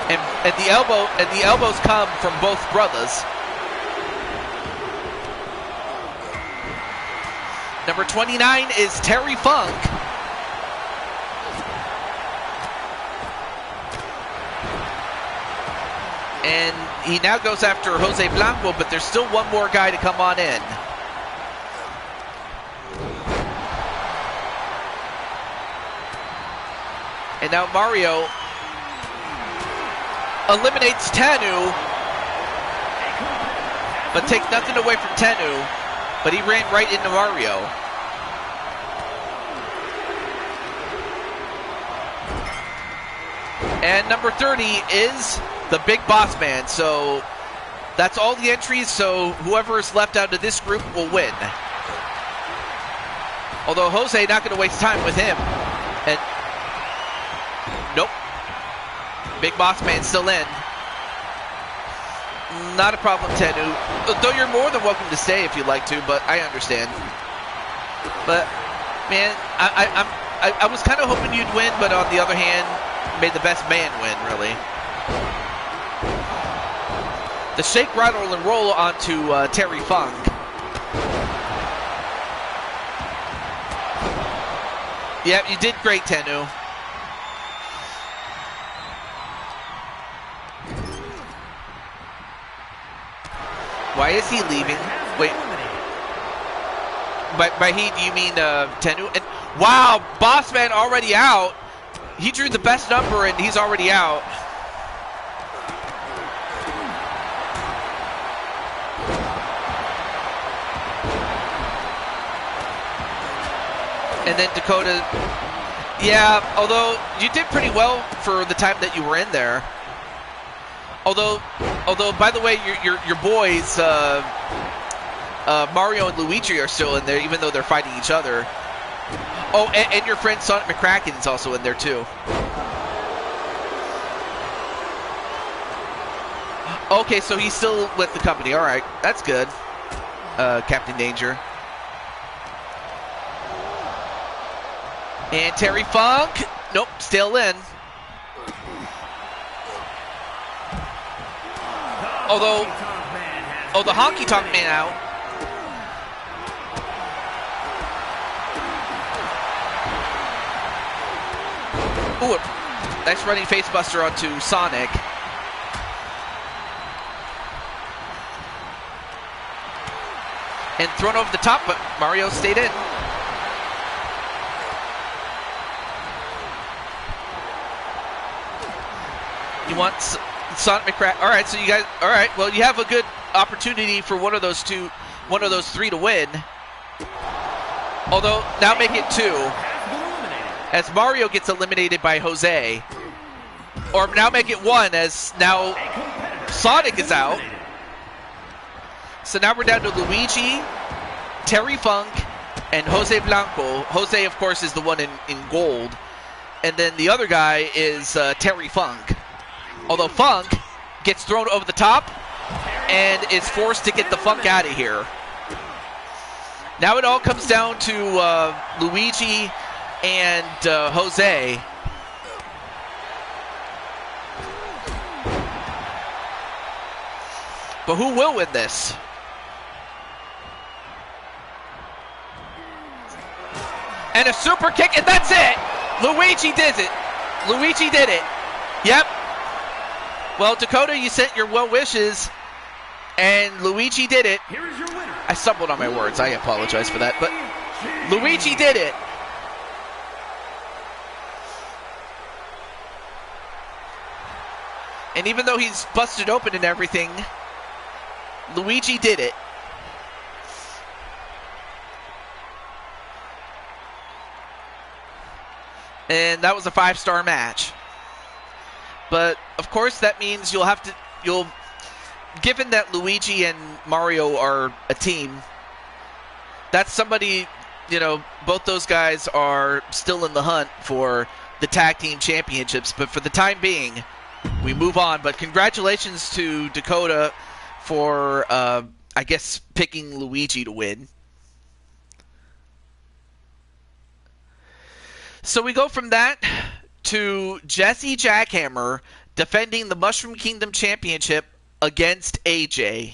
And the elbows come from both brothers. Number 29 is Terry Funk. And he now goes after Jose Blanco, but there's still one more guy to come on in. And now Mario eliminates Tenu, but takes nothing away from Tenu, but he ran right into Mario. And number 30 is the Big Boss Man. So that's all the entries, so whoever is left out of this group will win. Although Jose not going to waste time with him. And nope. Big Boss Man still in. Not a problem, Tenu. Though you're more than welcome to stay if you'd like to, but I understand. But man, I was kind of hoping you'd win, but on the other hand, made the best man win, really. The shake, rattle, and roll onto Terry Funk. Yeah, you did great, Tenu. Why is he leaving? Wait. By he, do you mean Tenu? And wow, Boss Man already out. He drew the best number and he's already out. And then Dakota, yeah, although you did pretty well for the time that you were in there. Although, by the way, your boys, Mario and Luigi are still in there, even though they're fighting each other. Oh, and your friend Sonic McCracken is also in there too. Okay, so he's still with the company. All right, that's good. Captain Danger. And Terry Funk, nope, still in. Although, the Honky Tonk Man out. Ooh, nice running facebuster onto Sonic. And thrown over the top, but Mario stayed in. You want Sonic McCracken? All right, so you guys. All right, well, you have a good opportunity for one of those three to win. Although now make it 2, as Mario gets eliminated by Jose. Or now make it 1, as now Sonic is out. So now we're down to Luigi, Terry Funk, and Jose Blanco. Jose, of course, is the one in gold. And then the other guy is Terry Funk. Although Funk gets thrown over the top and is forced to get the Funk out of here. Now it all comes down to Luigi and Jose. But who will win this? And a super kick, and that's it! Luigi did it. Luigi did it. Yep. Well, Dakota, you sent your well wishes, and Luigi did it. Here is your winner. I stumbled on my words. I apologize for that, but Luigi did it. And even though he's busted open and everything, Luigi did it. And that was a 5-star match. But of course that means given that Luigi and Mario are a team, that's somebody, both those guys are still in the hunt for the tag team championships. But for the time being, we move on. But congratulations to Dakota for, I guess, picking Luigi to win. So we go from that to Jesse Jackhammer defending the Mushroom Kingdom Championship against AJ.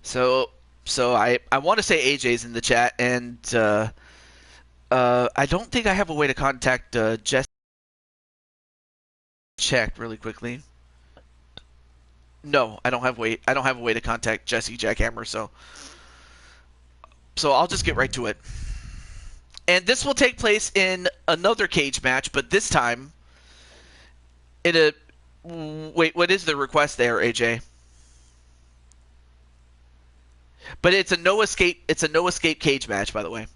So I want to say AJ's in the chat, and I don't think I have a way to contact Jesse. Check really quickly. No, I don't have a way to contact Jesse Jackhammer, so I'll just get right to it. And this will take place in another cage match, but this time in a... Wait, what is the request there, AJ? But it's a no escape cage match, by the way.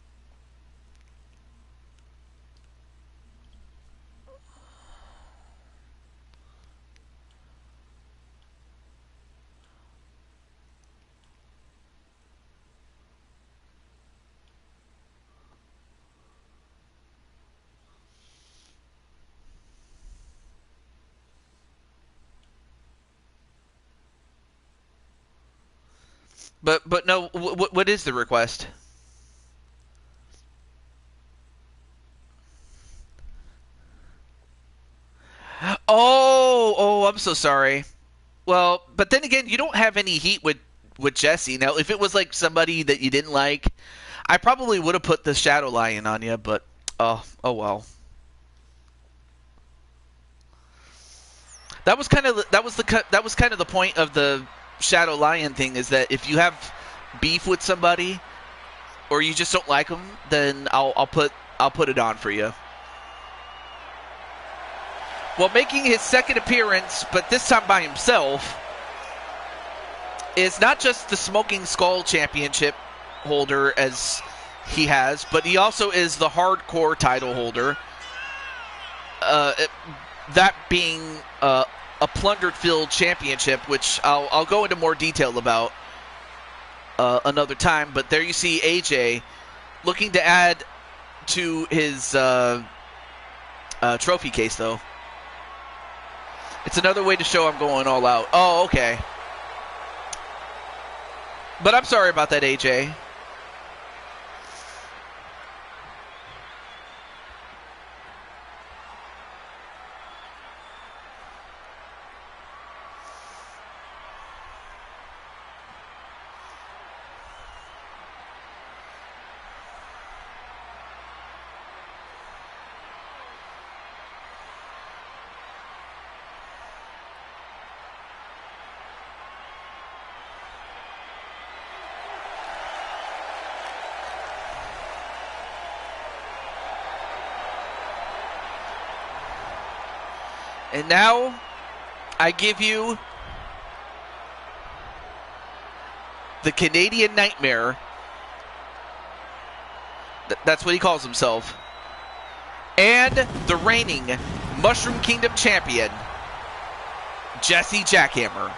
But no, what is the request? Oh, I'm so sorry. Well, but then again, you don't have any heat with Jesse. Now, if it was like somebody that you didn't like, I probably would have put the Shadow Lion on you, but oh well. That was kind of the point of the Shadow Lion thing, is that if you have beef with somebody or you just don't like them, then I'll put it on for you. Well, making his second appearance, but this time by himself, is not just the Smoking Skull Championship holder as he has, but he also is the Hardcore title holder. That being a Plundered Field Championship, which I'll go into more detail about another time. But there you see AJ looking to add to his trophy case, though. It's another way to show I'm going all out. Oh, okay. But I'm sorry about that, AJ. And now I give you the Canadian Nightmare. That's what he calls himself. And the reigning Mushroom Kingdom champion, Jesse Jackhammer.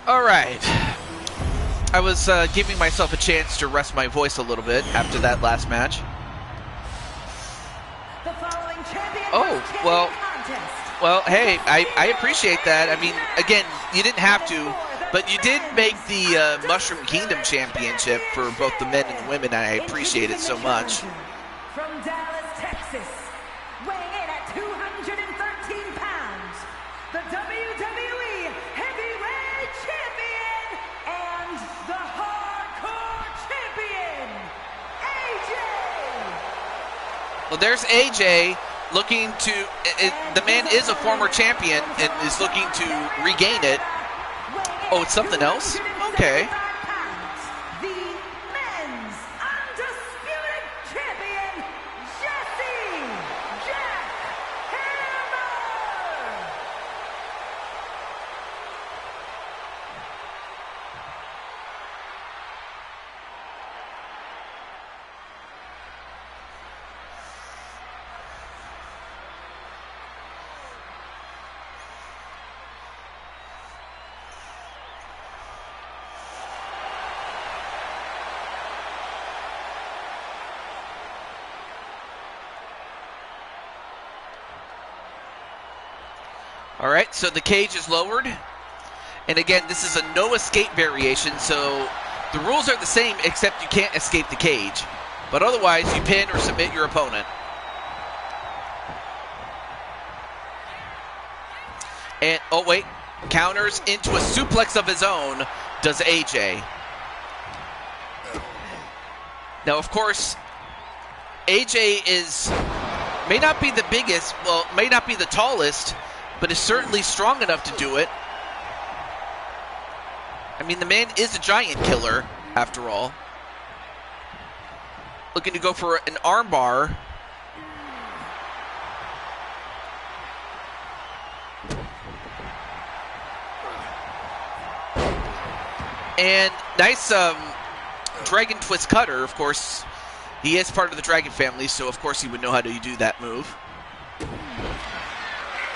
All right. I was giving myself a chance to rest my voice a little bit after that last match. The following champion well, hey, I appreciate that. I mean, again, you didn't have to, but you did make the Mushroom Kingdom Championship for both the men and the women, and I appreciate it so much. From Dallas, Texas, weighing in at 213 pounds, the WWE Heavyweight Champion and the Hardcore Champion, AJ! Well, there's AJ looking to... the man is a former champion and is looking to regain it. Oh, it's something else? Okay. The men's undisputed champion, Jesse Jackhammer! All right, so the cage is lowered. And again, this is a no escape variation, so the rules are the same except you can't escape the cage. But otherwise, you pin or submit your opponent. And, oh wait, counters into a suplex of his own, does AJ. Now, of course, AJ may not be the biggest, well, may not be the tallest, but is certainly strong enough to do it. I mean, the man is a giant killer, after all. Looking to go for an armbar. And nice Dragon Twist Cutter, of course. He is part of the Dragon family, so of course he would know how to do that move.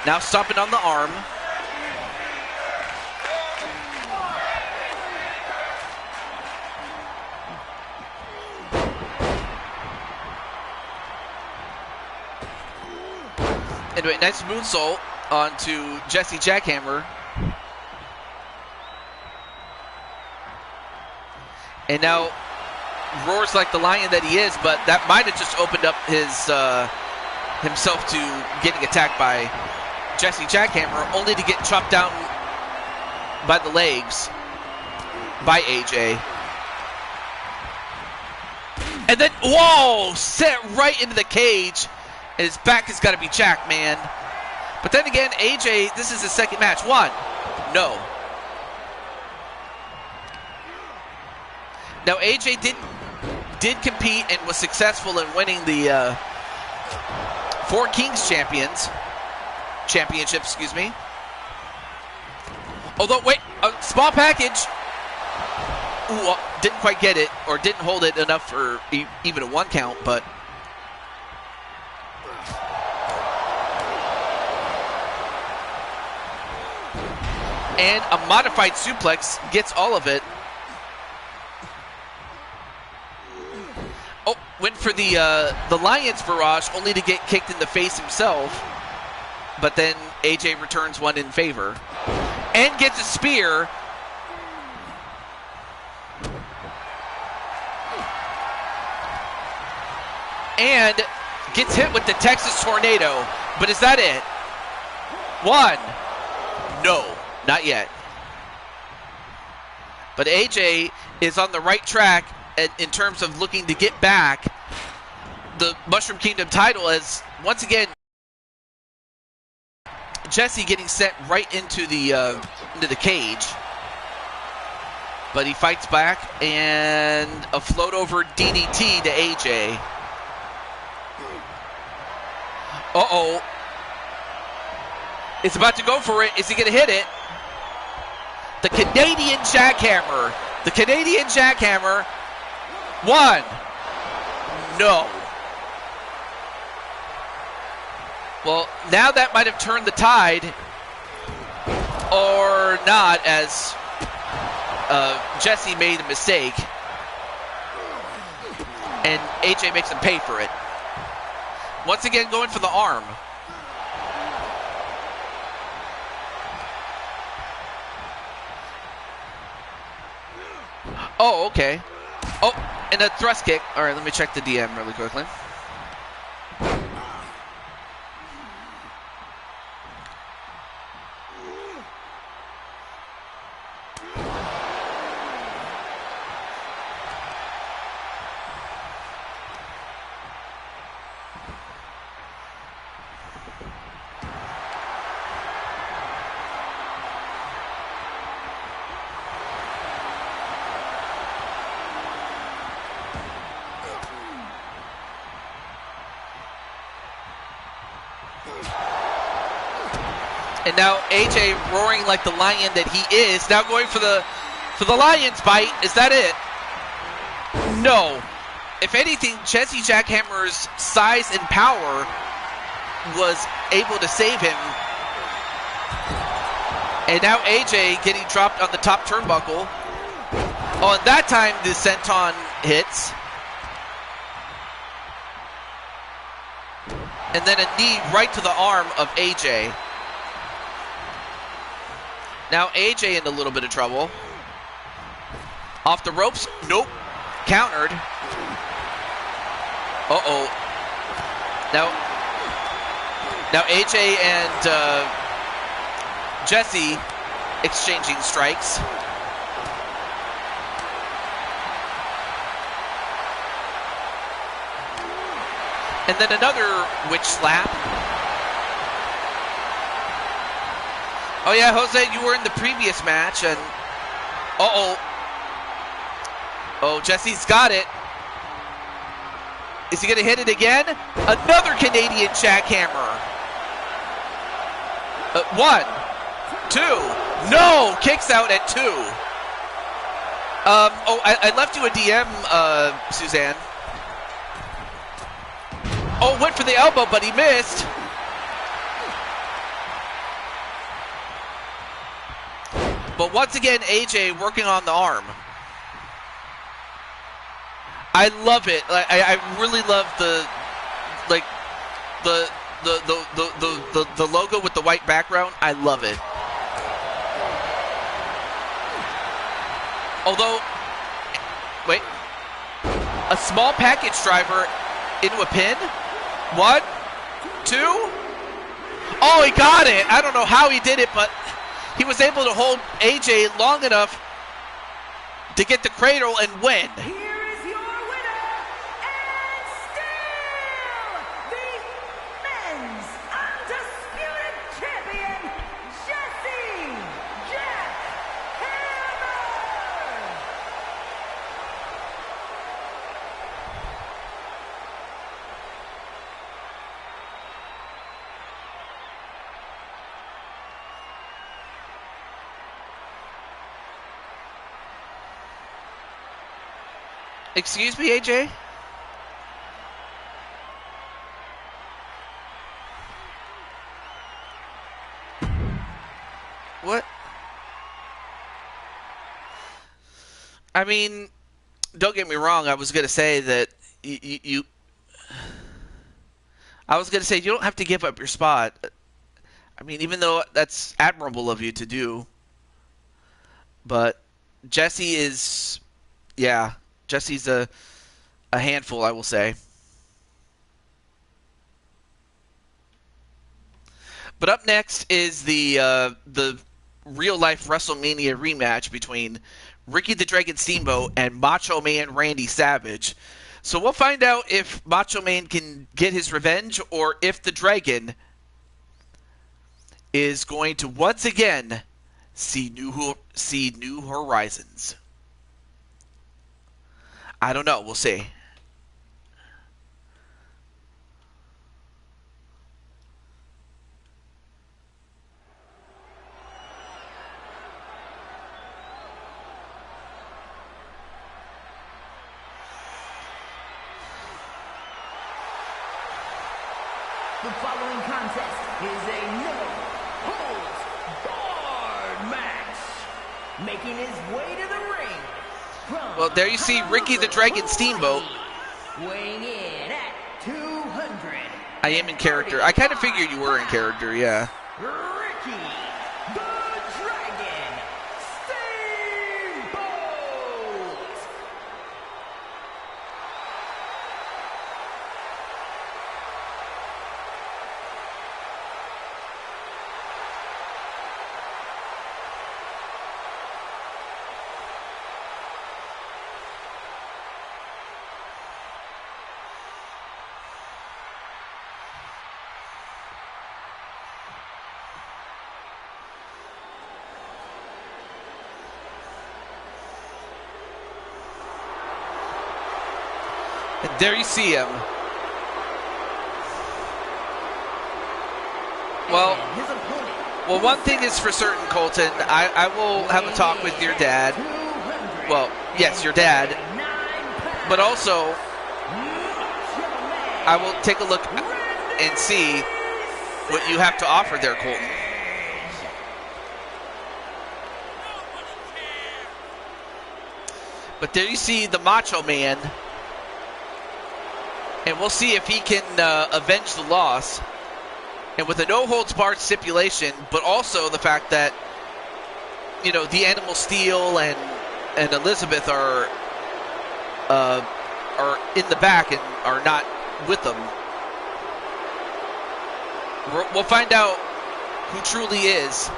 Now stopping on the arm. Anyway, nice moonsault onto Jesse Jackhammer. And now roars like the lion that he is, but that might have just opened up his himself to getting attacked by Jesse Jackhammer, only to get chopped down by the legs by AJ. And then, whoa, set right into the cage. And his back has got to be jacked, man. But then again, AJ, this is his second match. One, no. Now, AJ did compete and was successful in winning the Four Kings Championship, excuse me. Although, wait, a small package. Ooh, didn't quite get it, or didn't hold it enough for even a one count, but... And a modified suplex gets all of it. Oh, went for the Lion's Barrage, only to get kicked in the face himself. But then AJ returns one in favor. And gets a spear. And gets hit with the Texas Tornado. But is that it? One. No, not yet. But AJ is on the right track in terms of looking to get back the Mushroom Kingdom title, as once again Jesse getting sent right into the cage. But he fights back, and a float over DDT to AJ. Uh-oh. It's about to go for it. Is he going to hit it? The Canadian Jackhammer. The Canadian Jackhammer. One. No. Well, now that might have turned the tide. Or not, as Jesse made a mistake. And AJ makes him pay for it. Once again, going for the arm. Oh, okay. Oh, and a thrust kick. All right, let me check the DM really quickly. And now AJ, roaring like the lion that he is, now going for the lion's bite. Is that it? No. If anything, Jesse Jackhammer's size and power was able to save him. And now AJ getting dropped on the top turnbuckle. Oh, and that time the senton hits. And then a knee right to the arm of AJ. Now AJ in a little bit of trouble. Off the ropes. Nope. Countered. Uh-oh. Now AJ and Jesse exchanging strikes. And then another witch slap. Oh yeah, Jose, you were in the previous match, and oh, Jesse's got it. Is he gonna hit it again? Another Canadian jackhammer. One, two, no, kicks out at two. I left you a DM, Suzanne. Oh, went for the elbow, but he missed. But once again, AJ working on the arm. I love it. I really love the logo with the white background. I love it. Although, wait, a small package driver into a pin. 1, 2. Oh, he got it. I don't know how he did it, but he was able to hold AJ long enough to get the cradle and win. Here is your winner, and still the men's undisputed champion, Jesse Jackhammer. Excuse me, AJ? What? I mean, don't get me wrong. I was gonna say that you I was gonna say you don't have to give up your spot. I mean, even though that's admirable of you to do, but Jesse is, yeah, Jesse's a handful, I will say. But up next is the real life WrestleMania rematch between Ricky the Dragon Steamboat and Macho Man Randy Savage. So we'll find out if Macho Man can get his revenge or if the Dragon is going to once again see new horizons. I don't know. We'll see. The following contest is a no-holds-barred match. Making his way to the ring. Well, there you see Ricky the Dragon Steamboat. Weighing in at 200. I am in character. I kind of figured you were in character, yeah. Ricky the Dragon Steamboat. And there you see him. Well, one thing is for certain, Colton. I will have a talk with your dad. Well, yes, your dad. But also, I will take a look and see what you have to offer there, Colton. But there you see the Macho Man. And we'll see if he can avenge the loss. And with a no-holds-barred stipulation, but also the fact that, you know, the Animal Steel and Elizabeth are in the back and are not with them. We'll find out who truly is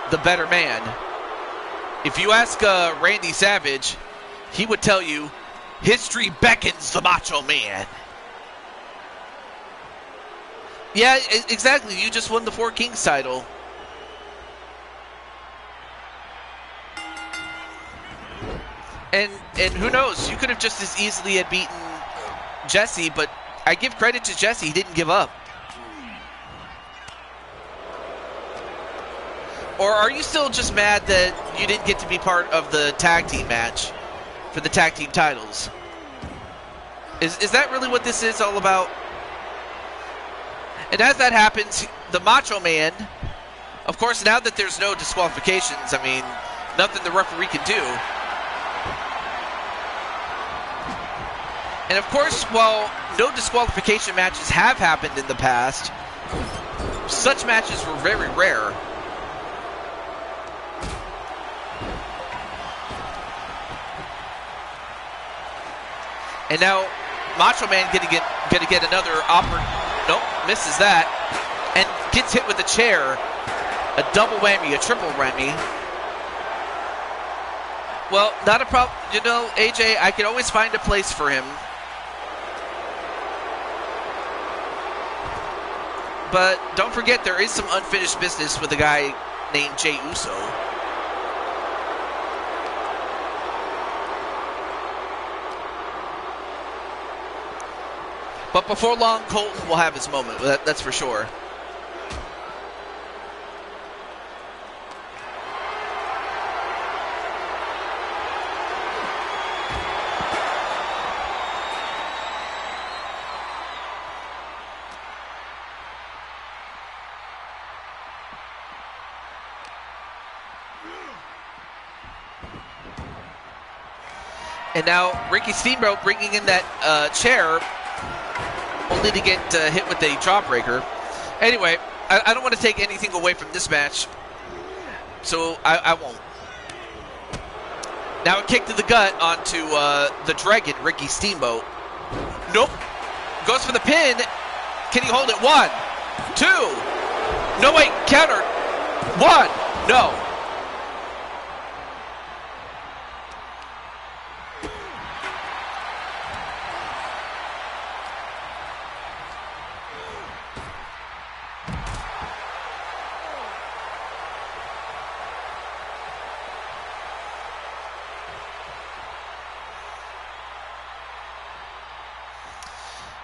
the better man. If you ask Randy Savage, he would tell you, history beckons the Macho Man. Yeah, exactly. You just won the Four Kings title. And who knows? You could have just as easily had beaten Jesse, but I give credit to Jesse. He didn't give up. Or are you still just mad that you didn't get to be part of the tag team match for the tag team titles? Is that really what this is all about? And as that happens, the Macho Man, of course, now that there's no disqualifications, I mean, nothing the referee can do. And of course, while no disqualification matches have happened in the past, such matches were very rare. And now, Macho Man gonna get another nope, misses that, and gets hit with a chair, a double whammy, a triple whammy. Well, not a problem. You know, AJ, I can always find a place for him. But don't forget, there is some unfinished business with a guy named Jey Uso. But before long, Colton will have his moment. That's for sure. And now Ricky Steamboat bringing in that chair, only to get hit with a jawbreaker. Anyway, I don't want to take anything away from this match, so I won't. Now a kick to the gut onto the Dragon, Ricky Steamboat. Nope. Goes for the pin. Can he hold it? 1, 2. No, wait. Counter. 1. No.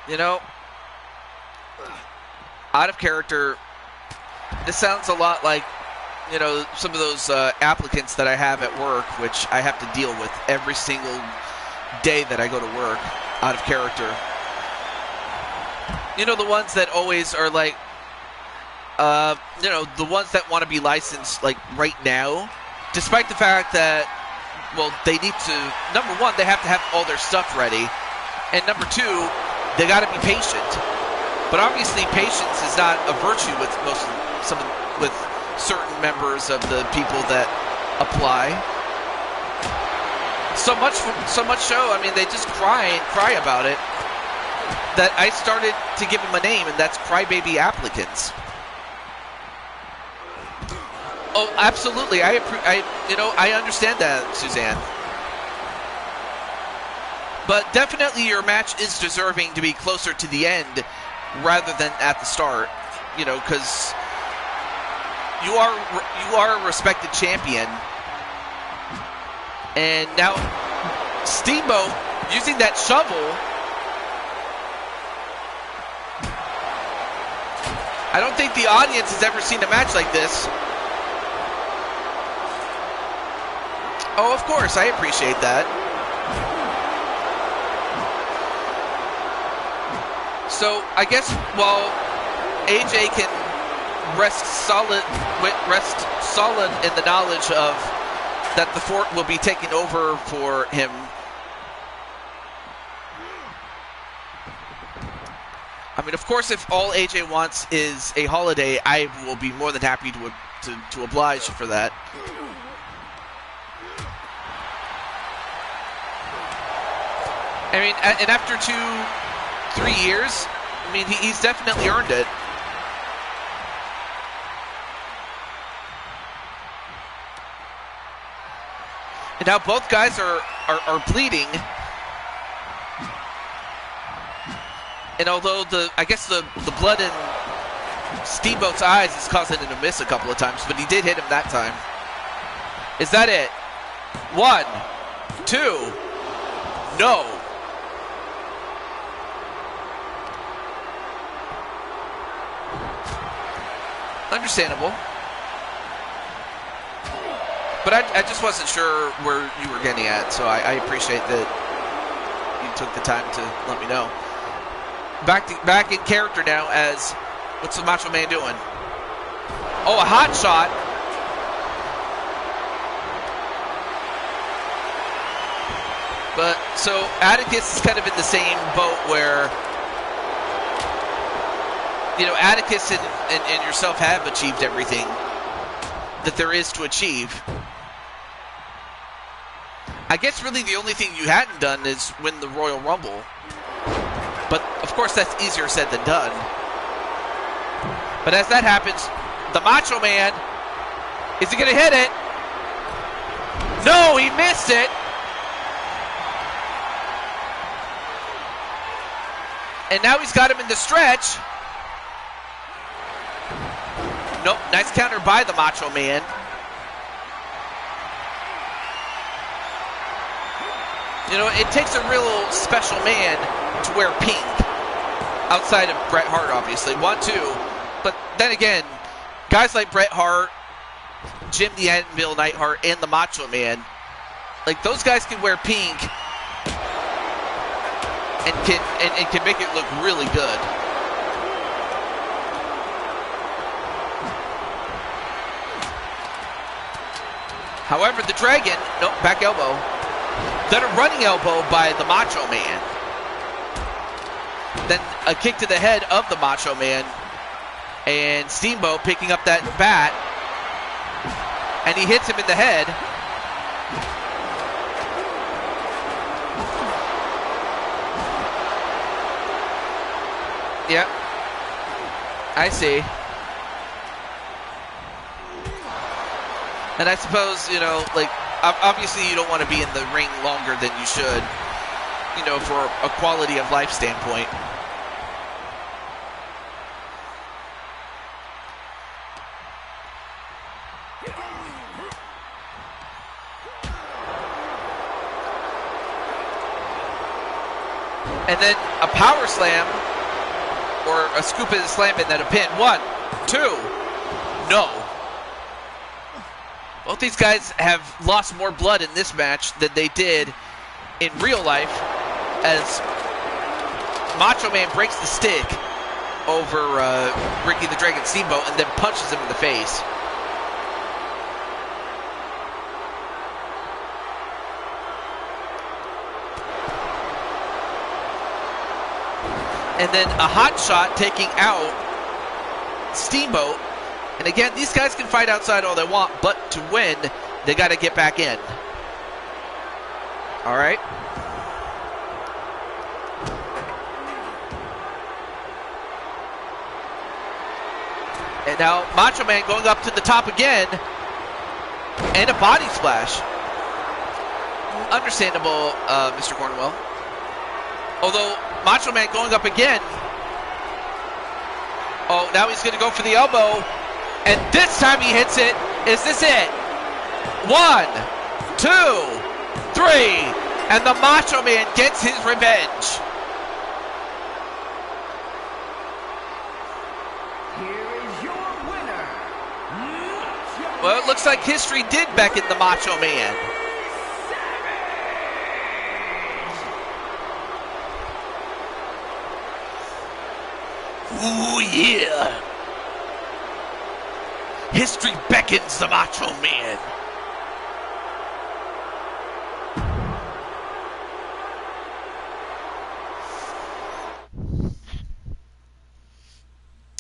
You know, out of character, this sounds a lot like, you know, some of those applicants that I have at work, which I have to deal with every single day that I go to work, out of character. You know, the ones that always are like, you know, the ones that want to be licensed, like, right now, despite the fact that, well, they need to, number one, they have to have all their stuff ready, and number two, they got to be patient. But obviously, patience is not a virtue with with certain members of the people that apply. So much so, I mean, they just cry about it, that I started to give them a name, and that's Crybaby Applicants. Oh, absolutely. I understand that, Suzanne. But definitely your match is deserving to be closer to the end rather than at the start, you know, because you are a respected champion. And now Steamboat using that shovel. I don't think the audience has ever seen a match like this. Oh, of course, I appreciate that. So I guess while AJ can rest solid in the knowledge of that the fort will be taken over for him. I mean, of course, if all AJ wants is a holiday, I will be more than happy to oblige for that. I mean, and after 2-3 years, I mean, he's definitely earned it. And now both guys are bleeding. And although I guess the blood in Steamboat's eyes is causing him to miss a couple of times, but he did hit him that time. Is that it? 1, 2, no. Understandable. But I just wasn't sure where you were getting at, so I appreciate that you took the time to let me know. Back in character now as, what's the Macho Man doing? Oh, a hot shot. But, so Atticus is kind of in the same boat where, you know, Atticus and yourself have achieved everything that there is to achieve. I guess really the only thing you hadn't done is win the Royal Rumble. But, of course, that's easier said than done. But as that happens, the Macho Man, is he going to hit it? No, he missed it. And now he's got him in the stretch. Nope, nice counter by the Macho Man. You know, it takes a real special man to wear pink. Outside of Bret Hart, obviously. 1, 2. But then again, guys like Bret Hart, Jim the Anvil Neidhart, and the Macho Man, like, those guys can wear pink and can make it look really good. However, the Dragon, nope, back elbow. Then a running elbow by the Macho Man. Then a kick to the head of the Macho Man. And Steamboat picking up that bat. And he hits him in the head. Yep. I see. And I suppose, you know, like, obviously you don't want to be in the ring longer than you should, you know, for a quality of life standpoint. And then a power slam, or a scoop and a slam, and then a pin. 1, 2, no. Both these guys have lost more blood in this match than they did in real life, as Macho Man breaks the stick over Ricky the Dragon Steamboat and then punches him in the face. And then a hot shot taking out Steamboat. And again, these guys can fight outside all they want, but to win, they got to get back in. All right. And now Macho Man going up to the top again. And a body splash. Understandable, Mr. Cornwell. Although Macho Man going up again. Oh, now he's going to go for the elbow. And this time he hits it. Is this it? 1, 2, 3. And the Macho Man gets his revenge. Here is your winner, Macho Well, it looks like history did beckon the Macho Man. Ooh, yeah. History beckons the Macho Man.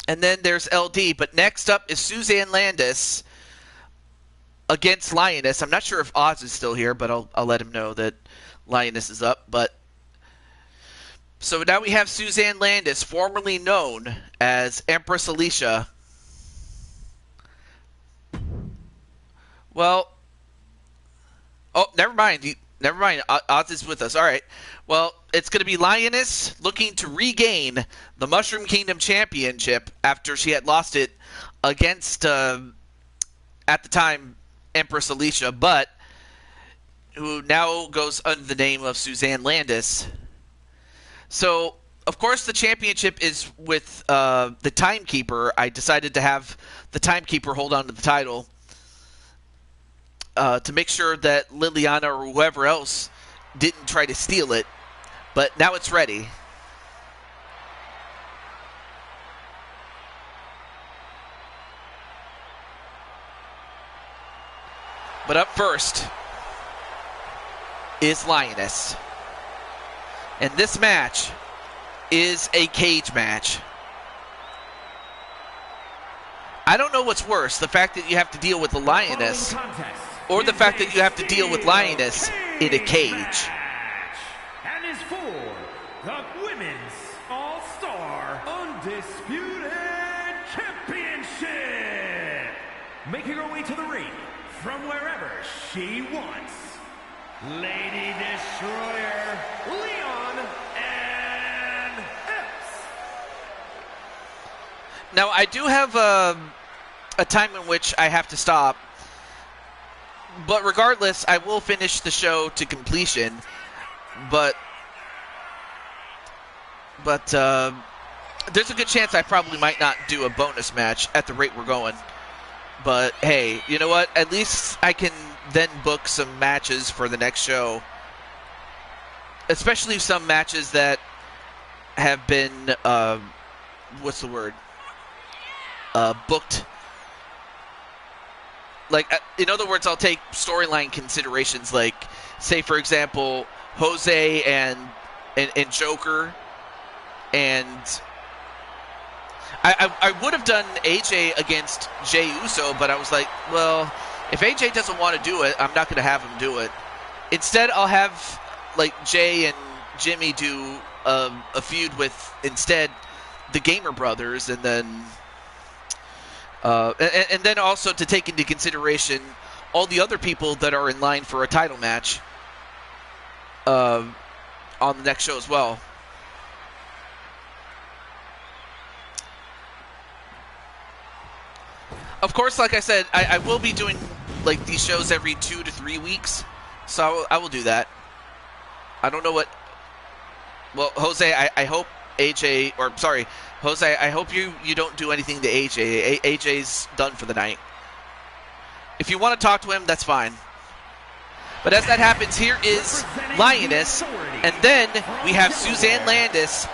And then there's LD, but next up is Suzanne Landis against Lioness. I'm not sure if Oz is still here, but I'll let him know that Lioness is up. But so now we have Suzanne Landis, formerly known as Empress Alicia. Well, oh, never mind. Never mind. Oz is with us. All right. Well, it's going to be Lioness looking to regain the Mushroom Kingdom Championship after she had lost it against, at the time, Empress Alicia, but who now goes under the name of Suzanne Landis. So, of course, the championship is with the Timekeeper. I decided to have the Timekeeper hold on to the title to make sure that Liliana or whoever else didn't try to steal it. But now it's ready. But up first is Lioness. And this match is a cage match. I don't know what's worse, the fact that you have to deal with the Lioness, or the fact that you have to deal with Lioness in a cage. And is for the Women's All-Star Undisputed Championship. Making her way to the ring from wherever she wants, Lady Destroyer, Leon, and Epps. Now, I do have a time in which I have to stop, but regardless, I will finish the show to completion. But there's a good chance I probably might not do a bonus match at the rate we're going. But hey, you know what? At least I can then book some matches for the next show. Especially some matches that have been, what's the word? Booked. Like, in other words, I'll take storyline considerations like say, for example, Jose and Joker, and I would have done AJ against Jey Uso, but I was like, well, if AJ doesn't want to do it, I'm not going to have him do it. Instead, I'll have like Jay and Jimmy do a feud with instead the Gamer Brothers, and then and then also to take into consideration all the other people that are in line for a title match on the next show as well. Of course, like I said, I will be doing like these shows every 2 to 3 weeks, so I will do that. I don't know what. Well, Jose, I hope AJ, or sorry, Jose, I hope you don't do anything to AJ. AJ's done for the night. If you want to talk to him, that's fine. But as that happens, here is Lioness, and then we have Suzanne Landis,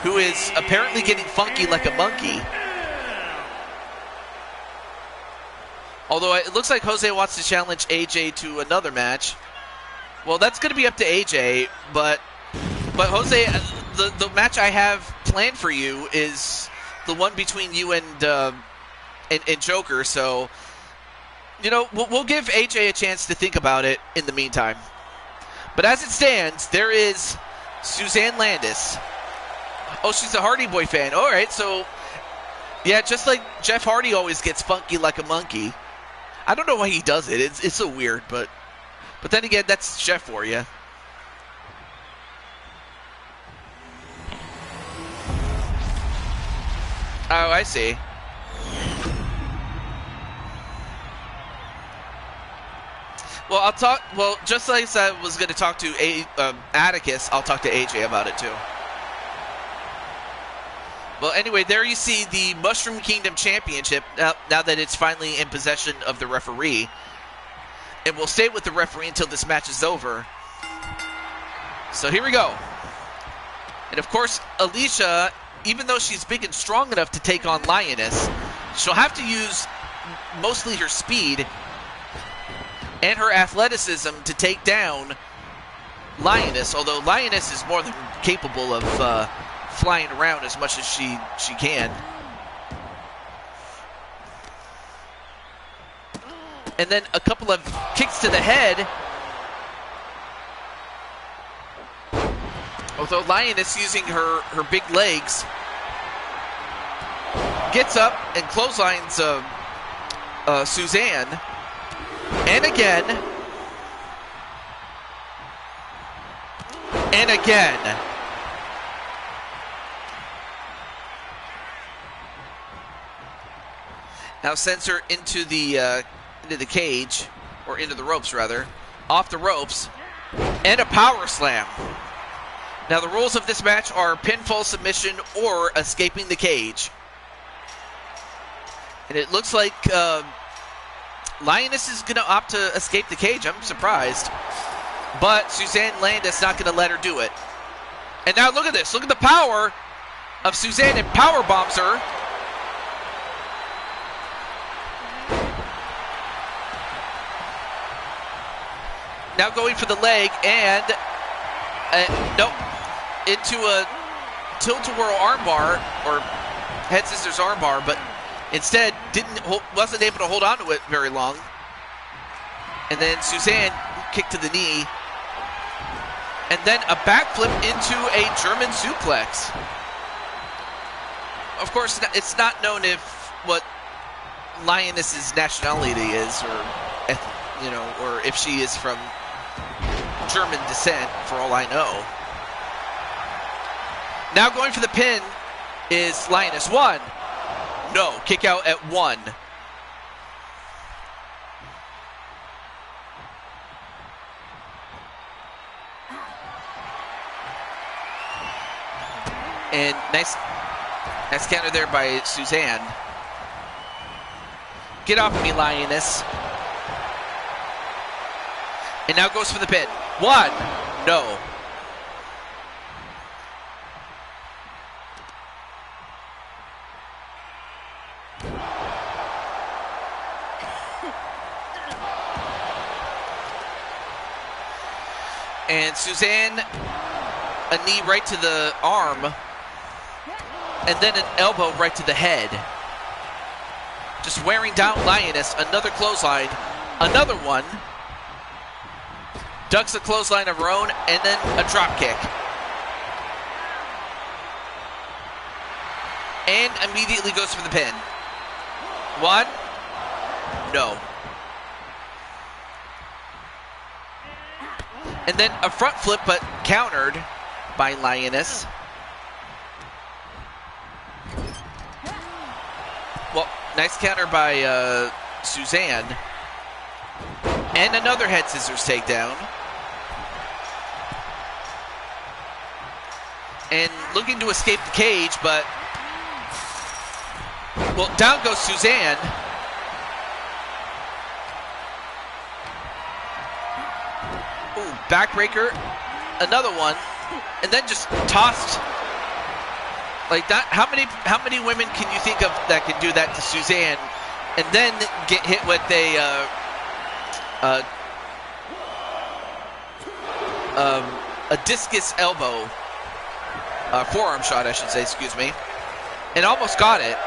who is apparently getting funky like a monkey. Although it looks like Jose wants to challenge AJ to another match. Well, that's going to be up to AJ, but Jose, the match I have planned for you is the one between you and Joker. So, you know, we'll give AJ a chance to think about it in the meantime. But as it stands, there is Suzanne Landis. Oh, she's a Hardy Boy fan. All right, so yeah, just like Jeff Hardy always gets funky like a monkey. I don't know why he does it. It's so weird, but then again, that's Jeff for you. Oh, I see. Well, I'll talk. Well, just like I was going to talk to Atticus, I'll talk to AJ about it too. Well, anyway, there you see the Mushroom Kingdom Championship now that it's finally in possession of the referee. And we'll stay with the referee until this match is over. So here we go. And of course, Alicia, even though she's big and strong enough to take on Lioness, she'll have to use mostly her speed and her athleticism to take down Lioness, although Lioness is more than capable of flying around as much as she can. And then a couple of kicks to the head. Although Lioness, using her big legs, gets up and clotheslines Suzanne. And again. And again. Now sends her into the cage, or into the ropes rather, off the ropes, and a power slam. Now the rules of this match are pinfall, submission, or escaping the cage. And it looks like Lioness is going to opt to escape the cage. I'm surprised. But Suzanne Landis not going to let her do it. And now look at this. Look at the power of Suzanne, and power bombs her. Now going for the leg, and nope, into a tilt-a-whirl armbar, or head scissors armbar, but instead wasn't able to hold on to it very long. And then Suzanne kicked to the knee, and then a backflip into a German suplex. Of course, it's not known if what Lioness's nationality is, or or if she is from German descent, for all I know. Now going for the pin is Lioness. One. No. Kick out at one. And nice counter there by Suzanne. Get off of me, Lioness. And now goes for the pin. One. No. And Suzanne, a knee right to the arm, and then an elbow right to the head. Just wearing down Lioness. Another clothesline. Another one. Ducks a clothesline of her own, and then a drop kick. And immediately goes for the pin. One. No. And then a front flip, but countered by Lioness. Well, nice counter by Suzanne. And another head scissors takedown. And looking to escape the cage, but... Well, down goes Suzanne. Ooh, backbreaker. Another one. And then just tossed like that. How many women can you think of that can do that to Suzanne and then get hit with a discus elbow, forearm shot, I should say, excuse me, and almost got it.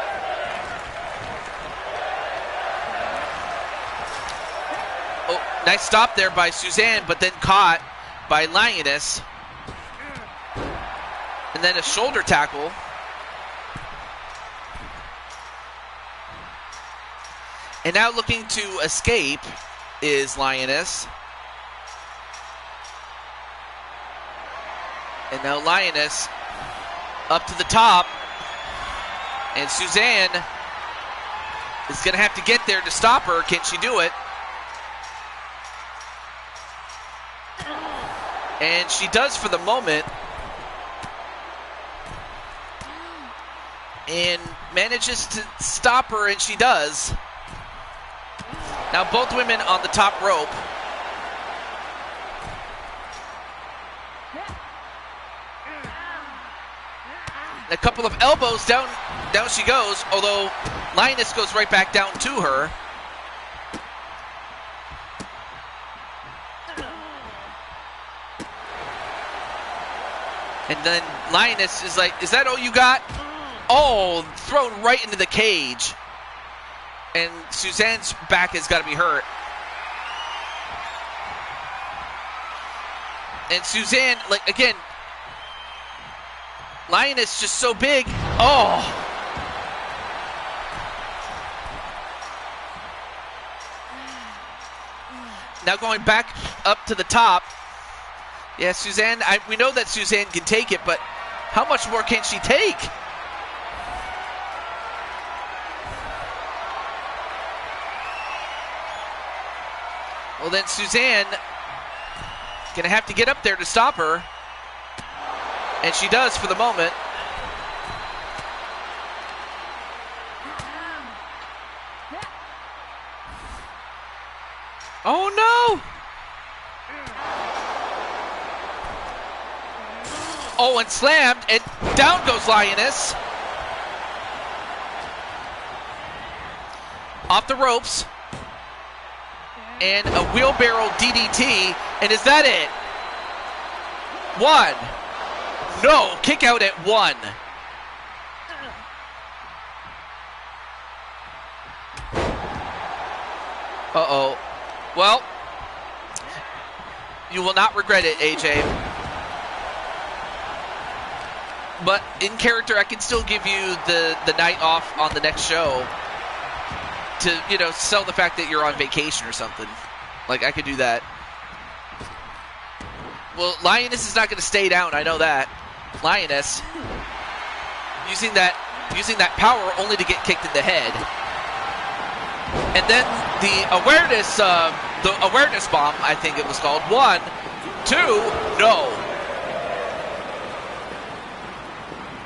Oh, nice stop there by Suzanne, but then caught by Lioness. And then a shoulder tackle. And now looking to escape is Lioness. And now Lioness up to the top. And Suzanne is going to have to get there to stop her. Can she do it? And she does for the moment. And manages to stop her, and she does. Now both women on the top rope. A couple of elbows, down she goes, although Lioness goes right back down to her. And then Lioness is like, is that all you got? Oh, thrown right into the cage. And Suzanne's back has got to be hurt. And Suzanne, like, again, Lioness just so big. Oh. Now going back up to the top. Yeah, Suzanne, we know that Suzanne can take it, but how much more can she take? Well, then Suzanne gonna have to get up there to stop her. And she does for the moment. Oh no! Oh, and slammed, and down goes Lioness. Off the ropes. And a wheelbarrow DDT, and is that it? One. No, kick out at one. Uh-oh. Well, you will not regret it, AJ. But in character, I can still give you the night off on the next show to, you know, sell the fact that you're on vacation or something. Like, I could do that. Well, Lioness is not going to stay down, I know that. Lioness using that power only to get kicked in the head. And then the awareness bomb, I think it was called. 1, 2, no.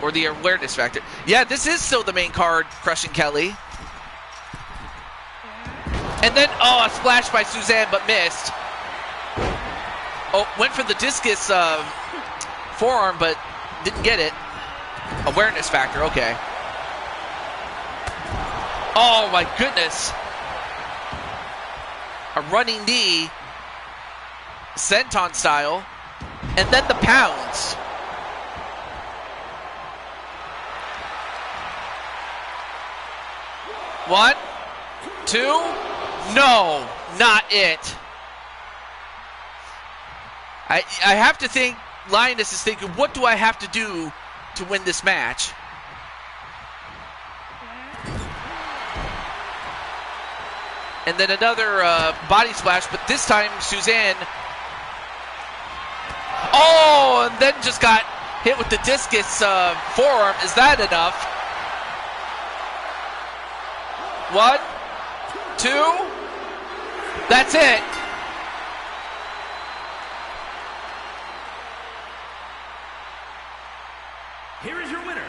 Or the awareness factor. Yeah, this is still the main card, crushing Kelly. And then, a splash by Suzanne, but missed. Oh, went for the discus forearm, but didn't get it. Awareness factor, okay. Oh, my goodness. A running knee, senton style. And then the pounds. One, two, no, not it. I have to think Lioness is thinking, what do I have to do to win this match? And then another body splash, but this time Suzanne. Oh, and then just got hit with the discus forearm. Is that enough? One, two, that's it. Here is your winner,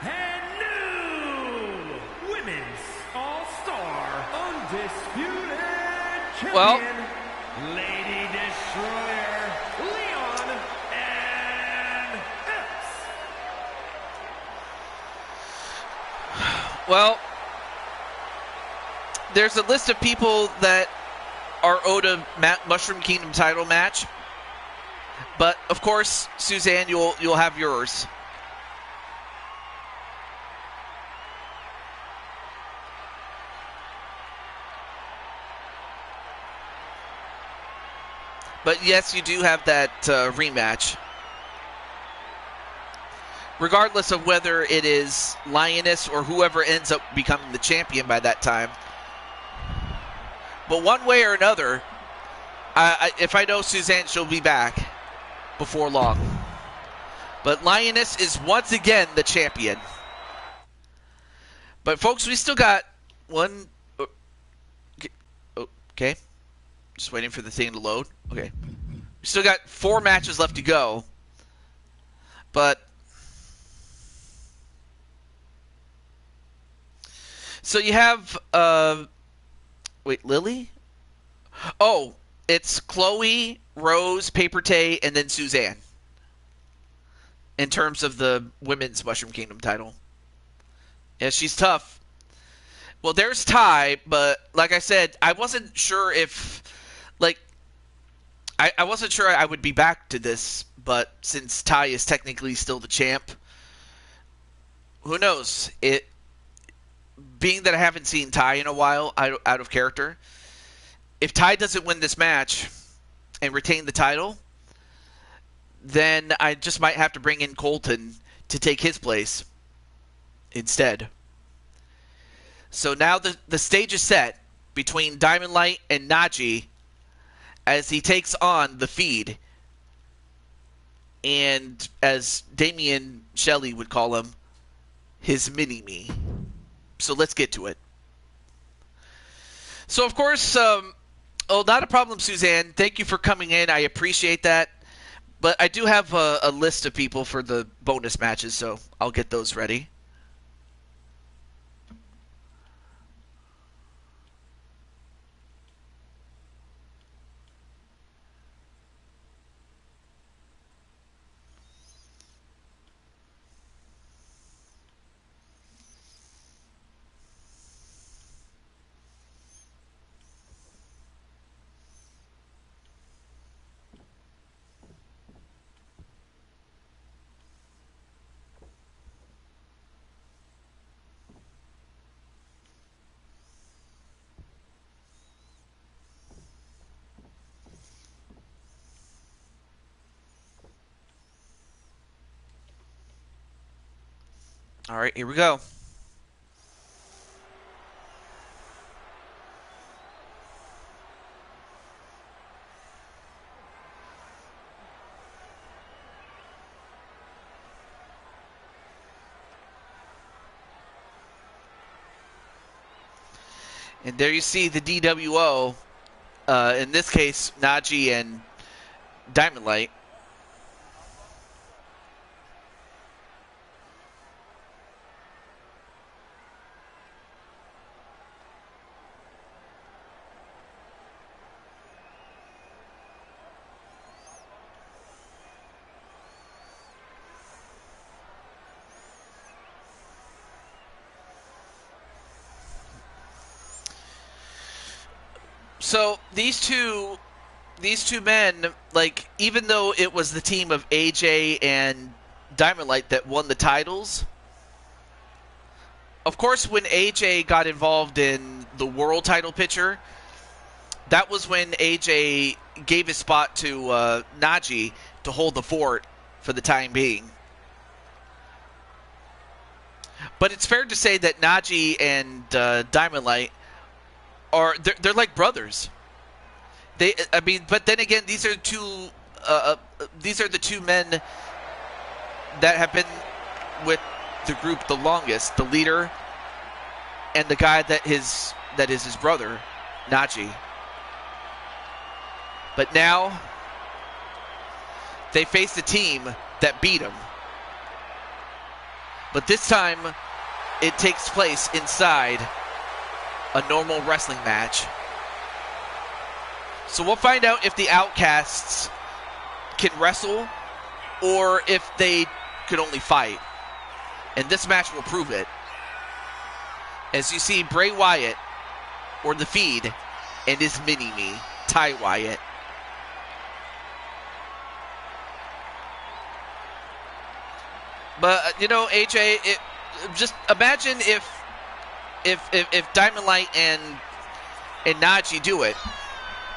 and new Women's All-Star Undisputed Champion, Well, Lady Destroyer, Leon and Epps. Well, there's a list of people that are owed a Mushroom Kingdom title match, but of course, Suzanne, you'll have yours. But yes, you do have that rematch. Regardless of whether it is Lioness or whoever ends up becoming the champion by that time. But one way or another, if I know Suzanne, she'll be back before long. But Lioness is once again the champion. But folks, we still got one... Okay. Just waiting for the thing to load. Okay. We still got 4 matches left to go. But... So you have... Wait, Lily? Oh, it's Chloe, Rose, Paper Tay, and then Suzanne. In terms of the Women's Mushroom Kingdom title. Yeah, she's tough. Well, there's Ty, but like I said, I wasn't sure if... Like, I wasn't sure I would be back to this, but since Ty is technically still the champ, who knows? Being that I haven't seen Ty in a while, out of character, if Ty doesn't win this match and retain the title, then I just might have to bring in Colton to take his place instead. So now the stage is set between Diamond Light and Najee as he takes on the Feed. And as Damian Shelley would call him, his mini-me. So let's get to it. So, of course, not a problem, Suzanne. Thank you for coming in. I appreciate that. But I do have a list of people for the bonus matches, so I'll get those ready. All right, here we go. And there you see the DWO, in this case, Najee and Diamond Light. So these two these two men, like, even though it was the team of AJ and Diamond Light that won the titles, of course, when AJ got involved in the world title picture, that was when AJ gave his spot to Najee to hold the fort for the time being. But it's fair to say that Najee and Diamond Light they're like brothers. But then again, these are the two men that have been with the group the longest, the leader and the guy that is his brother, Najee. But now they face a team that beat him. But this time it takes place inside a normal wrestling match. So we'll find out if the Outcasts can wrestle or if they could only fight. And this match will prove it. As you see Bray Wyatt, or The Feed, and his mini-me, Ty Wyatt. But, AJ, just imagine if Diamond Light and Najee do it.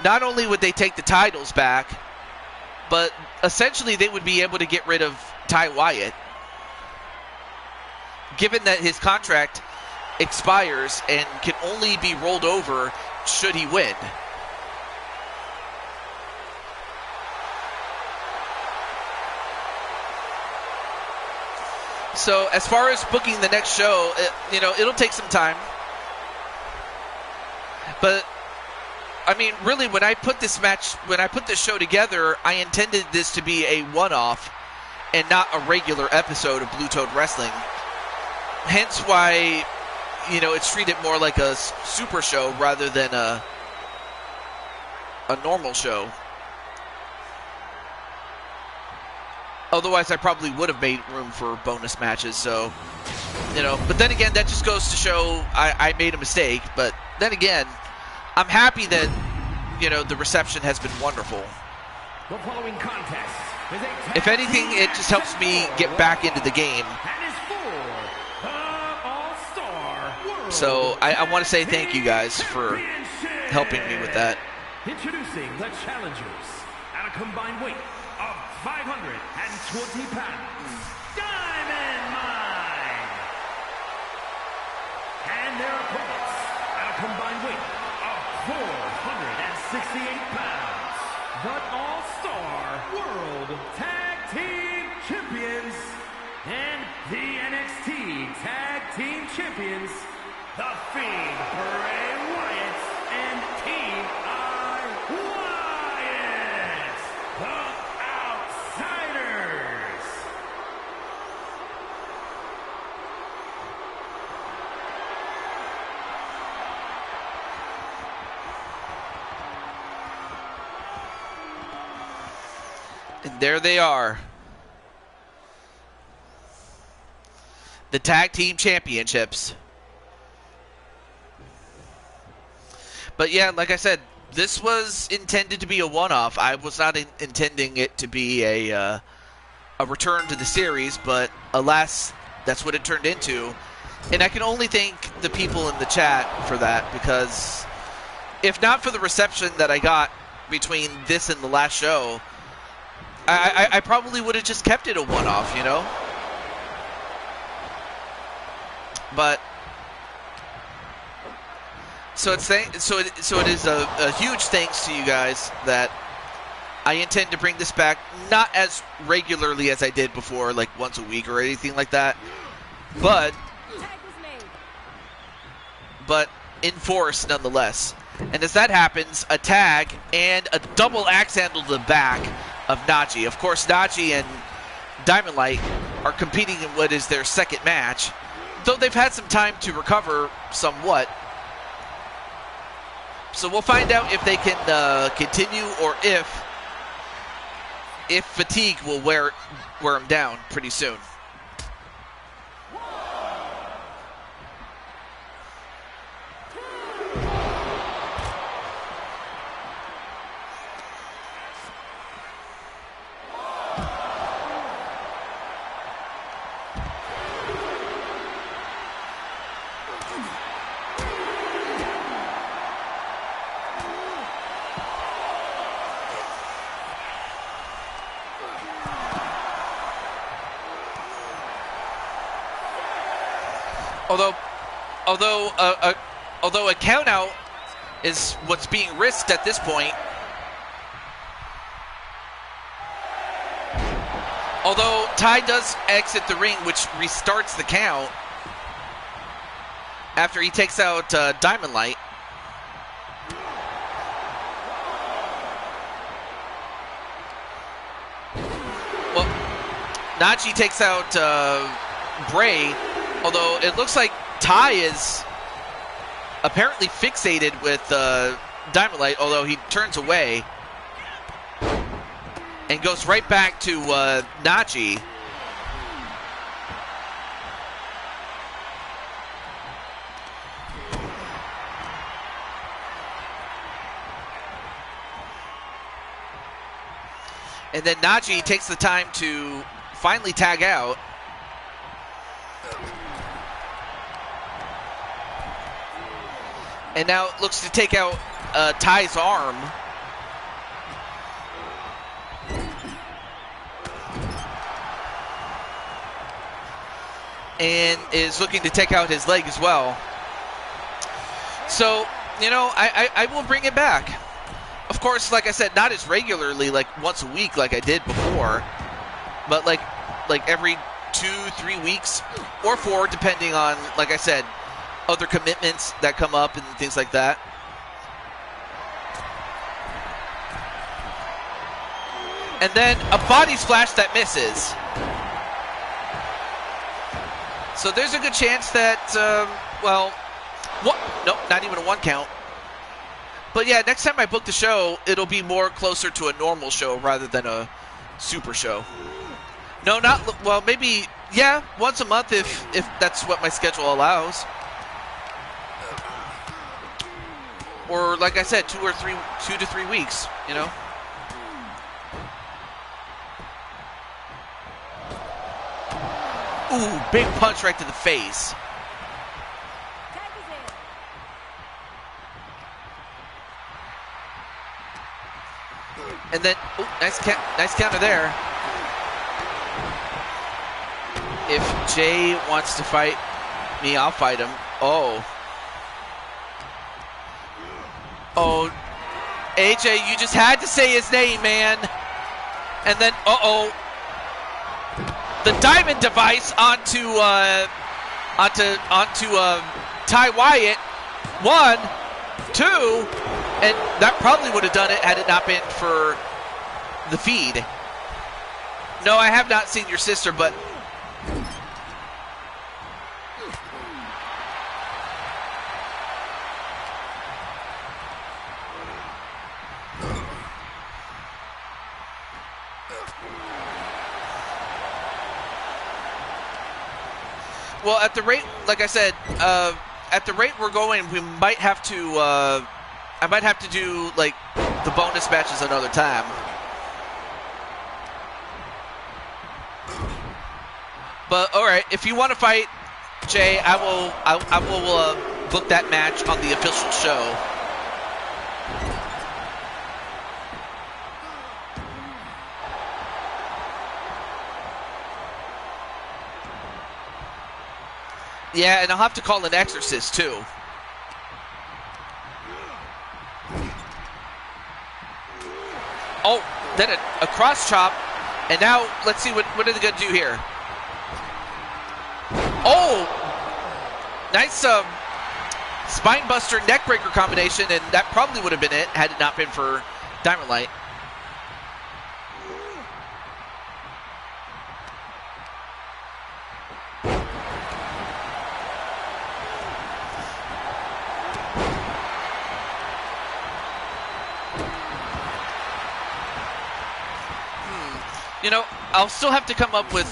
Not only would they take the titles back, but essentially they would be able to get rid of Ty Wyatt, given that his contract expires and can only be rolled over should he win. So as far as booking the next show, it'll take some time. But I mean, really, when I put this show together, I intended this to be a one-off and not a regular episode of Blue Toad Wrestling. Hence why, it's treated more like a super show rather than a normal show. Otherwise, I probably would have made room for bonus matches, so, But then again, that just goes to show I made a mistake. But then again, I'm happy that, the reception has been wonderful. The following contest is a if anything, it just helps me get back into the game. So I want to say thank you guys for helping me with that. Introducing the challengers at a combined weight of 520 pounds, Diamond Mine, and their opponents at a combined weight of 468 pounds, the All-Star World Tag Team Champions and the NXT Tag Team Champions, The Fiend, Bray Wyatt, and Team Wyatt, the Outsiders. And there they are. The Tag Team Championships. But yeah, like I said, this was intended to be a one-off. I was not intending it to be a return to the series, but alas, that's what it turned into. And I can only thank the people in the chat for that, because if not for the reception that I got between this and the last show, I probably would have just kept it a one-off, But so it is a huge thanks to you guys that I intend to bring this back, not as regularly as I did before, like once a week or anything like that, but in force nonetheless. And as that happens, a tag and a double axe handle to the back of Najee. Of course, Najee and Diamond Light are competing in what is their second match, though they've had some time to recover somewhat. So we'll find out if they can continue, or if fatigue will wear them down pretty soon. Although a count out is what's being risked at this point. Although Ty does exit the ring, which restarts the count after he takes out Diamond Light. Well, Najee takes out Bray, although it looks like Ty is apparently fixated with Diamond Light, although he turns away and goes right back to Najee. And then Najee takes the time to finally tag out. And now looks to take out Ty's arm. And is looking to take out his leg as well. So, you know, I will bring it back. Of course, like I said, not as regularly, like once a week like I did before. But like every 2-3 weeks or 4, depending on, like I said, other commitments that come up and things like that. And then a body splash that misses. So there's a good chance that, well, nope, not even a 1 count. But yeah, next time I book the show, it'll be more closer to a normal show rather than a super show. No, not, well, maybe, yeah, once a month if that's what my schedule allows. Or like I said, 2 to 3 weeks, you know. Ooh, big punch right to the face. And then, ooh, nice counter there. If Jay wants to fight me, I'll fight him. Oh. Oh, AJ, you just had to say his name, man. And then, uh-oh. The diamond device onto Ty Wyatt. 1, 2, and that probably would have done it had it not been for the feed. No, I have not seen your sister, but well, at the rate, like I said, at the rate we're going, we might have to, I might have to do, like, the bonus matches another time. But, alright, if you want to fight Jay, I will book that match on the official show. Yeah, and I'll have to call an exorcist, too. Oh, then a cross chop. And now, let's see, what are they going to do here? Oh! Nice spine buster neck breaker combination, and that probably would have been it had it not been for Diamond Light. You know, I'll still have to come up with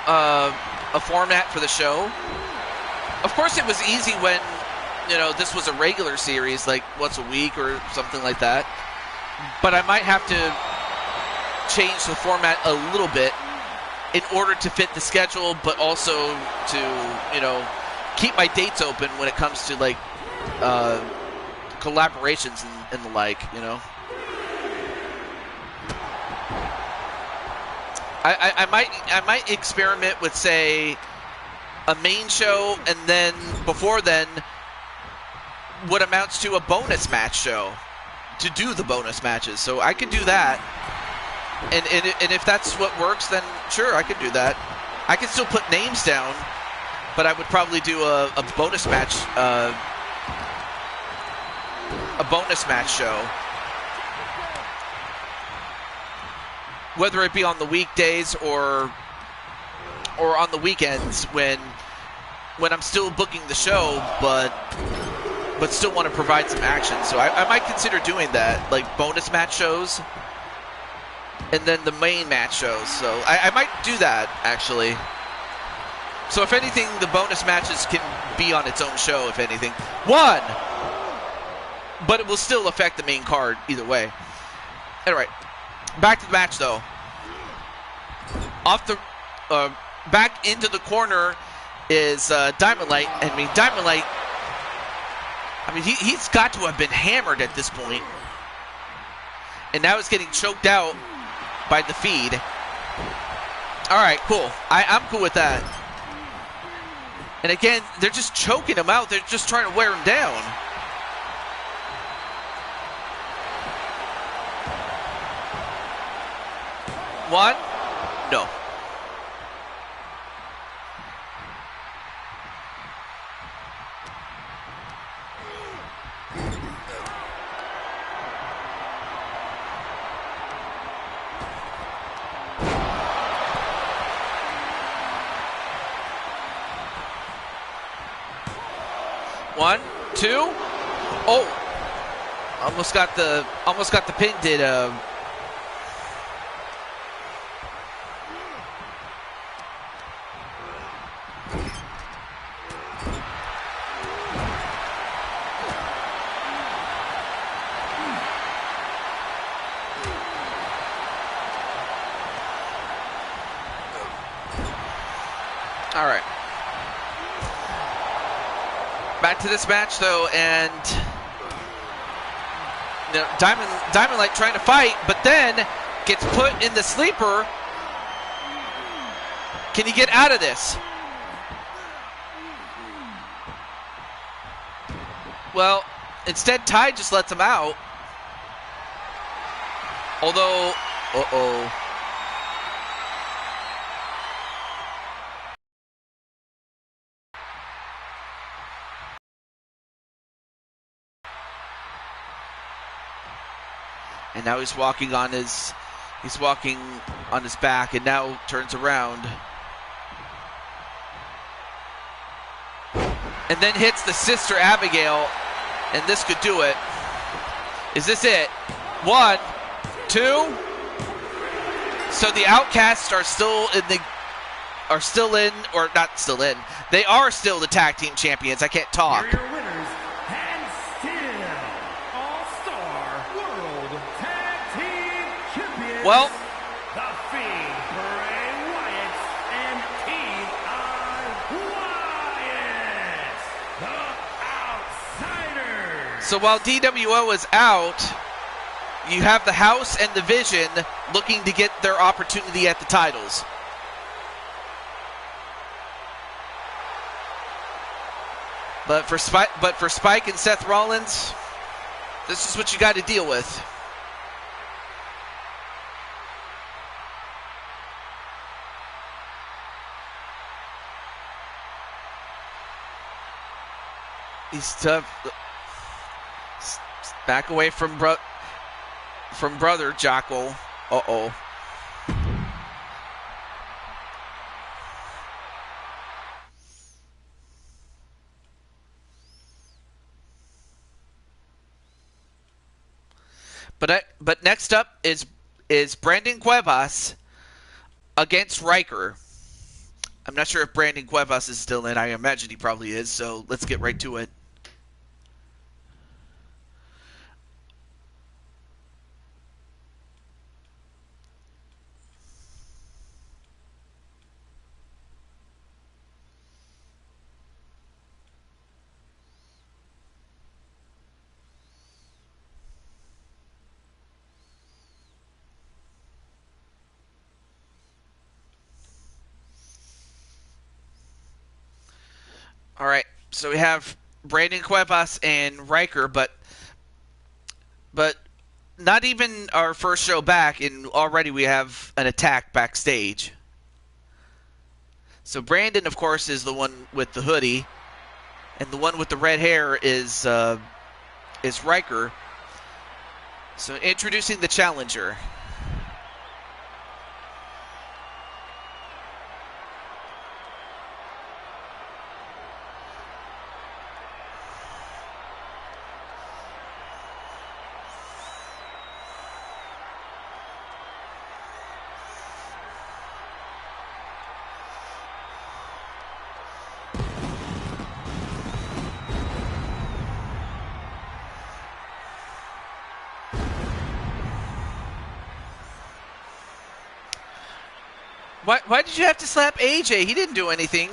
a format for the show. Of course, it was easy when, you know, this was a regular series, like once a week or something like that. But I might have to change the format a little bit in order to fit the schedule, but also to, you know, keep my dates open when it comes to, like, collaborations and the like, you know. I might experiment with, say, a main show, and then before then, what amounts to a bonus match show to do the bonus matches. So I could do that, and if that's what works, then sure, I could do that. I could still put names down, but I would probably do a bonus match, show, whether it be on the weekdays or on the weekends when I'm still booking the show, but still want to provide some action. So I might consider doing that, like bonus match shows, and then the main match shows. So I might do that, actually. So if anything, the bonus matches can be on its own show, if anything. One! But it will still affect the main card either way. Anyway, back to the match, though. Back into the corner is Diamond Light. I mean, Diamond Light, he's got to have been hammered at this point. And now he's getting choked out by the feed. All right, cool. I'm cool with that. And again, they're just choking him out. They're just trying to wear him down. One? No. One, two. Oh, almost got the pin. Did all right. Back to this match, though, and Diamond Light trying to fight, but then gets put in the sleeper. Can he get out of this? Well, instead, Ty just lets him out. Although, uh-oh. And now he's walking on his back, and now turns around. And then hits the Sister Abigail, and this could do it. Is this it? One, two. So the Outcasts are still in, or not still in. They are still the tag team champions. I can't talk. Here are your winners, and still All-Star World Tag Team Champions. Well, The Fiend, Bray Wyatt, and Team Wyatt, the Outsiders. so while DWO is out, you have the House and the Vision looking to get their opportunity at the titles. But for Spike and Seth Rollins, this is what you got to deal with. He's tough. Back away from brother Jocko. Uh-oh. But next up is Brandon Cuevas against Riker. I'm not sure if Brandon Cuevas is still in. I imagine he probably is, so let's get right to it. So we have Brandon Cuevas and Riker, but not even our first show back, and already we have an attack backstage. So Brandon, of course, is the one with the hoodie, and the one with the red hair is Riker. So introducing the challenger. Why did you have to slap AJ? He didn't do anything.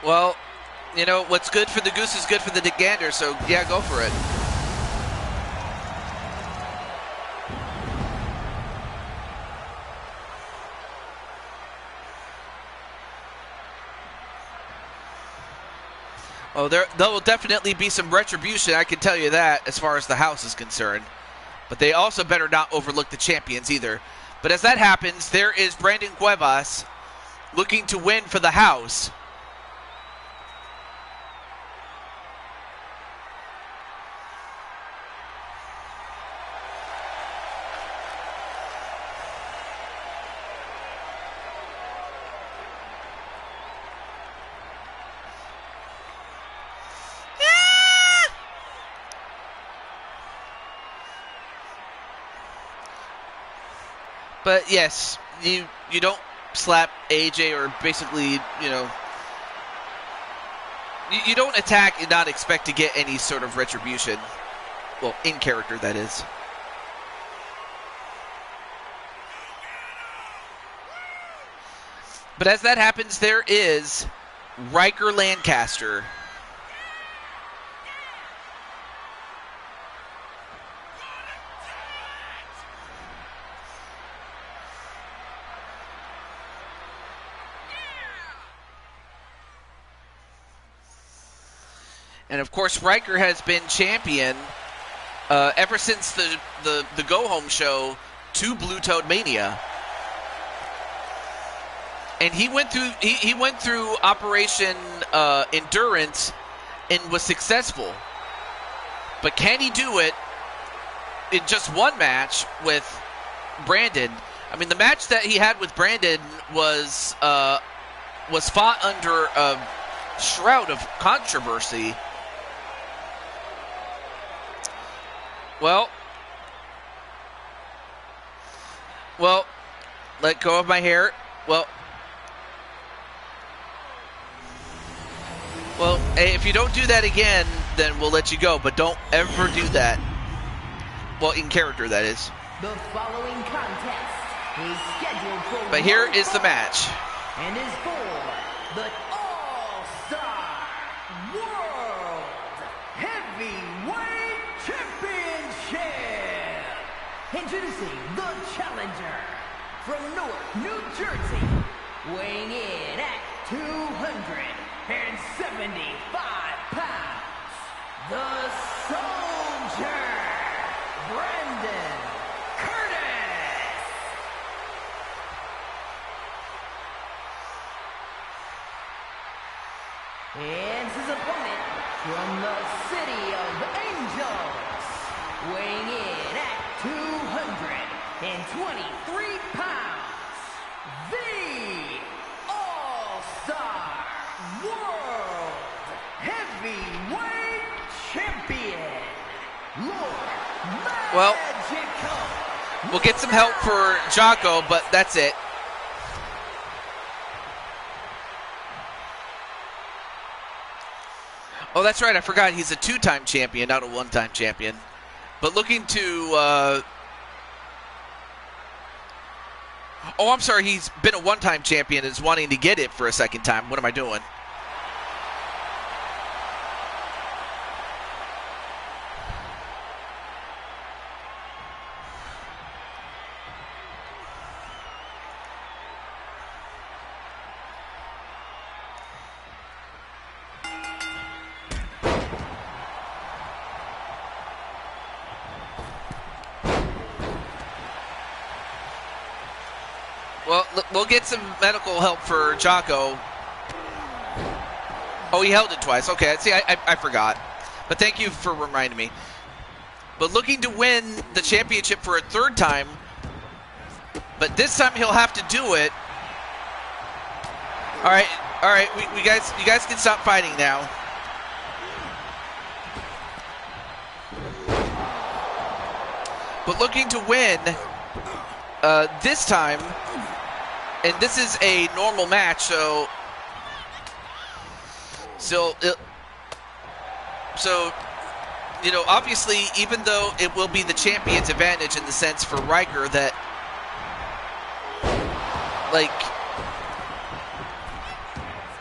Well, you know, what's good for the goose is good for the gander, so yeah, go for it. Oh, there will definitely be some retribution, I can tell you that, as far as the house is concerned. But they also better not overlook the champions either. But as that happens, there is Brandon Cuevas looking to win for the house. But yes, you don't slap AJ or basically, you know, you don't attack and not expect to get any sort of retribution. Well, in character, that is. But as that happens, there is Riker Lancaster. And of course, Riker has been champion ever since the Go Home show to Blue Toad Mania. And he went through Operation Endurance and was successful. But can he do it in just one match with Brandon? I mean, the match that he had with Brandon was fought under a shroud of controversy. Well, let go of my hair. Well, hey, if you don't do that again, then we'll let you go. But don't ever do that. Well, in character, that is. The following contest is scheduled for But here is the match. And is for the All-Star World Heavyweight Championship. Introducing the challenger from Newark, New Jersey, weighing in at 275 pounds, the Soldier, Brandon Curtis. And his opponent from the City of Angels, weighing in at 223 pounds, the All-Star World Heavyweight Champion, Lord Well, Magical. we'll get some help for Jocko, but that's it. Oh, that's right. I forgot he's a two-time champion, not a one-time champion. But looking to... Oh, I'm sorry. He's been a one-time champion and is wanting to get it for a second time. What am I doing? Well, we'll get some medical help for Jocko. Oh, he held it twice. Okay, see, I forgot. But thank you for reminding me. But looking to win the championship for a third time. But this time he'll have to do it. All right. You guys can stop fighting now. But looking to win this time. And this is a normal match, so you know, obviously, even though it will be the champion's advantage in the sense for Riker that, like,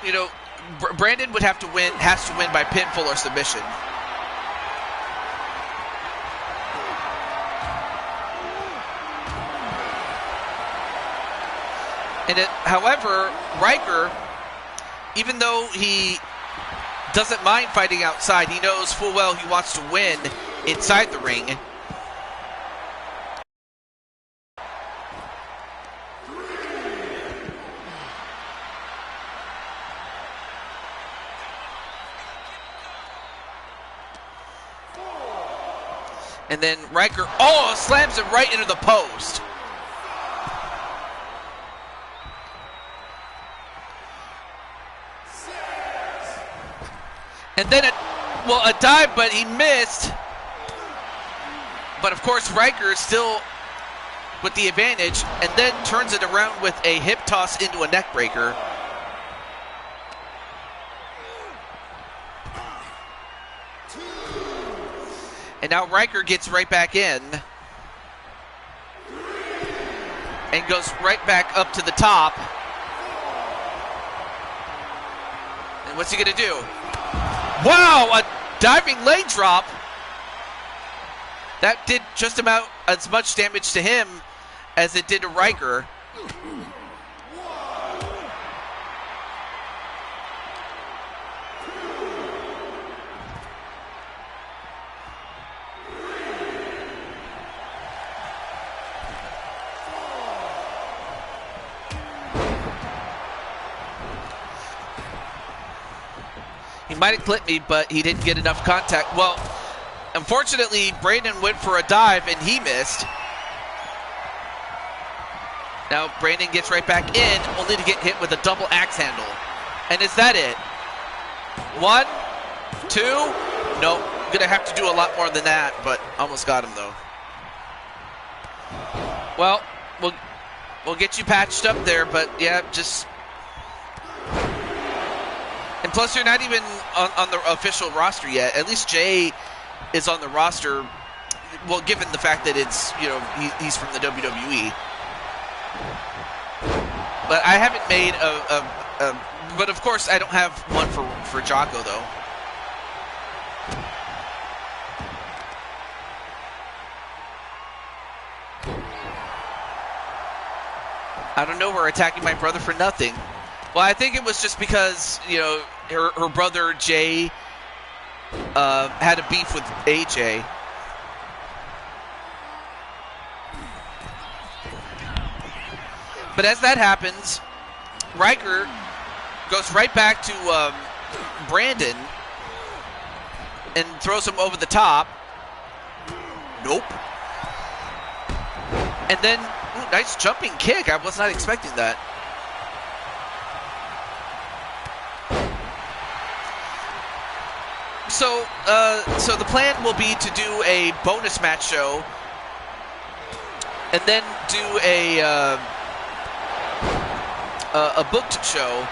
you know, Brandon would have to win, has to win by pinfall or submission. And however, Riker, even though he doesn't mind fighting outside, he knows full well he wants to win inside the ring. And then Riker, slams him right into the post. And then a dive, but he missed. But of course, Riker is still with the advantage, and then turns it around with a hip toss into a neck breaker. And now Riker gets right back in. And goes right back up to the top. And what's he gonna do? Wow, a diving leg drop. That did just about as much damage to him as it did to Riker. He might have clipped me, but he didn't get enough contact. Well, unfortunately, Brandon went for a dive, and he missed. Now, Brandon gets right back in, only to get hit with a double axe handle. And is that it? 1, 2? Nope. Going to have to do a lot more than that, but almost got him, though. Well, we'll get you patched up there, but, yeah, just... And plus, you're not even on the official roster yet. At least Jay is on the roster. Well, given the fact that it's, you know, he's from the WWE. But I haven't made but of course, I don't have one for Jocko, though. I don't know, we're attacking my brother for nothing. Well, I think it was just because, you know, her brother Jay had a beef with AJ. But as that happens, Riker goes right back to Brandon and throws him over the top. Nope. And then, nice jumping kick. I was not expecting that. So the plan will be to do a bonus match show, and then do a booked show.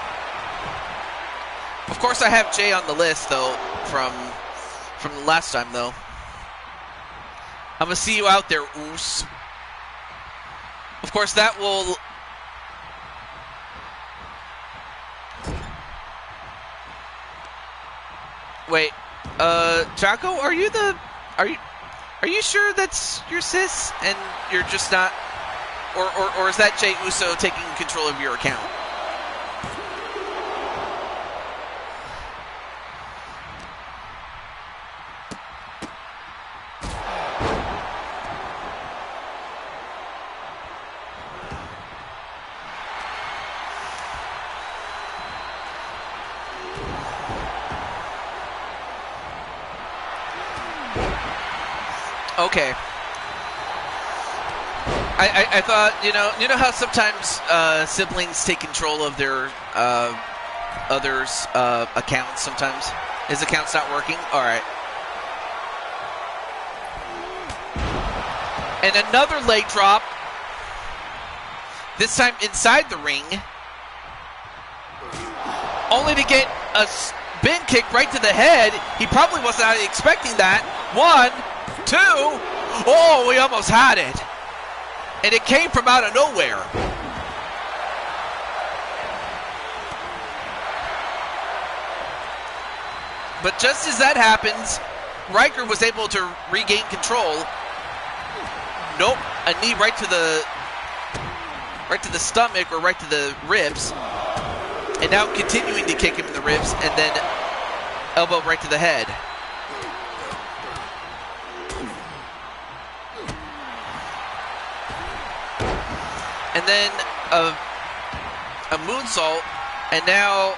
Of course, I have Jay on the list, though. from the last time, though. I'm going to see you out there, Oos. Of course, that will... Wait, Jocko, are you sure that's your sis and you're just not... Or is that Jey Uso taking control of your account? Okay. I thought, you know how sometimes siblings take control of their others' accounts sometimes? His account's not working? Alright. And another leg drop. This time inside the ring. Only to get a spin kick right to the head. He probably was not expecting that. 1, 2. Oh, we almost had it. And it came from out of nowhere. But just as that happens, Riker was able to regain control. Nope, a knee right to the stomach or right to the ribs. And now continuing to kick him in the ribs and then elbow right to the head. And then a moonsault, and now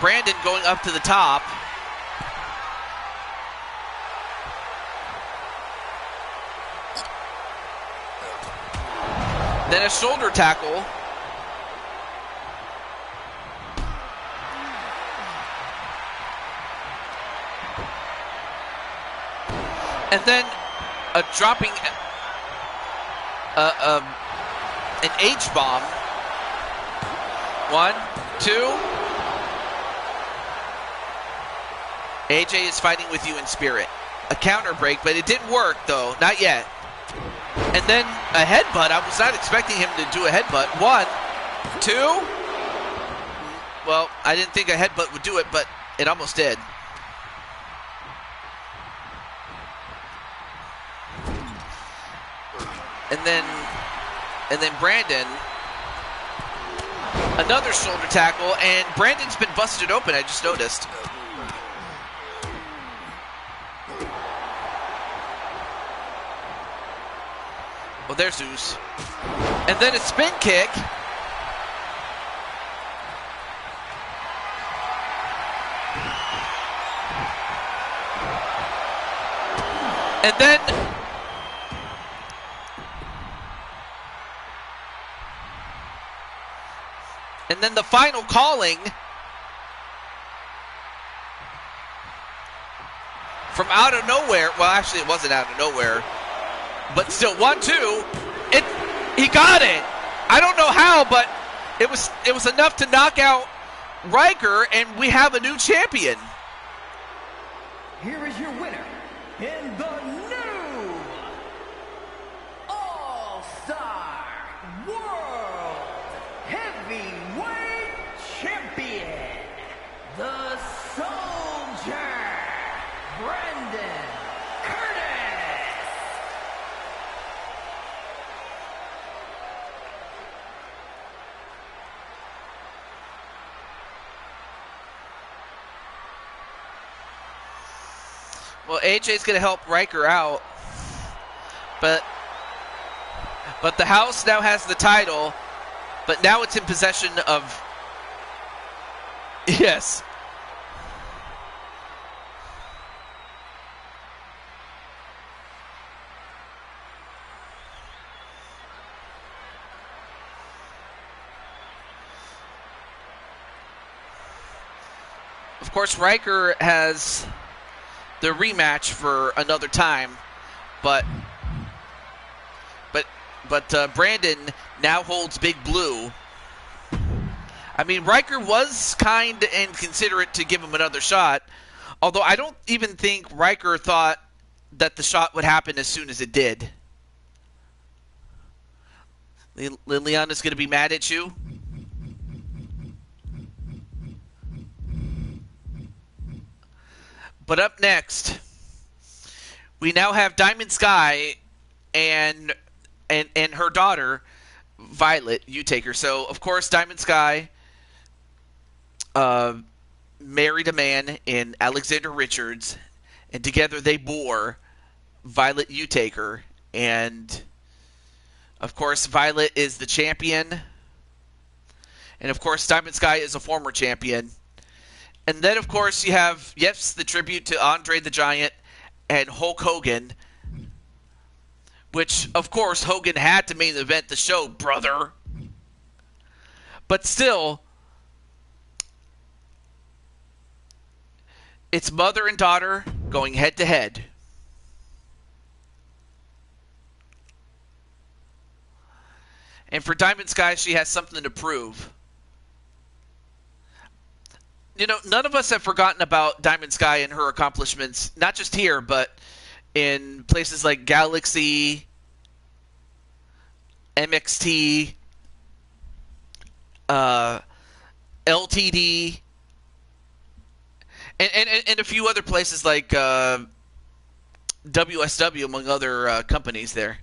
Brandon going up to the top. Then a shoulder tackle. And then a dropping an H-bomb. 1, 2. AJ is fighting with you in spirit. A counter break, but it didn't work, though. Not yet. And then a headbutt. I was not expecting him to do a headbutt. 1, 2. Well, I didn't think a headbutt would do it, but it almost did. And then Brandon, another shoulder tackle, and Brandon's been busted open, I just noticed. Well, there's Zeus. And then a spin kick. And then... And then the final calling from out of nowhere. Well, actually, it wasn't out of nowhere. But still, 1, 2. He got it. I don't know how, but it was enough to knock out Riker, and we have a new champion. Here is your winner, in the new All-Star World Heavyweight Champion, the Soldier, Brandon Curtis. Well, AJ's going to help Riker out, but the house now has the title, but now it's in possession of... Yes. Of course, Riker has the rematch for another time, but Brandon now holds Big Blue. I mean, Riker was kind and considerate to give him another shot, Although I don't even think Riker thought that the shot would happen as soon as it did. Liliana's going to be mad at you. But up next, we now have Diamond Sky and her daughter, Violet Utaker. So, of course, Diamond Sky married a man in Alexander Richards, and together they bore Violet Utaker. And, of course, Violet is the champion. And, of course, Diamond Sky is a former champion. And then, of course, you have, yes, the tribute to Andre the Giant and Hulk Hogan, which, of course, Hogan had to main event the show, brother. But still, it's mother and daughter going head-to-head. And for Diamond Sky, she has something to prove. You know, none of us have forgotten about Diamond Sky and her accomplishments, not just here, but in places like Galaxy, MXT, LTD, and a few other places like WSW, among other companies there.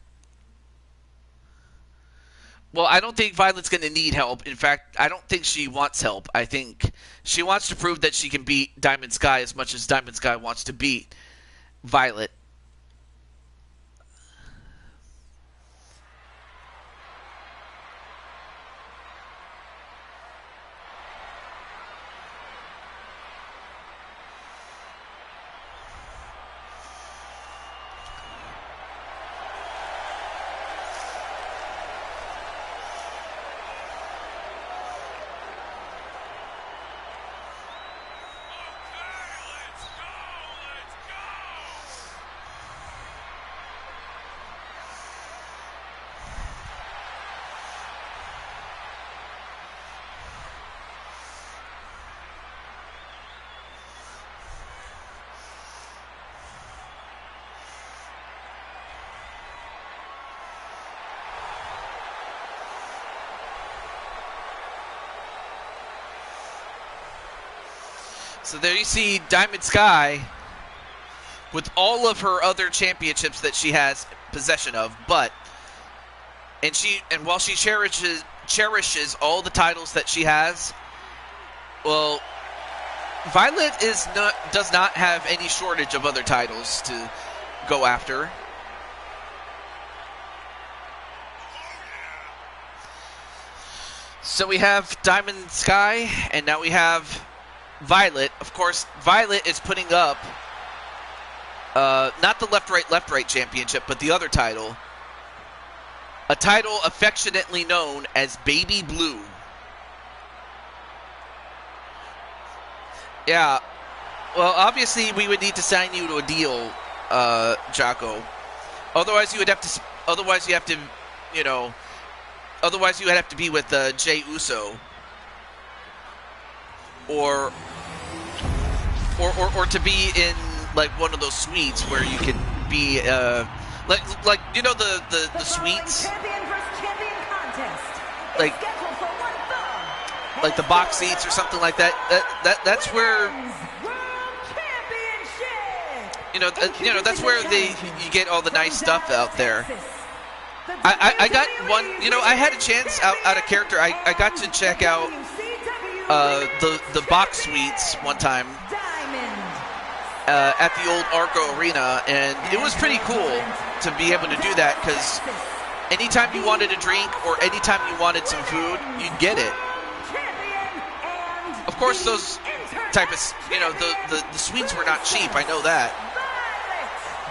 Well, I don't think Violet's going to need help. In fact, I don't think she wants help. I think she wants to prove that she can beat Diamond Sky as much as Diamond Sky wants to beat Violet. So there you see Diamond Sky with all of her other championships that she has possession of, and while she cherishes all the titles that she has, well, Violet does not have any shortage of other titles to go after. So we have Diamond Sky, and now we have Violet. Of course, Violet is putting up not the left-right championship, but the other title. A title affectionately known as Baby Blue. Yeah. Well, obviously we would need to sign you to a deal, Jocko. Otherwise you would have to otherwise you would have to be with Jey Uso. Or to be in like one of those suites where you can be like you know the suites, like the box seats or something like that. That's where that's where you get all the nice stuff out there. I got one. I had a chance out of character. I got to check out the box suites one time at the old Arco Arena, and it was pretty cool to be able to do that, because anytime you wanted a drink or anytime you wanted some food, you'd get it. Of course, those type of, the suites were not cheap, I know that.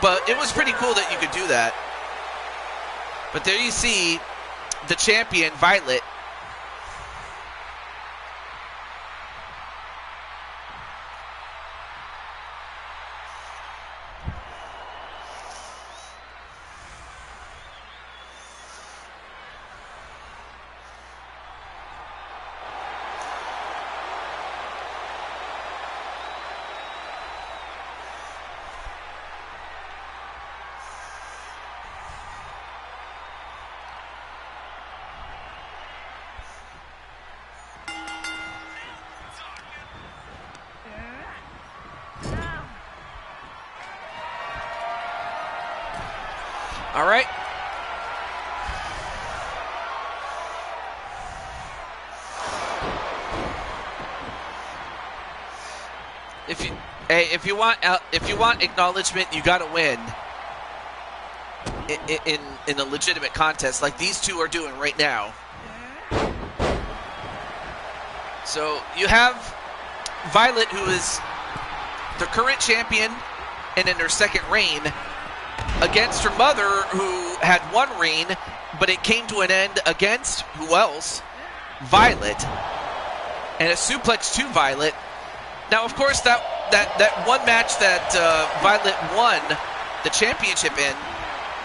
But it was pretty cool that you could do that. But there you see the champion, Violet. All right. If you want acknowledgement, you got to win in a legitimate contest like these two are doing right now. So you have Violet, who is the current champion and in her second reign, against her mother, who had one reign, but it came to an end against who else? Violet, and a suplex to Violet. Now, of course, that one match that Violet won the championship in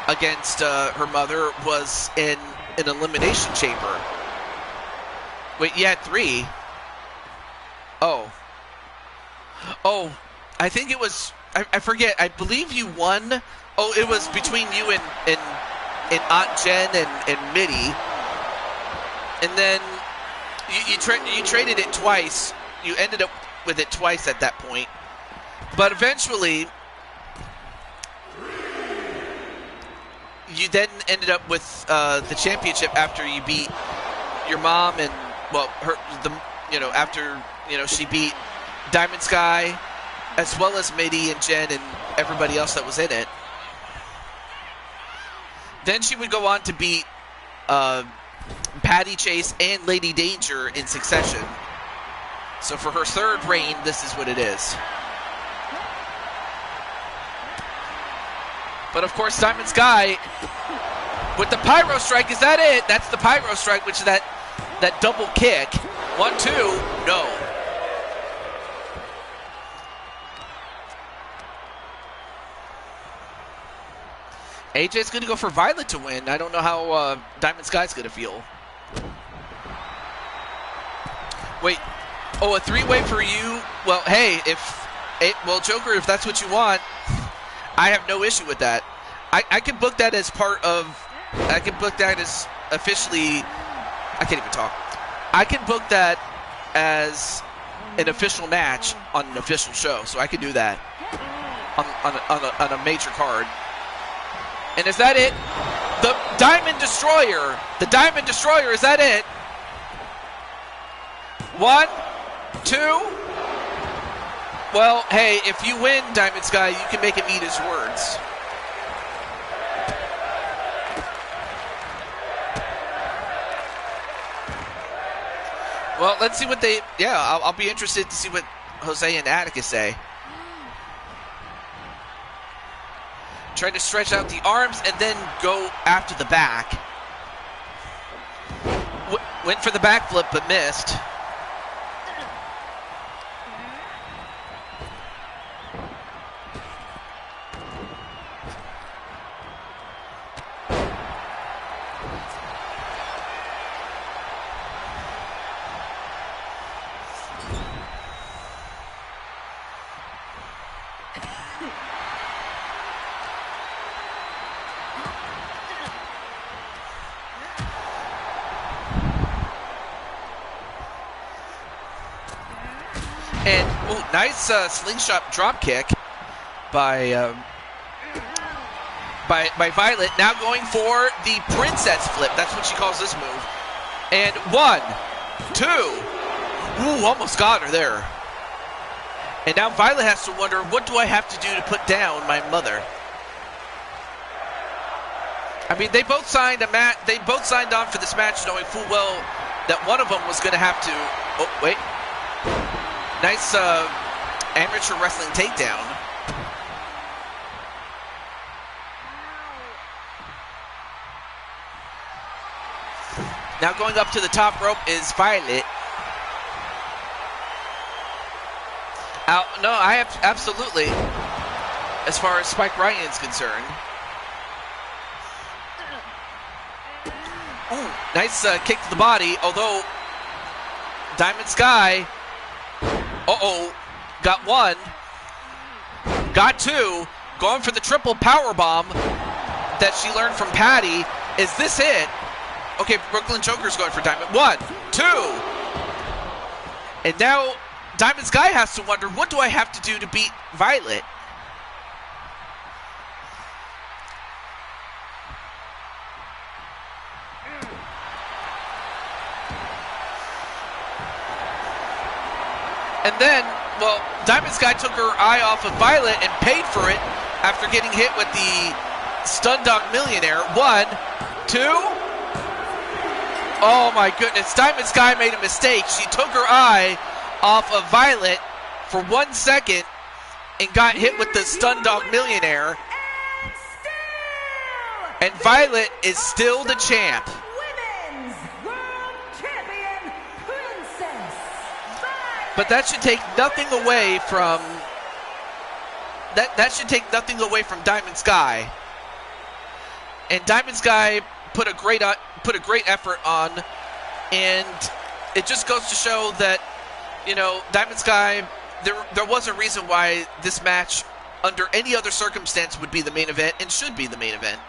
against her mother was in an elimination chamber. Wait, you had 3. Oh, I think it was. I forget. I believe you won. Oh, it was between you and Aunt Jen and Mitty, and then you traded it twice. You ended up with it twice at that point, but eventually you then ended up with the championship after you beat your mom and after she beat Diamond Sky as well as Mitty and Jen and everybody else that was in it. Then she would go on to beat Patty Chase and Lady Danger in succession. So for her third reign, this is what it is. But of course, Diamond Sky with the Pyro Strike, is that it? That's the Pyro Strike, which is that double kick. 1, 2, no. AJ's going to go for Violet to win. I don't know how Diamond Sky's going to feel. Wait. Oh, a 3-way for you? Well, hey, Joker, if that's what you want, I have no issue with that. I can book that as part of... I can book that as officially... I can't even talk. I can book that as an official match on an official show, so I can do that on a major card. And is that it? The Diamond Destroyer. The Diamond Destroyer, is that it? 1, 2. Well, hey, if you win, Diamond Sky, you can make him eat his words. Well, let's see what they... Yeah, I'll be interested to see what Jose and Atticus say. Trying to stretch out the arms and then go after the back. Went for the backflip, but missed. And nice slingshot drop kick by Violet. Now going for the princess flip. That's what she calls this move. And 1, 2. Ooh, almost got her there. And now Violet has to wonder, what do I have to do to put down my mother? I mean, they both signed on for this match knowing full well that one of them was going to have to... Oh, wait. Nice amateur wrestling takedown. Now going up to the top rope is Violet. No, I have absolutely, as far as Spike Ryan is concerned. Ooh, nice kick to the body, although Diamond Sky... got 1, got 2, going for the triple power bomb that she learned from Patty. Is this it? Okay, Brooklyn Joker's going for Diamond. 1, 2. And now Diamond Sky has to wonder, what do I have to do to beat Violet? And then, well, Diamond Sky took her eye off of Violet and paid for it after getting hit with the Stun Dog Millionaire. 1, 2. Oh my goodness, Diamond Sky made a mistake. She took her eye off of Violet for 1 second and got hit with the Stun Dog Millionaire. And Violet is still the champ. Women's World Champion Princess Violet. But that should take nothing away from that should take nothing away from Diamond Sky. And Diamond Sky put a great effort on, and it just goes to show that, you know, Diamond Sky, there was a reason why this match under any other circumstance would be the main event and should be the main event.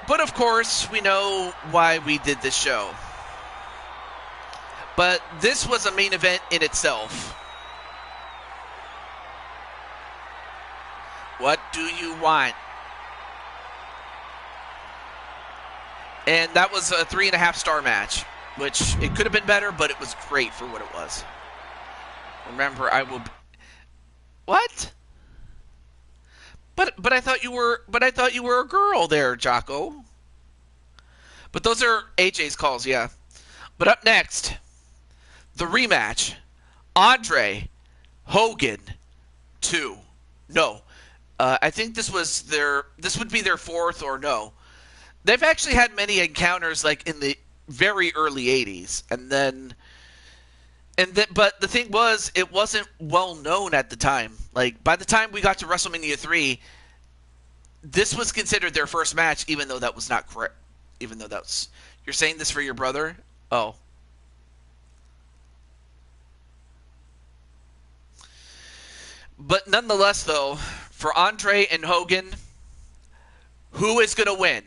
But of course, we know why we did this show. But this was a main event in itself. What do you want? And that was a 3.5-star match, which it could have been better, but it was great for what it was. Remember, I will. What? But I thought you were a girl there, Jocko. But those are AJ's calls, yeah. But up next, the rematch: Andre Hogan 2. No, I think this would be their 4th, or no. They've actually had many encounters like in the very early 80s, but the thing was, it wasn't well known at the time. Like, by the time we got to WrestleMania 3, this was considered their first match, even though that was not correct. Even though that's... You're saying this for your brother? Oh. But nonetheless, though, for Andre and Hogan, who is going to win?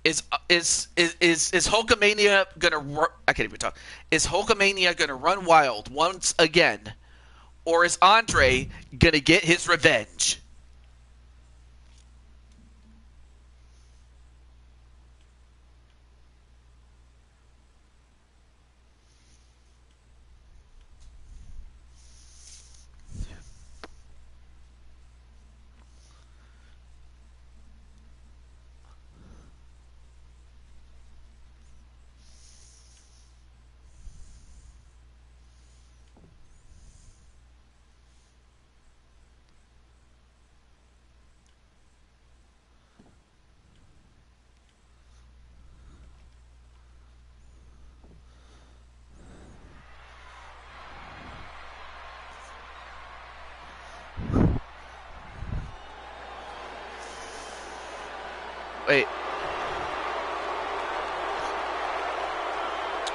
Is Hulkamania gonna? I can't even talk. Is Hulkamania gonna run wild once again, or is Andre gonna get his revenge?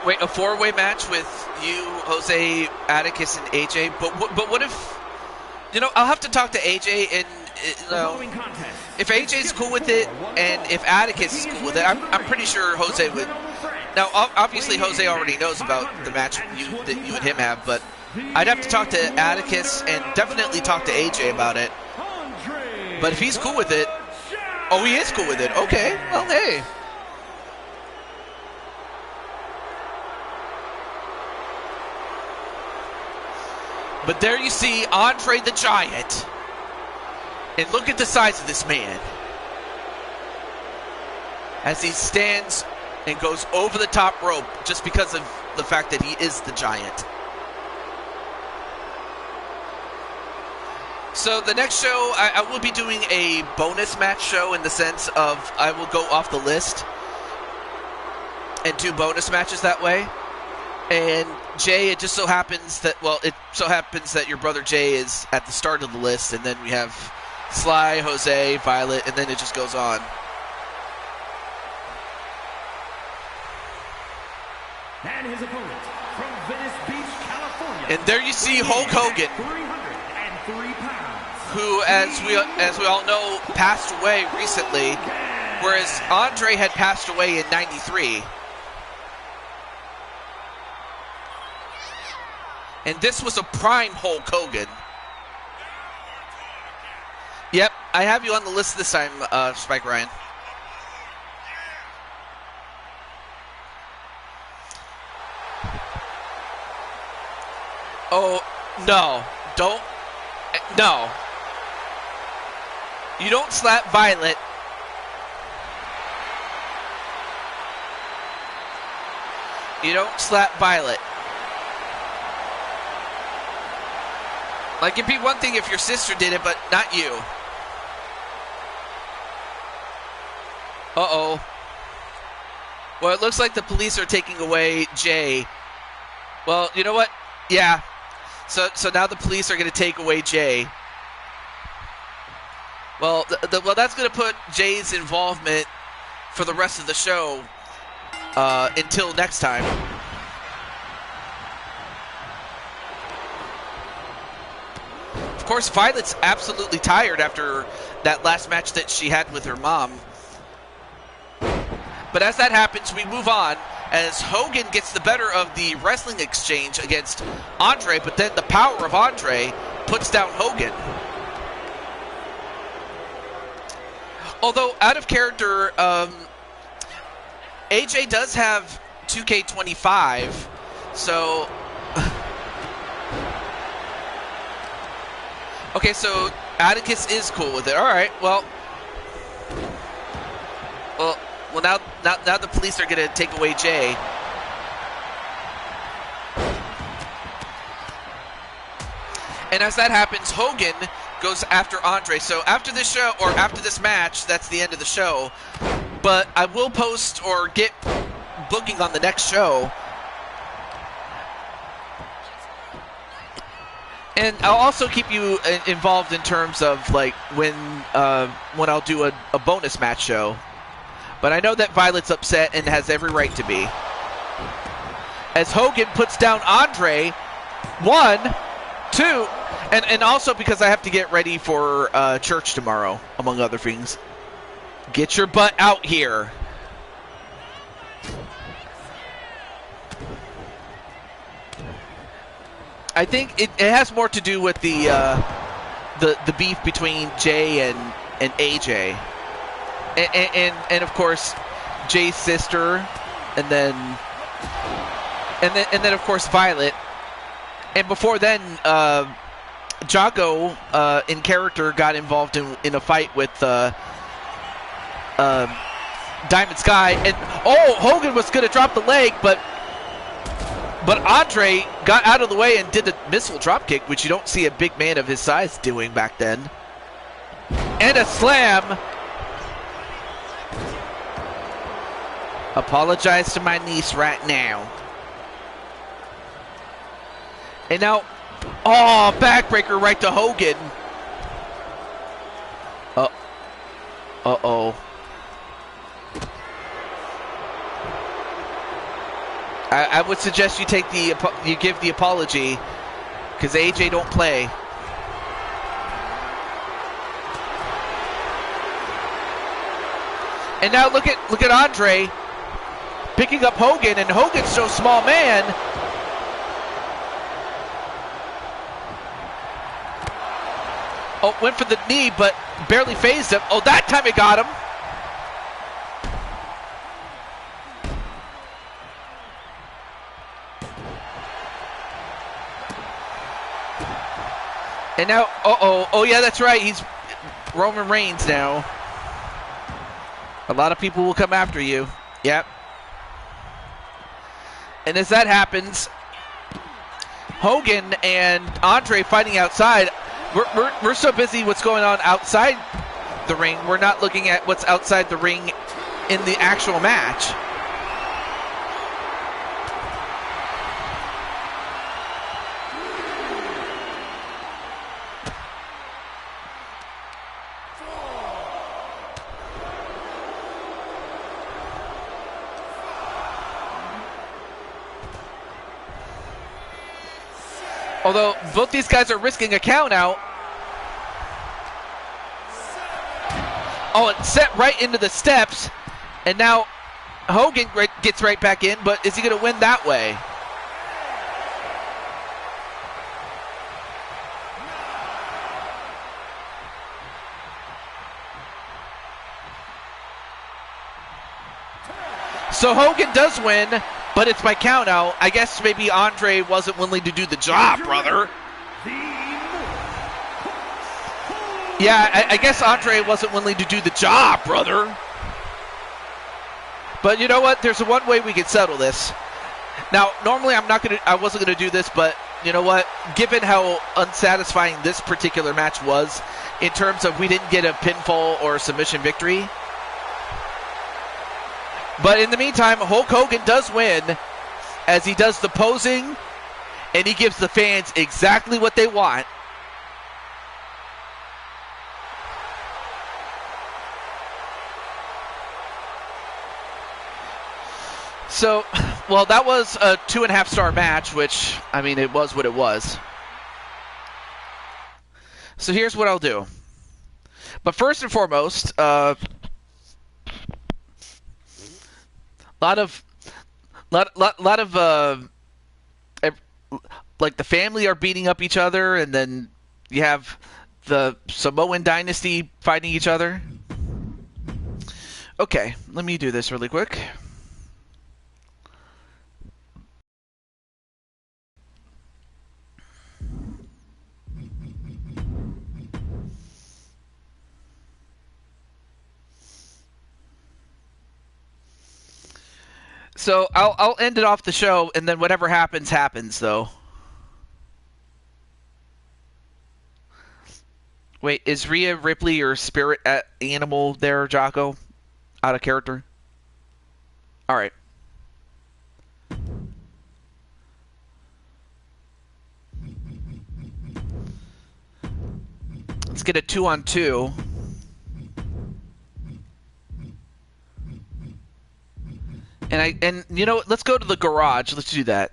Wait, a 4-way match with you, Jose, Atticus, and AJ. But what if, you know, I'll have to talk to AJ, and you know, if AJ's cool with it and if Atticus is cool with it, I'm pretty sure Jose would. Now, obviously, Jose already knows about the match that you and him have, but I'd have to talk to Atticus and definitely talk to AJ about it. But if he's cool with it, oh, he is cool with it. Okay, well, hey. But there you see Andre the Giant. And look at the size of this man. As he stands and goes over the top rope just because of the fact that he is the Giant. So the next show, I will be doing a bonus match show, in the sense of I will go off the list and do bonus matches that way. And Jay, it just so happens that, well, it so happens that your brother Jay is at the start of the list, and then we have Sly, Jose, Violet, and then it just goes on. And his opponent from Venice Beach, California. And there you see Hulk Hogan, 303 pounds. who, as we all know, passed away recently, whereas Andre had passed away in '93. And this was a prime Hulk Hogan. Yep, I have you on the list this time, Spike Ryan. Oh, no. Don't. No. You don't slap Violet. You don't slap Violet. Like, it'd be one thing if your sister did it, but not you. Uh-oh. Well, it looks like the police are taking away Jay. Well, you know what? Yeah. So now the police are going to take away Jay. Well, well, that's going to put Jay's involvement for the rest of the show until next time. Of course, Violet's absolutely tired after that last match that she had with her mom. But as that happens, we move on as Hogan gets the better of the wrestling exchange against Andre, but then the power of Andre puts down Hogan. Although out of character, AJ does have 2K25, so... Okay, so Atticus is cool with it. All right, well, now the police are gonna take away Jay. And as that happens, Hogan goes after Andre. So after this show, or after this match, that's the end of the show. But I will post or get booking on the next show. And I'll also keep you involved in terms of like when I'll do a bonus match show. But I know that Violet's upset and has every right to be. As Hogan puts down Andre, 1, 2, and also because I have to get ready for church tomorrow, among other things. Get your butt out here. I think it has more to do with the beef between Jay and AJ, and of course Jay's sister, and then of course Violet, and before then Jago in character got involved in a fight with Diamond Sky, and Hogan was gonna drop the leg, but Andre got out of the way and did the missile dropkick, which you don't see a big man of his size doing back then. And a slam. Apologize to my niece right now. And now, backbreaker right to Hogan. Uh-oh. I would suggest you give the apology, because AJ don't play. And now look at Andre picking up Hogan, and Hogan's so small man. Went for the knee, but barely phased him. That time it got him. And now, yeah, that's right. He's Roman Reigns now. A lot of people will come after you. Yep. And as that happens, Hogan and Andre fighting outside. We're so busy what's going on outside the ring, we're not looking at what's outside the ring in the actual match. Although both these guys are risking a count out. It's set right into the steps. And now Hogan gets right back in, but is he going to win that way? So Hogan does win, But it's by count out. I guess maybe Andre wasn't willing to do the job, brother. Yeah, I guess Andre wasn't willing to do the job, brother. But you know what? There's one way we can settle this. Now, normally I wasn't gonna do this, but you know what? Given how unsatisfying this particular match was, in terms of we didn't get a pinfall or a submission victory. But in the meantime, Hulk Hogan does win as he does the posing, and he gives the fans exactly what they want. So, well, that was a 2.5-star match, which, I mean, it was what it was. So here's what I'll do. But first and foremost, like the family are beating up each other, and then you have the Samoan dynasty fighting each other. Okay, let me do this really quick. So I'll end it off the show, and then whatever happens, happens, though. Wait, is Rhea Ripley your spirit animal there, Jocko? Out of character? Alright. Let's get a 2-on-2. And you know, let's go to the garage. Let's do that.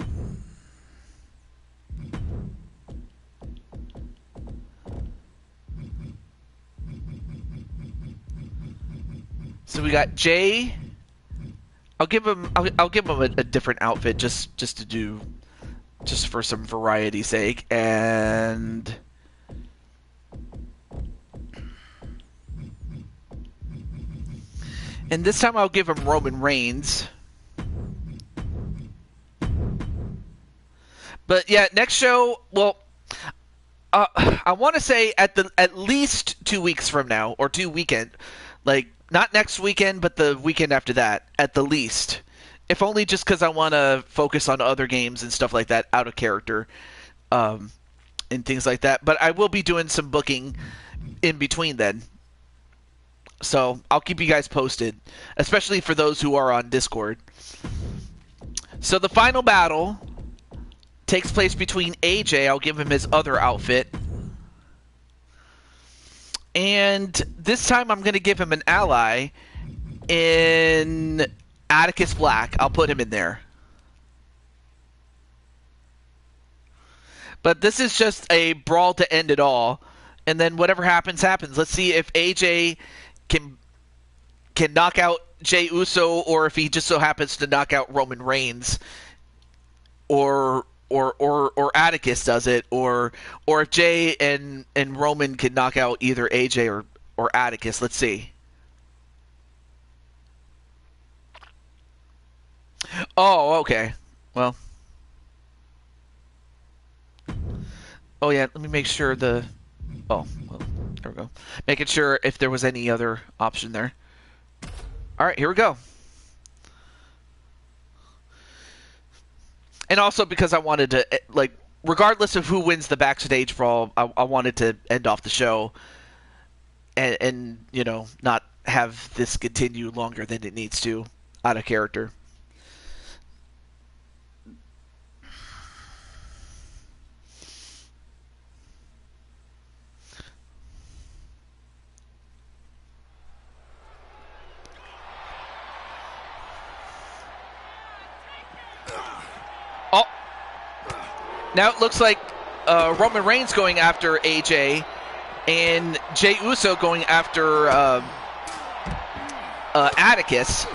So we got Jay. I'll give him a different outfit just for some variety's sake, and this time I'll give him Roman Reigns. But yeah, next show, well, I want to say at least 2 weeks from now, or 2 weekend, like not next weekend, but the weekend after that, at the least. If only just because I want to focus on other games and stuff like that, out of character, and things like that. But I will be doing some booking in between then. So I'll keep you guys posted, especially for those who are on Discord. So the final battle takes place between AJ. I'll give him his other outfit. And this time I'm going to give him an ally in Atticus Black. I'll put him in there. But this is just a brawl to end it all. And then whatever happens, happens. Let's see if AJ can knock out Jey Uso, or if he just so happens to knock out Roman Reigns, or Atticus does it, or if Jay and Roman can knock out either AJ or Atticus. Let's see. Oh, okay. Well. Oh yeah, let me make sure the. Oh, well, there we go. Making sure if there was any other option there. All right, here we go. And also because I wanted to, like, regardless of who wins the backstage brawl, I wanted to end off the show and you know, not have this continue longer than it needs to, out of character. Oh, now it looks like Roman Reigns going after AJ, and Jey Uso going after Atticus.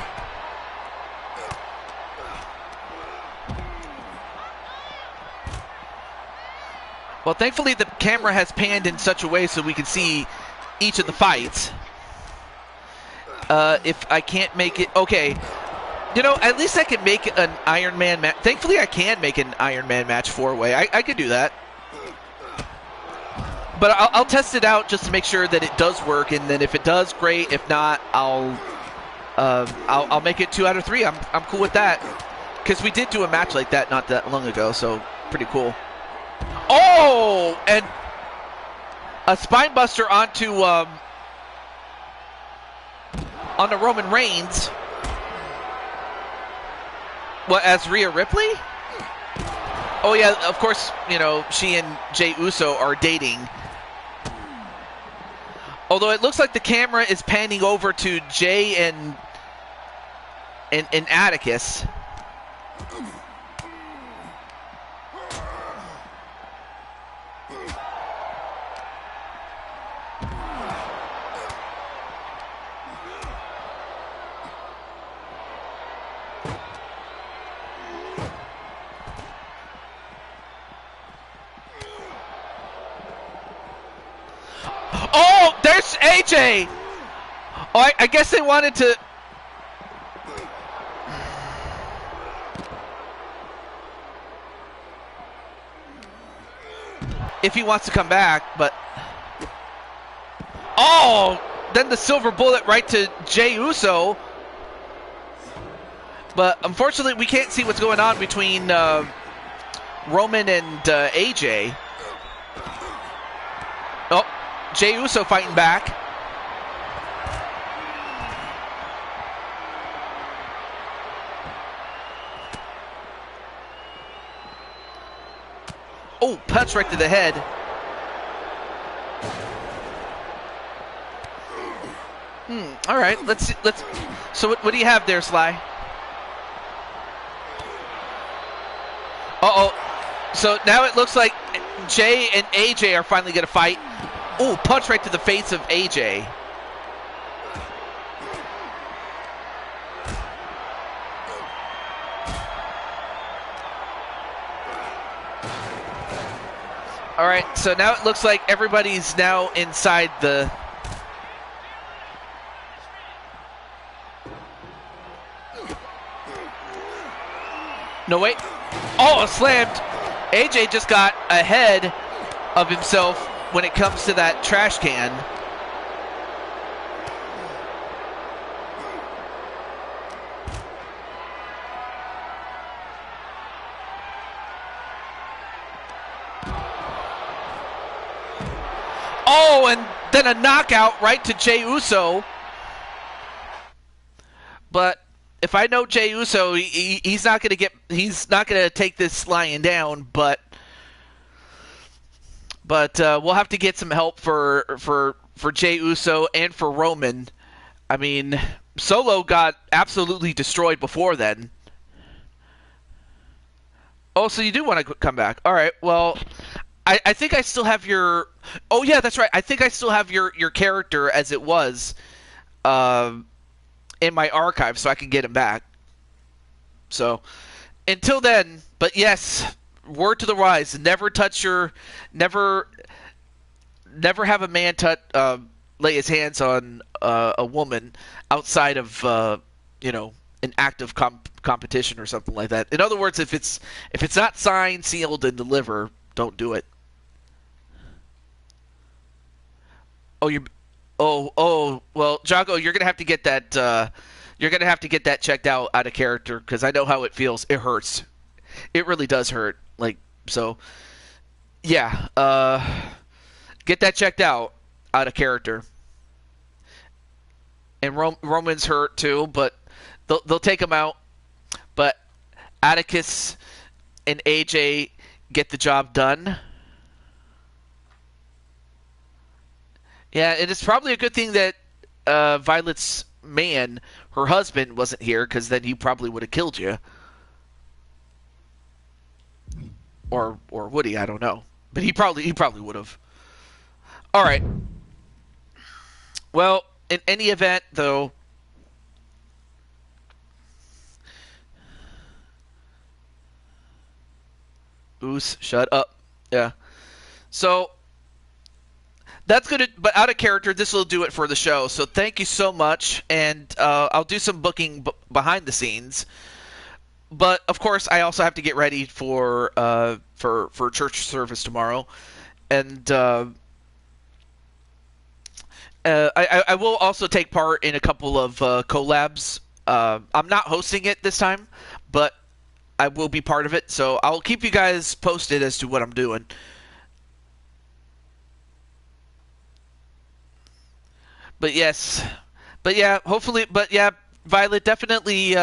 Well, thankfully the camera has panned in such a way so we can see each of the fights. If I can't make it, okay. You know, at least I can make an Iron Man match. Thankfully, I can make an Iron Man match 4-way. I could do that. But I'll test it out just to make sure that it does work, and then if it does, great. If not, I'll make it 2 out of 3. I'm cool with that, because we did do a match like that not that long ago, so pretty cool. Oh, and a spine buster onto Roman Reigns. What, as Rhea Ripley? Oh yeah, of course. You know, she and Jey Uso are dating. Although it looks like the camera is panning over to Jay and Atticus. Oh, there's AJ. Oh, I guess they wanted to. If he wants to come back, but. Oh, then the silver bullet right to Jey Uso. But unfortunately, we can't see what's going on between Roman and AJ. Oh, Jey Uso fighting back. Oh, punch right to the head. All right, let's see, so what do you have there, Sly? Uh-oh. So now it looks like Jay and AJ are finally going to fight. Oh, punch right to the face of AJ. All right, so now it looks like everybody's now inside the... No, wait. Oh, slammed. AJ just got ahead of himself when it comes to that trash can. Oh, and then a knockout right to Jey Uso. But if I know Jey Uso, he's not going to take this lying down, but we'll have to get some help for Jey Uso and for Roman. I mean, Solo got absolutely destroyed before then. Oh, so you do want to come back. All right, well, I think I still have your... Oh, yeah, that's right. I think I still have your character as it was in my archive, so I can get him back. So, until then, but yes, word to the wise, never have a man lay his hands on a woman outside of an active competition or something like that. In other words, if it's not signed, sealed, and delivered, don't do it. Oh, well, Jago, you're gonna have to get that. You're gonna have to get that checked out of character, because I know how it feels. It hurts. It really does hurt. Like, so, yeah. Get that checked out of character. And Roman's hurt too, but they'll take him out. But Atticus and AJ get the job done. Yeah, and it's probably a good thing that Violet's man, her husband, wasn't here, because then he probably would have killed you. Or would he? I don't know. But he probably would have. All right. Well, in any event, though, Oos, shut up. Yeah. So That's good, but out of character, this will do it for the show. So thank you so much, and I'll do some booking behind the scenes. But of course, I also have to get ready for church service tomorrow, and I will also take part in a couple of collabs. I'm not hosting it this time, but I will be part of it. So I'll keep you guys posted as to what I'm doing. But yes, but yeah, hopefully, but yeah, Violet definitely.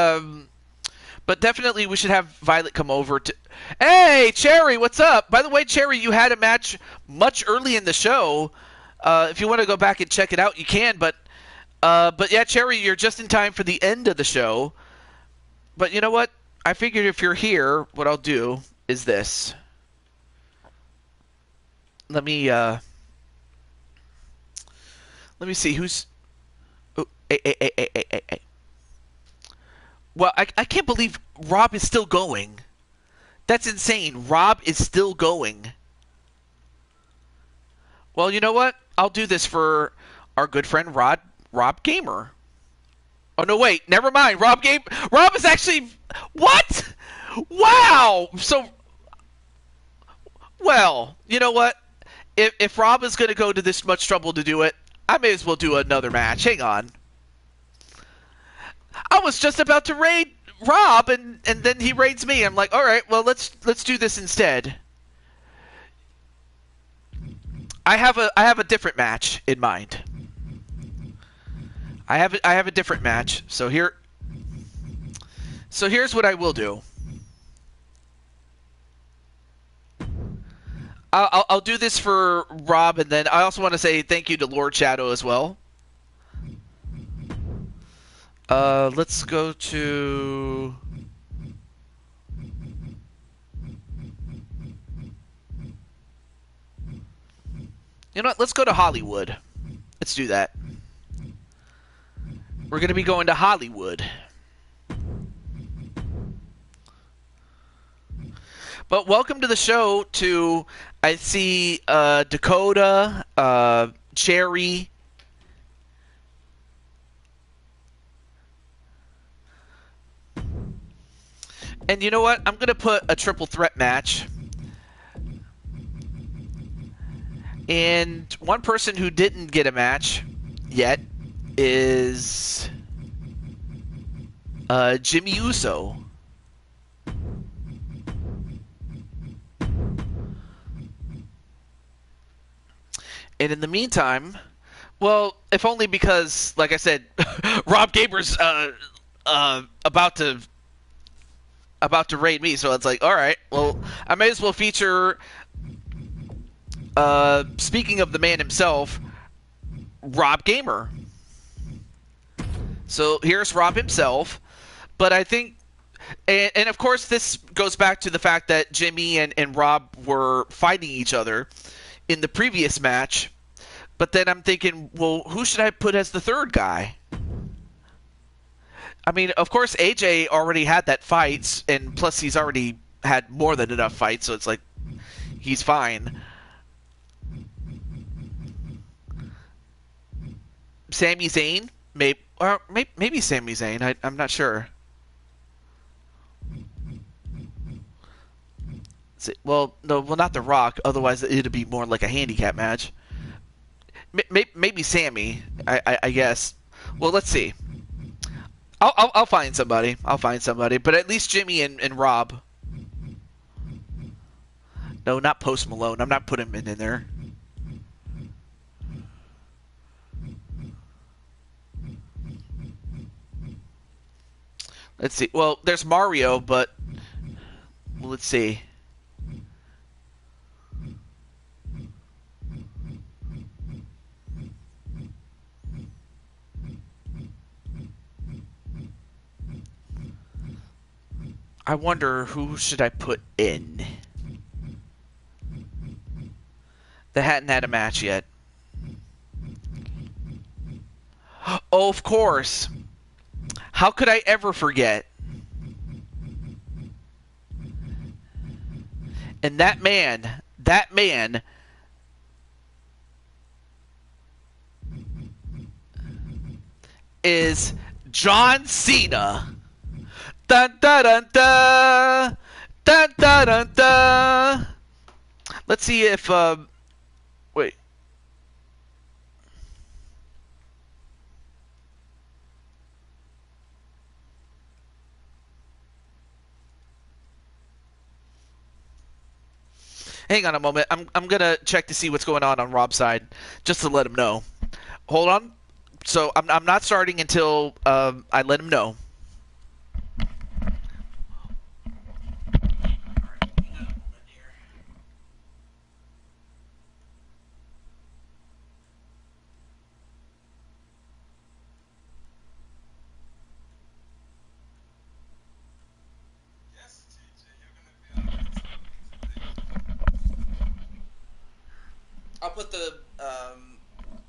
But definitely, we should have Violet come over to. Hey, Cherry, what's up? By the way, Cherry, you had a match much early in the show. If you want to go back and check it out, you can. But yeah, Cherry, you're just in time for the end of the show. But you know what? I figured if you're here, what I'll do is this. Let me see who's. Oh, hey. Well, I can't believe Rob is still going. That's insane. Rob is still going. Well, you know what? I'll do this for our good friend Rob Gamer. Oh no, wait, never mind. Rob is actually what? Wow. So, well, you know what? If Rob is going to go to this much trouble to do it, I may as well do another match. Hang on. I was just about to raid Rob, and then he raids me. I'm like, all right, well, let's do this instead. I have a different match in mind. I have a different match. So here's what I will do. I'll do this for Rob, and then I also want to say thank you to Lord Shadow as well. Let's go to. You know what? Let's go to Hollywood. Let's do that. We're going to be going to Hollywood. But welcome to the show to, I see, Dakota, Cherry. And you know what? I'm going to put a triple threat match. And one person who didn't get a match yet is Jimmy Uso. And in the meantime, well, if only because, like I said, Rob Gaber's about to raid me, so it's like, all right, well, I may as well feature. Speaking of the man himself, Rob Gamer. So here's Rob himself, but I think, and of course this goes back to the fact that Jimmy and Rob were fighting each other in the previous match, but then I'm thinking, well, who should I put as the third guy? I mean, of course AJ already had that fight, and plus he's already had more than enough fights, so it's like, he's fine. Sami Zayn? Maybe Sami Zayn. I'm not sure. Well, no, well, not The Rock. Otherwise, it'd be more like a handicap match. Maybe Sammy. I guess. Well, let's see. I'll find somebody. But at least Jimmy and Rob. No, not Post Malone. I'm not putting him in there. Let's see. Well, there's Mario, but well, let's see. I wonder who should I put in that hadn't had a match yet. Oh, of course. How could I ever forget? And that man is John Cena. Dun dun dun dun dun dun dun dun. Let's see if wait. Hang on a moment. I'm gonna check to see what's going on Rob's side, just to let him know. Hold on. So I'm not starting until I let him know.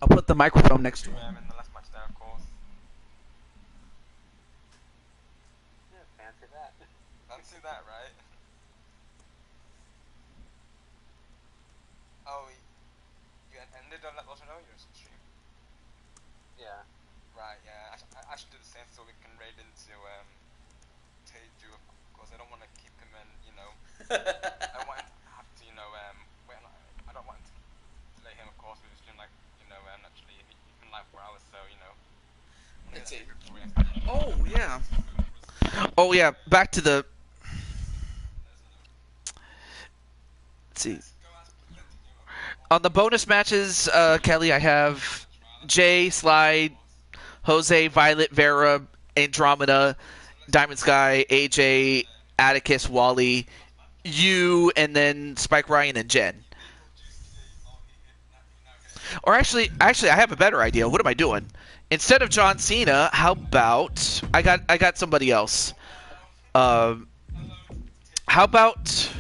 I'll put the microphone next to him. In the last match there, of course. Yeah, fancy that. Fancy that, right? Oh, you ended on that also know your stream? Yeah. Right, yeah. I should do the same so we can raid into Teju, of course. I don't want to keep him in, you know. I want him to have to, you know, wait. I don't want him to delay him, of course, with his stream, like, you know, naturally, he's been live for hours, so, you know. Oh yeah. Oh yeah. Back to the. Let's see. On the bonus matches, Kelly, I have Jay, Slide, Jose, Violet, Vera, Andromeda, Diamond Sky, AJ, Atticus, Wally, you, and then Spike, Ryan, and Jen. Or actually, I have a better idea. What am I doing? Instead of John Cena, how about I got somebody else? How about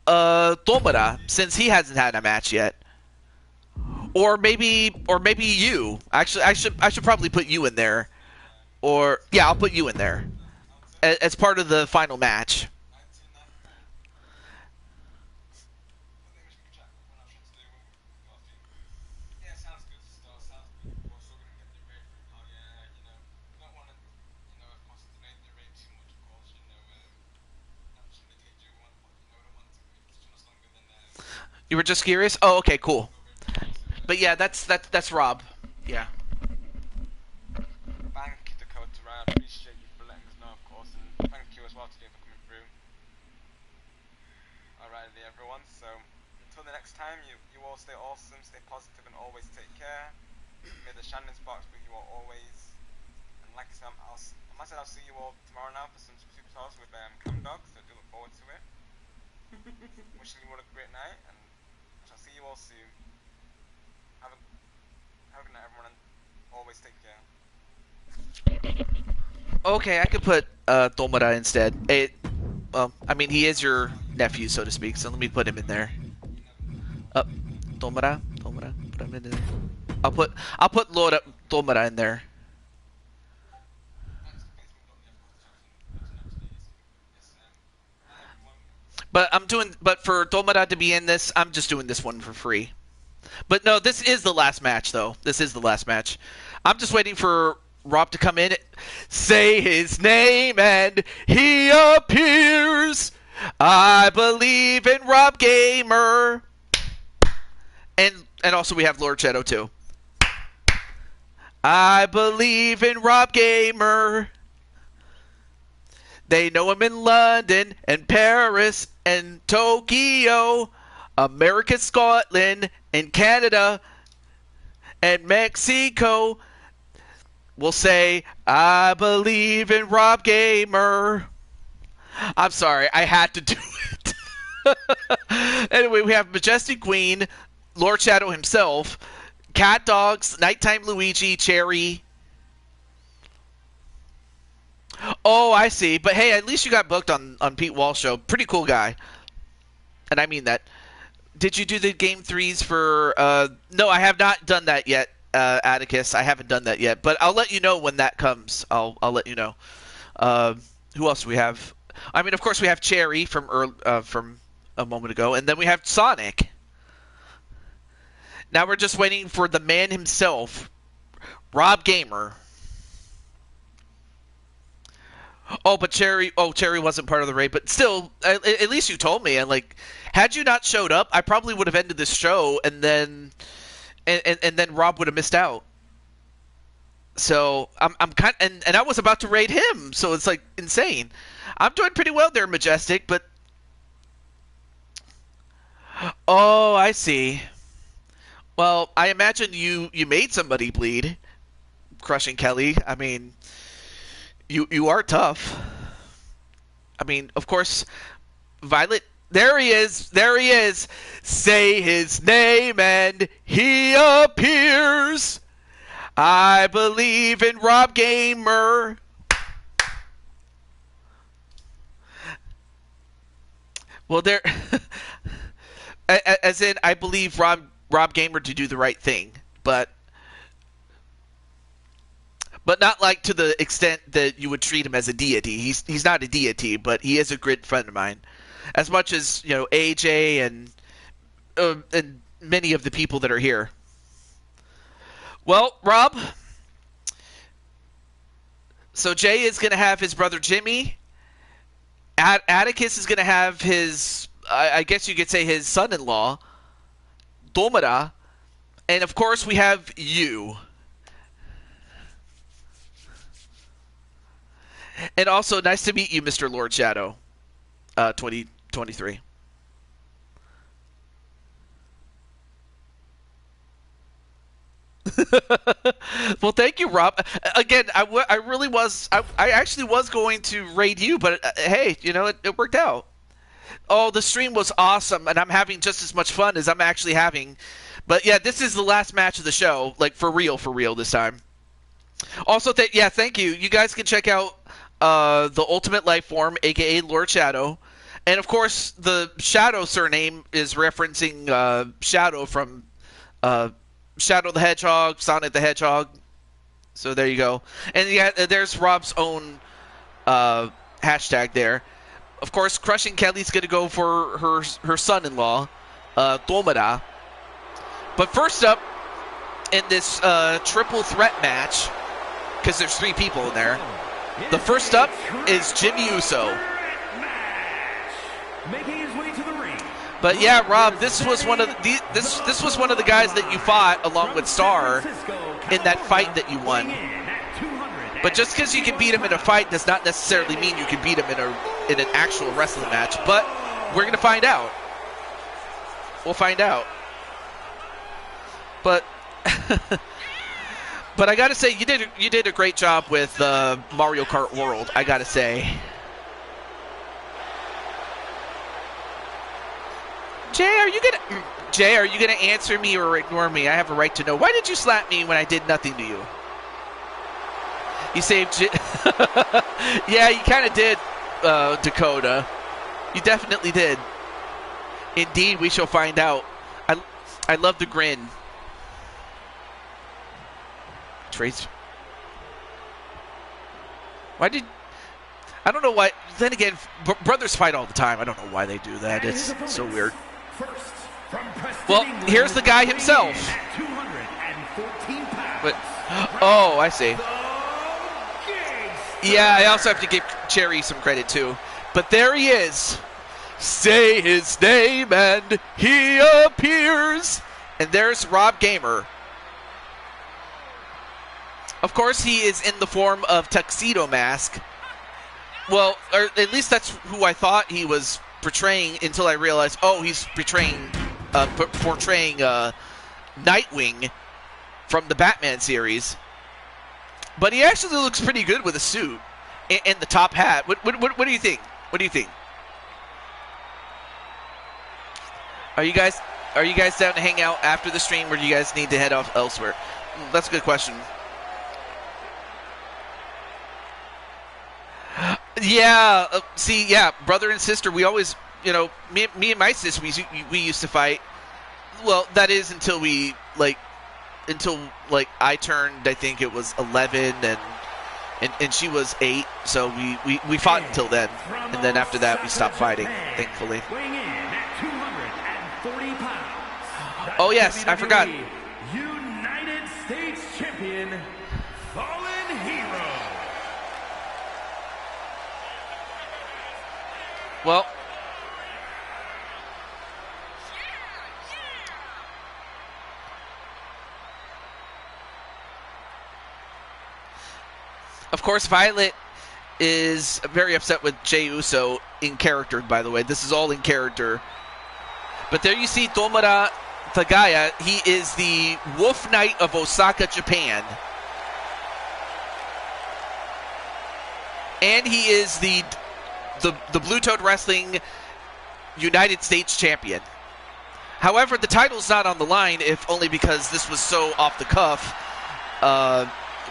Tomura, since he hasn't had a match yet? Or maybe you. Actually, I should probably put you in there. Or yeah, I'll put you in there as part of the final match. You were just curious? Oh, okay, cool. But yeah, that's Rob. Yeah. Thank you, Dakota. I appreciate you for letting us know, of course, and thank you as well to you for coming through. Alrighty, everyone. So until the next time, you all stay awesome, stay positive, and always take care. May the Shannon's box with you all always. And like I said, I'll see you all tomorrow now for some super talks with Cam Dog. So do look forward to it. Wishing you all a great night, and I shall see you all soon. Have a good night, everyone, and always take care. Okay, I could put Tomura instead. Well, I mean, he is your nephew, so to speak. So let me put him in there. Tomura, put him in there. I'll put Lord Tomura in there. But for Tomura to be in this, I'm just doing this one for free. But no, this is the last match, though. This is the last match. I'm just waiting for Rob to come in, say his name, and he appears. I believe in Rob Gamer. And also we have Lord Shadow, too. I believe in Rob Gamer. They know him in London and Paris and Tokyo, America, Scotland, and Canada, and Mexico. Will say, I believe in Rob Gamer. I'm sorry, I had to do it. Anyway, we have Majestic Queen, Lord Shadow himself, Cat Dogs, Nighttime Luigi, Cherry. Oh, I see. But hey, at least you got booked on Pete Wall's show. Pretty cool guy. And I mean that. Did you do the game 3s for... No, I have not done that yet, Atticus. I haven't done that yet. But I'll let you know when that comes. I'll let you know. Who else do we have? I mean, of course, we have Cherry from a moment ago. And then we have Sonic. Now we're just waiting for the man himself, Rob Gamer. Oh, but Cherry wasn't part of the raid, but still, at least you told me. And like, had you not showed up, I probably would have ended this show, and then Rob would have missed out. So I'm kind, and I was about to raid him, so it's like insane. I'm doing pretty well there, Majestic, but oh, I see. Well, I imagine you made somebody bleed, Crushing Kelly. I mean, you are tough. I mean, of course, Violet. There he is. There he is. Say his name and he appears. I believe in Rob Gamer. Well, there, as in, I believe Rob Gamer to do the right thing, but not like to the extent that you would treat him as a deity. He's not a deity, but he is a great friend of mine. As much as AJ and many of the people that are here. Well, Rob. So Jay is going to have his brother Jimmy. Atticus is going to have his, I guess you could say, his son-in-law, Domara. And of course we have you. And also, nice to meet you, Mr. Lord Shadow, 2023. Well, thank you, Rob. Again, I really was, I actually was going to raid you, but hey, it worked out. Oh, the stream was awesome, and I'm having just as much fun as I'm actually having. But yeah, this is the last match of the show, like for real this time. Also, thank you. You guys can check out the Ultimate Life Form, aka Lord Shadow, and of course the Shadow surname is referencing Shadow from Shadow the Hedgehog, Sonic the Hedgehog. So there you go. And yeah, there's Rob's own hashtag there. Of course, Crushing Kelly's going to go for her son-in-law, Domara. But first up in this triple threat match, because there's 3 people in there, the first up is Jimmy Uso. But yeah, Rob, this was one of the guys that you fought along with Star in that fight that you won. But just because you can beat him in a fight does not necessarily mean you can beat him in an actual wrestling match. But we're gonna find out. We'll find out. But but I gotta say, you did a great job with Mario Kart World. I gotta say. Jay, are you gonna answer me or ignore me? I have a right to know. Why did you slap me when I did nothing to you? You saved yeah, you kind of did, Dakota. You definitely did. Indeed, we shall find out. I love the grin. Trace. I don't know why. Then again, brothers fight all the time. I don't know why they do that. It's so weird. Well, here's the guy himself. But, oh, I see. Yeah, I also have to give Cherry some credit, too. But there he is. Say his name and he appears. And there's Rob Gamer. Of course, he is in the form of Tuxedo Mask. Well, or at least that's who I thought he was portraying until I realized, oh, he's portraying Nightwing from the Batman series. But he actually looks pretty good with a suit and the top hat. What do you think? What do you think? Are you guys down to hang out after the stream, or do you guys need to head off elsewhere? That's a good question. Yeah, brother and sister, we always, me and my sister, we used to fight. Well, that is until I turned, I think it was 11, and she was 8, so we fought until then, and then after that we stopped fighting, thankfully. Oh, yes, I forgot. United States Champion, Fallen Hero. Well, of course, Violet is very upset with Jey Uso in character, by the way. This is all in character. But there you see Tomura Tagaya. He is the Wolf Knight of Osaka, Japan. And he is the Blue Toad Wrestling United States Champion. However, the title's not on the line, if only because this was so off the cuff.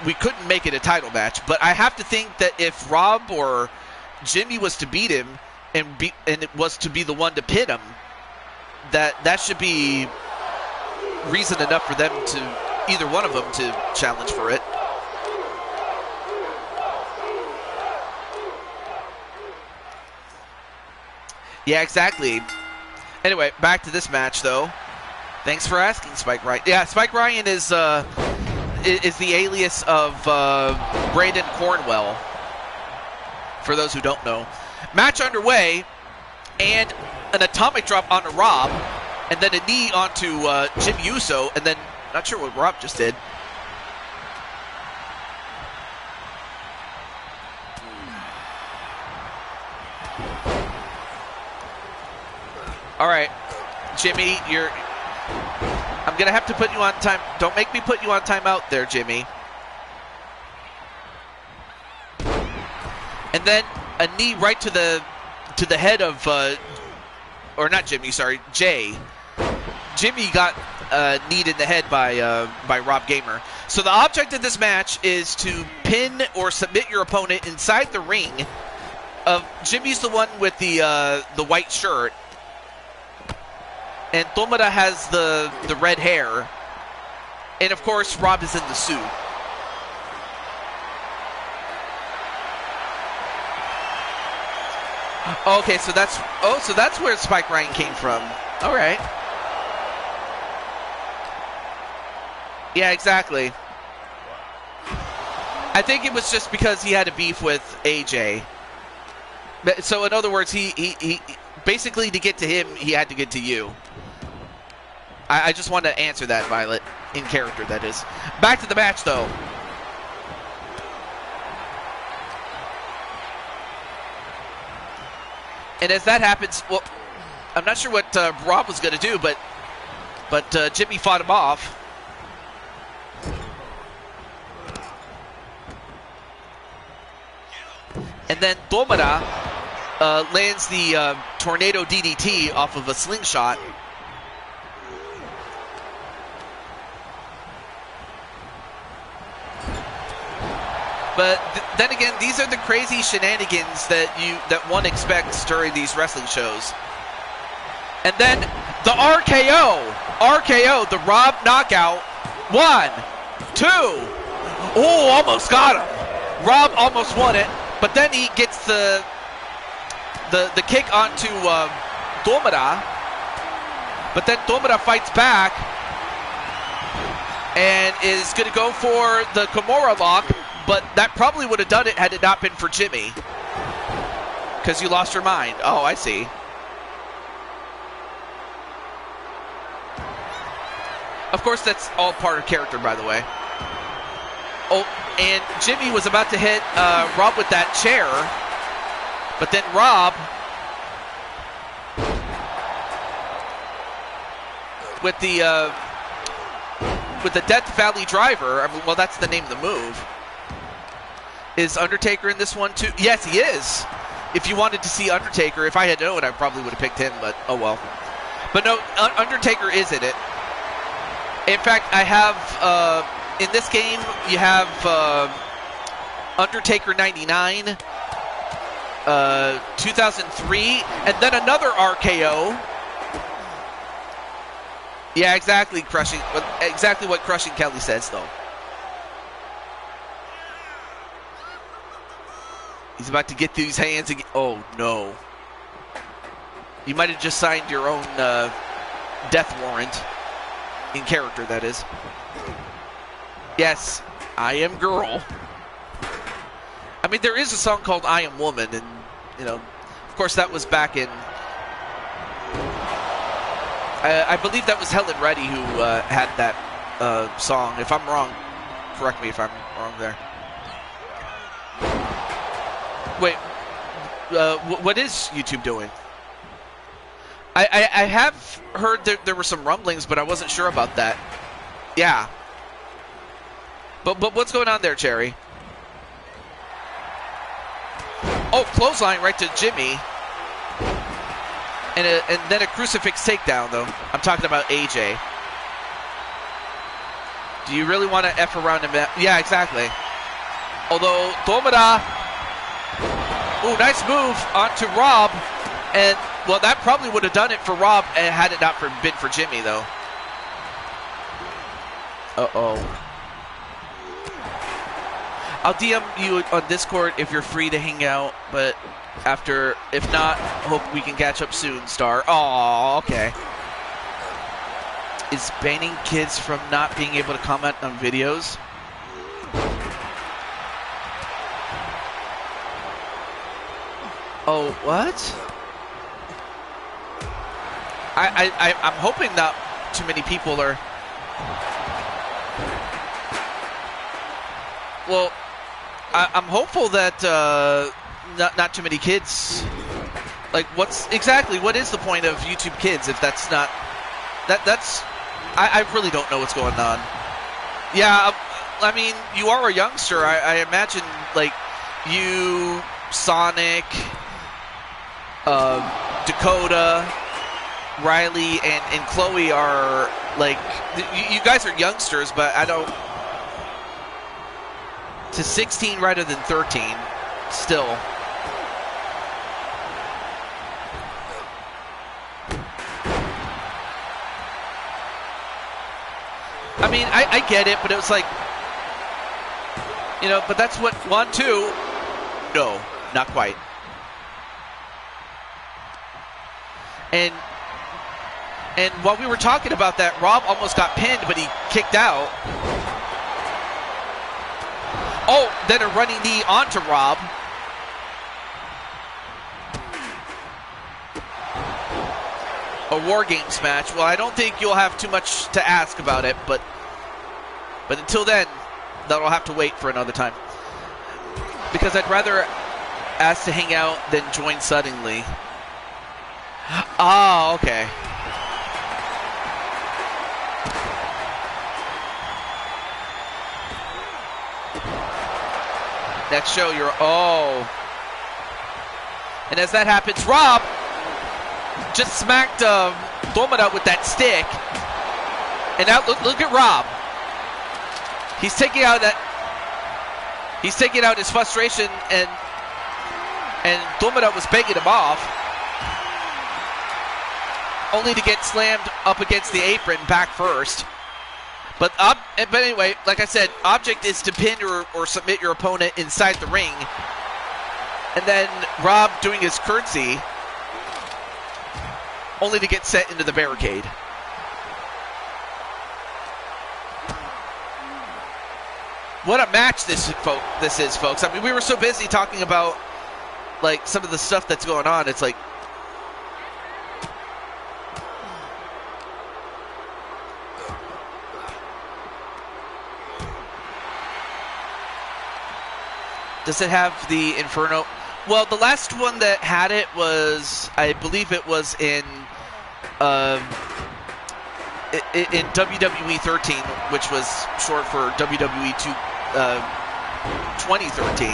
We couldn't make it a title match. But I have to think that if Rob or Jimmy was to beat him and it was to be the one to pin him, that should be reason enough for them to, either one of them, to challenge for it. Yeah, exactly. Anyway, back to this match, though. Thanks for asking, Spike Ryan. Yeah, Spike Ryan is the alias of Brandon Cornwell, for those who don't know. Match underway, and an atomic drop onto Rob, and then a knee onto Jimmy Uso, and then, not sure what Rob just did. All right, Jimmy, I'm going to have to put you on time. Don't make me put you on timeout there, Jimmy. And then a knee right to the head of, or not Jimmy, sorry, Jay. Jimmy got kneed in the head by Rob Gamer. So the object of this match is to pin or submit your opponent inside the ring. Jimmy's the one with the white shirt. And Tomura has the red hair. And, of course, Rob is in the suit. Okay, so that's where Spike Ryan came from. All right. Yeah, exactly. I think it was just because he had a beef with AJ. So, in other words, he basically, to get to him, he had to get to you. I just wanted to answer that, Violet. In character, that is. Back to the match, though. And as that happens, well, I'm not sure what Rob was going to do, but Jimmy fought him off. And then Tomura lands the Tornado DDT off of a slingshot. But then again, these are the crazy shenanigans that one expects during these wrestling shows. And then the RKO, the Rob knockout. 1, 2. Oh, almost got him. Rob almost won it, but then he gets the kick onto Tomura. But then Tomura fights back and is going to go for the Kimura lock. But that probably would have done it had it not been for Jimmy. Because you lost your mind. Oh, I see. Of course, that's all part of character, by the way. Oh, and Jimmy was about to hit Rob with that chair. But then Rob, with the Death Valley Driver, I mean, well, that's the name of the move. Is Undertaker in this one too? Yes, he is. If you wanted to see Undertaker, if I had known, I probably would have picked him, but oh well. But no, Undertaker is in it. In fact, I have, in this game, you have Undertaker 99, 2003, and then another RKO. Yeah, exactly, exactly what Crushing Kelly says, though. He's about to get these hands again. Oh, no. You might have just signed your own death warrant. in character, that is. Yes, I am girl. I mean, there is a song called I Am Woman, and, you know, of course that was back in... I believe that was Helen Reddy who had that song. If I'm wrong, correct me if I'm wrong there. Wait, what is YouTube doing? I have heard there were some rumblings, but I wasn't sure about that. Yeah. But what's going on there, Cherry? Oh, clothesline right to Jimmy. And then a crucifix takedown, though. I'm talking about AJ. Do you really want to F around him? Yeah, exactly. Although, Tomura... Ooh, nice move onto Rob. And, well, that probably would have done it for Rob had it not been for Jimmy, though. Uh-oh. I'll DM you on Discord if you're free to hang out, but if not, hope we can catch up soon, Star. Oh, okay. Is banning kids from not being able to comment on videos? Oh, what? I'm hoping not too many people are... Well, I'm hopeful that not too many kids... Like, what is the point of YouTube Kids if that's not... I really don't know what's going on. Yeah, I mean, you are a youngster. I imagine, like, you, Sonic, Dakota, Riley, and Chloe are, like... You guys are youngsters, but I don't... To 16 rather than 13, still. I mean, I get it, but it was like, you know, but that's what, 1, 2, no, not quite. And while we were talking about that, Rob almost got pinned, but he kicked out. Oh, then a running knee onto Rob. A War Games match. Well, I don't think you'll have too much to ask about it, but until then, that'll have to wait for another time. Because I'd rather ask to hang out than join suddenly. Oh, okay. Next show, oh. And as that happens, Rob just smacked Tomura with that stick. And now look at Rob. He's taking out his frustration, and Tomura was begging him off, only to get slammed up against the apron back first. But anyway, like I said, object is to pin or submit your opponent inside the ring. And then Rob doing his curtsy, only to get set into the barricade. What a match this is, folks. I mean, we were so busy talking about, like, some of the stuff that's going on. It's like... Does it have the Inferno? Well, the last one that had it was, I believe it was in WWE 13, which was short for WWE 2013.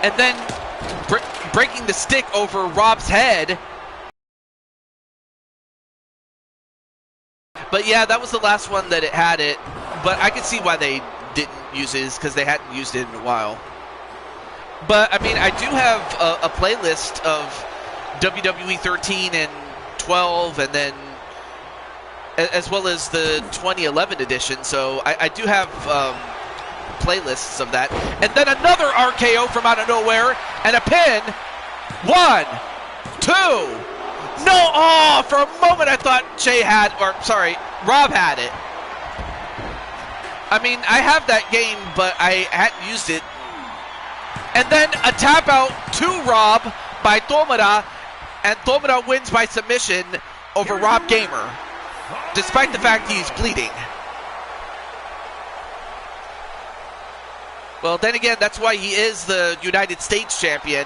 And then breaking the stick over Rob's head. But yeah, that was the last one that it had it. But I could see why they didn't use it, because they hadn't used it in a while. But, I mean, I do have a playlist of WWE 13 and 12, and then as well as the 2011 edition. So I do have playlists of that. And then another RKO from out of nowhere, and a pin 1, 2. No! Oh, for a moment I thought Rob had it. I mean, I have that game, but I hadn't used it. And then a tap out to Rob by Tomura, and Tomura wins by submission over Rob Gamer, despite the fact he's bleeding. Well, then again, that's why he is the United States champion,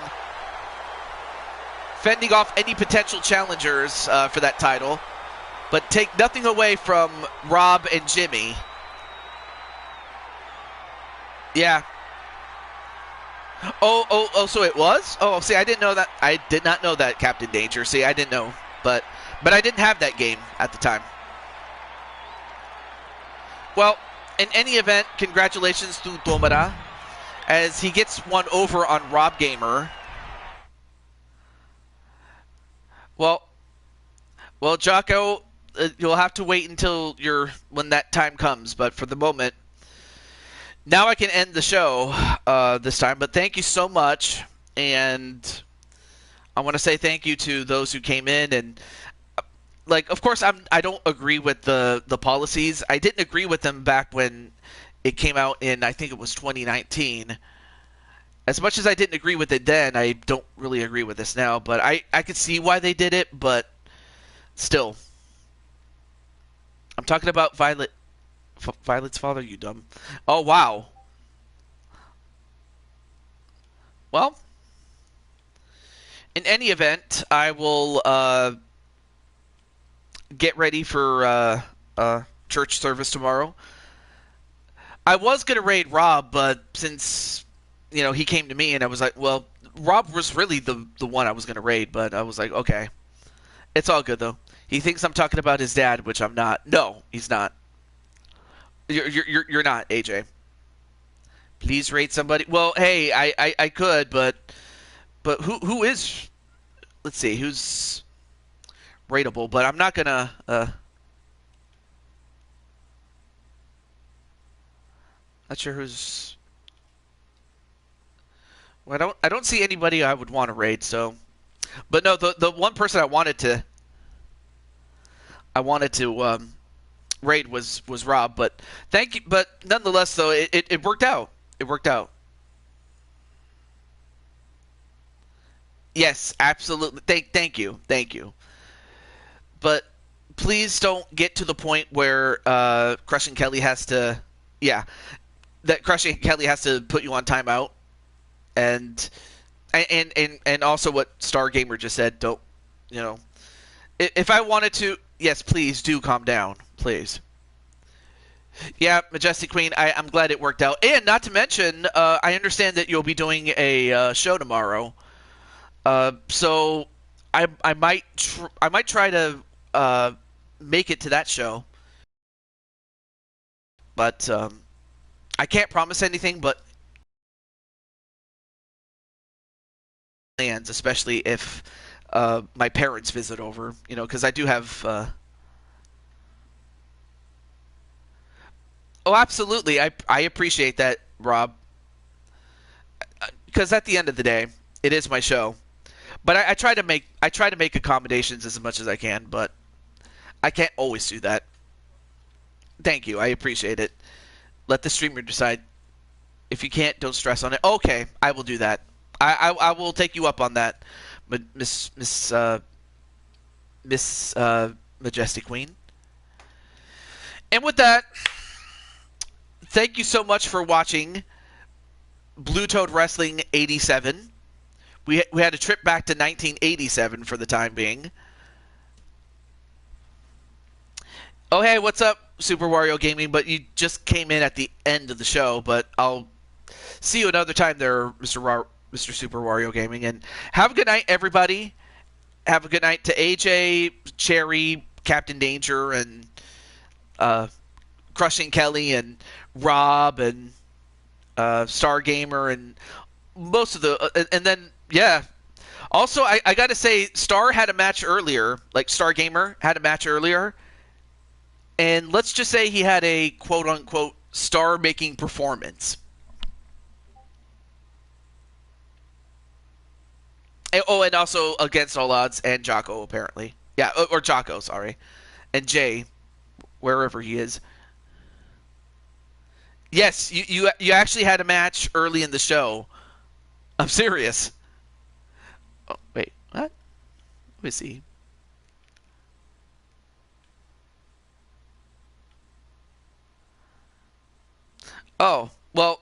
fending off any potential challengers for that title, but take nothing away from Rob and Jimmy. Yeah. Oh, so it was? Oh, see, I didn't know that. I did not know that, Captain Danger. See, I didn't know. But I didn't have that game at the time. Well, in any event, congratulations to Tomura, as he gets one over on Rob Gamer. Well, Jocko, you'll have to wait until when that time comes. But for the moment, now I can end the show this time. But thank you so much, and I want to say thank you to those who came in. And of course, I don't agree with the policies. I didn't agree with them back when it came out in, I think it was 2019. As much as I didn't agree with it then, I don't really agree with this now. But I could see why they did it, but still. I'm talking about Violet's father, you dumb. Oh, wow. Well, in any event, I will get ready for church service tomorrow. I was going to raid Rob, but since, he came to me and I was like, well, Rob was really the one I was going to raid, but I was like, okay. It's all good, though. He thinks I'm talking about his dad, which I'm not. No, he's not. You're not, AJ. Please rate somebody. Well, hey, I could, but who is? Let's see, who's rateable? But I'm not gonna. Not sure who's. Well, I don't see anybody I would want to raid. So, but no, the one person I wanted to raid was Rob, but thank you. But nonetheless, though, it worked out. It worked out. Yes, absolutely. Thank you. But please don't get to the point where Crushing Kelly has to, that Crushing Kelly has to put you on timeout, and also what Star Gamer just said. Don't, if I wanted to. Yes, please do calm down, please. Yeah, Majestic Queen, I'm glad it worked out. And not to mention, I understand that you'll be doing a show tomorrow. So I might try to make it to that show. But I can't promise anything, but plans, especially if my parents visit over, because I do have. Oh, absolutely. I appreciate that, Rob. Because at the end of the day, it is my show. But I try to make accommodations as much as I can, but I can't always do that. Thank you. I appreciate it. Let the streamer decide. If you can't, don't stress on it. Okay, I will do that. I will take you up on that, Miss Majestic Queen. And with that, thank you so much for watching Blue Toad Wrestling 87. We had a trip back to 1987 for the time being. Oh, hey, what's up, Super Wario Gaming? But you just came in at the end of the show, but I'll see you another time there, Mr. Super Wario Gaming. And have a good night, everybody. Have a good night to AJ, Cherry, Captain Danger, and Crushing Kelly, and Rob, and Star Gamer, and most of the... and then, yeah. Also, I got to say, Star had a match earlier. Like, Star Gamer had a match earlier. And let's just say he had a quote-unquote star-making performance. Oh, and also Against All Odds and Jocko, apparently. Yeah, or Jocko, sorry. And Jay, wherever he is. Yes, you actually had a match early in the show. I'm serious. Oh, wait, what? Let me see. Oh, well,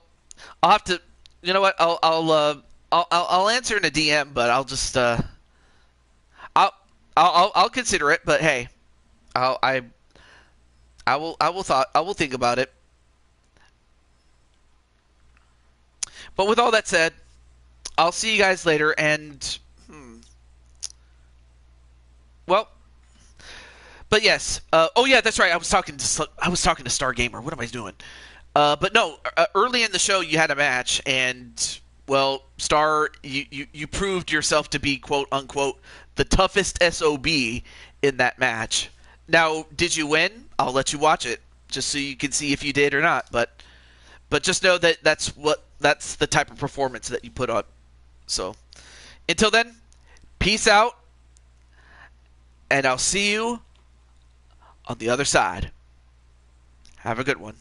I'll have to. You know what? I'll answer in a DM, but I'll just I'll I'll consider it. But hey, I'll I will think about it. But with all that said, I'll see you guys later. And well, but yes. Oh yeah, that's right. I was talking to Star Gamer. What am I doing? But no, early in the show you had a match, and well, Star, you proved yourself to be quote unquote the toughest SOB in that match. Now, did you win? I'll let you watch it just so you can see if you did or not. But just know that that's the type of performance that you put on. So until then, peace out, and I'll see you on the other side. Have a good one.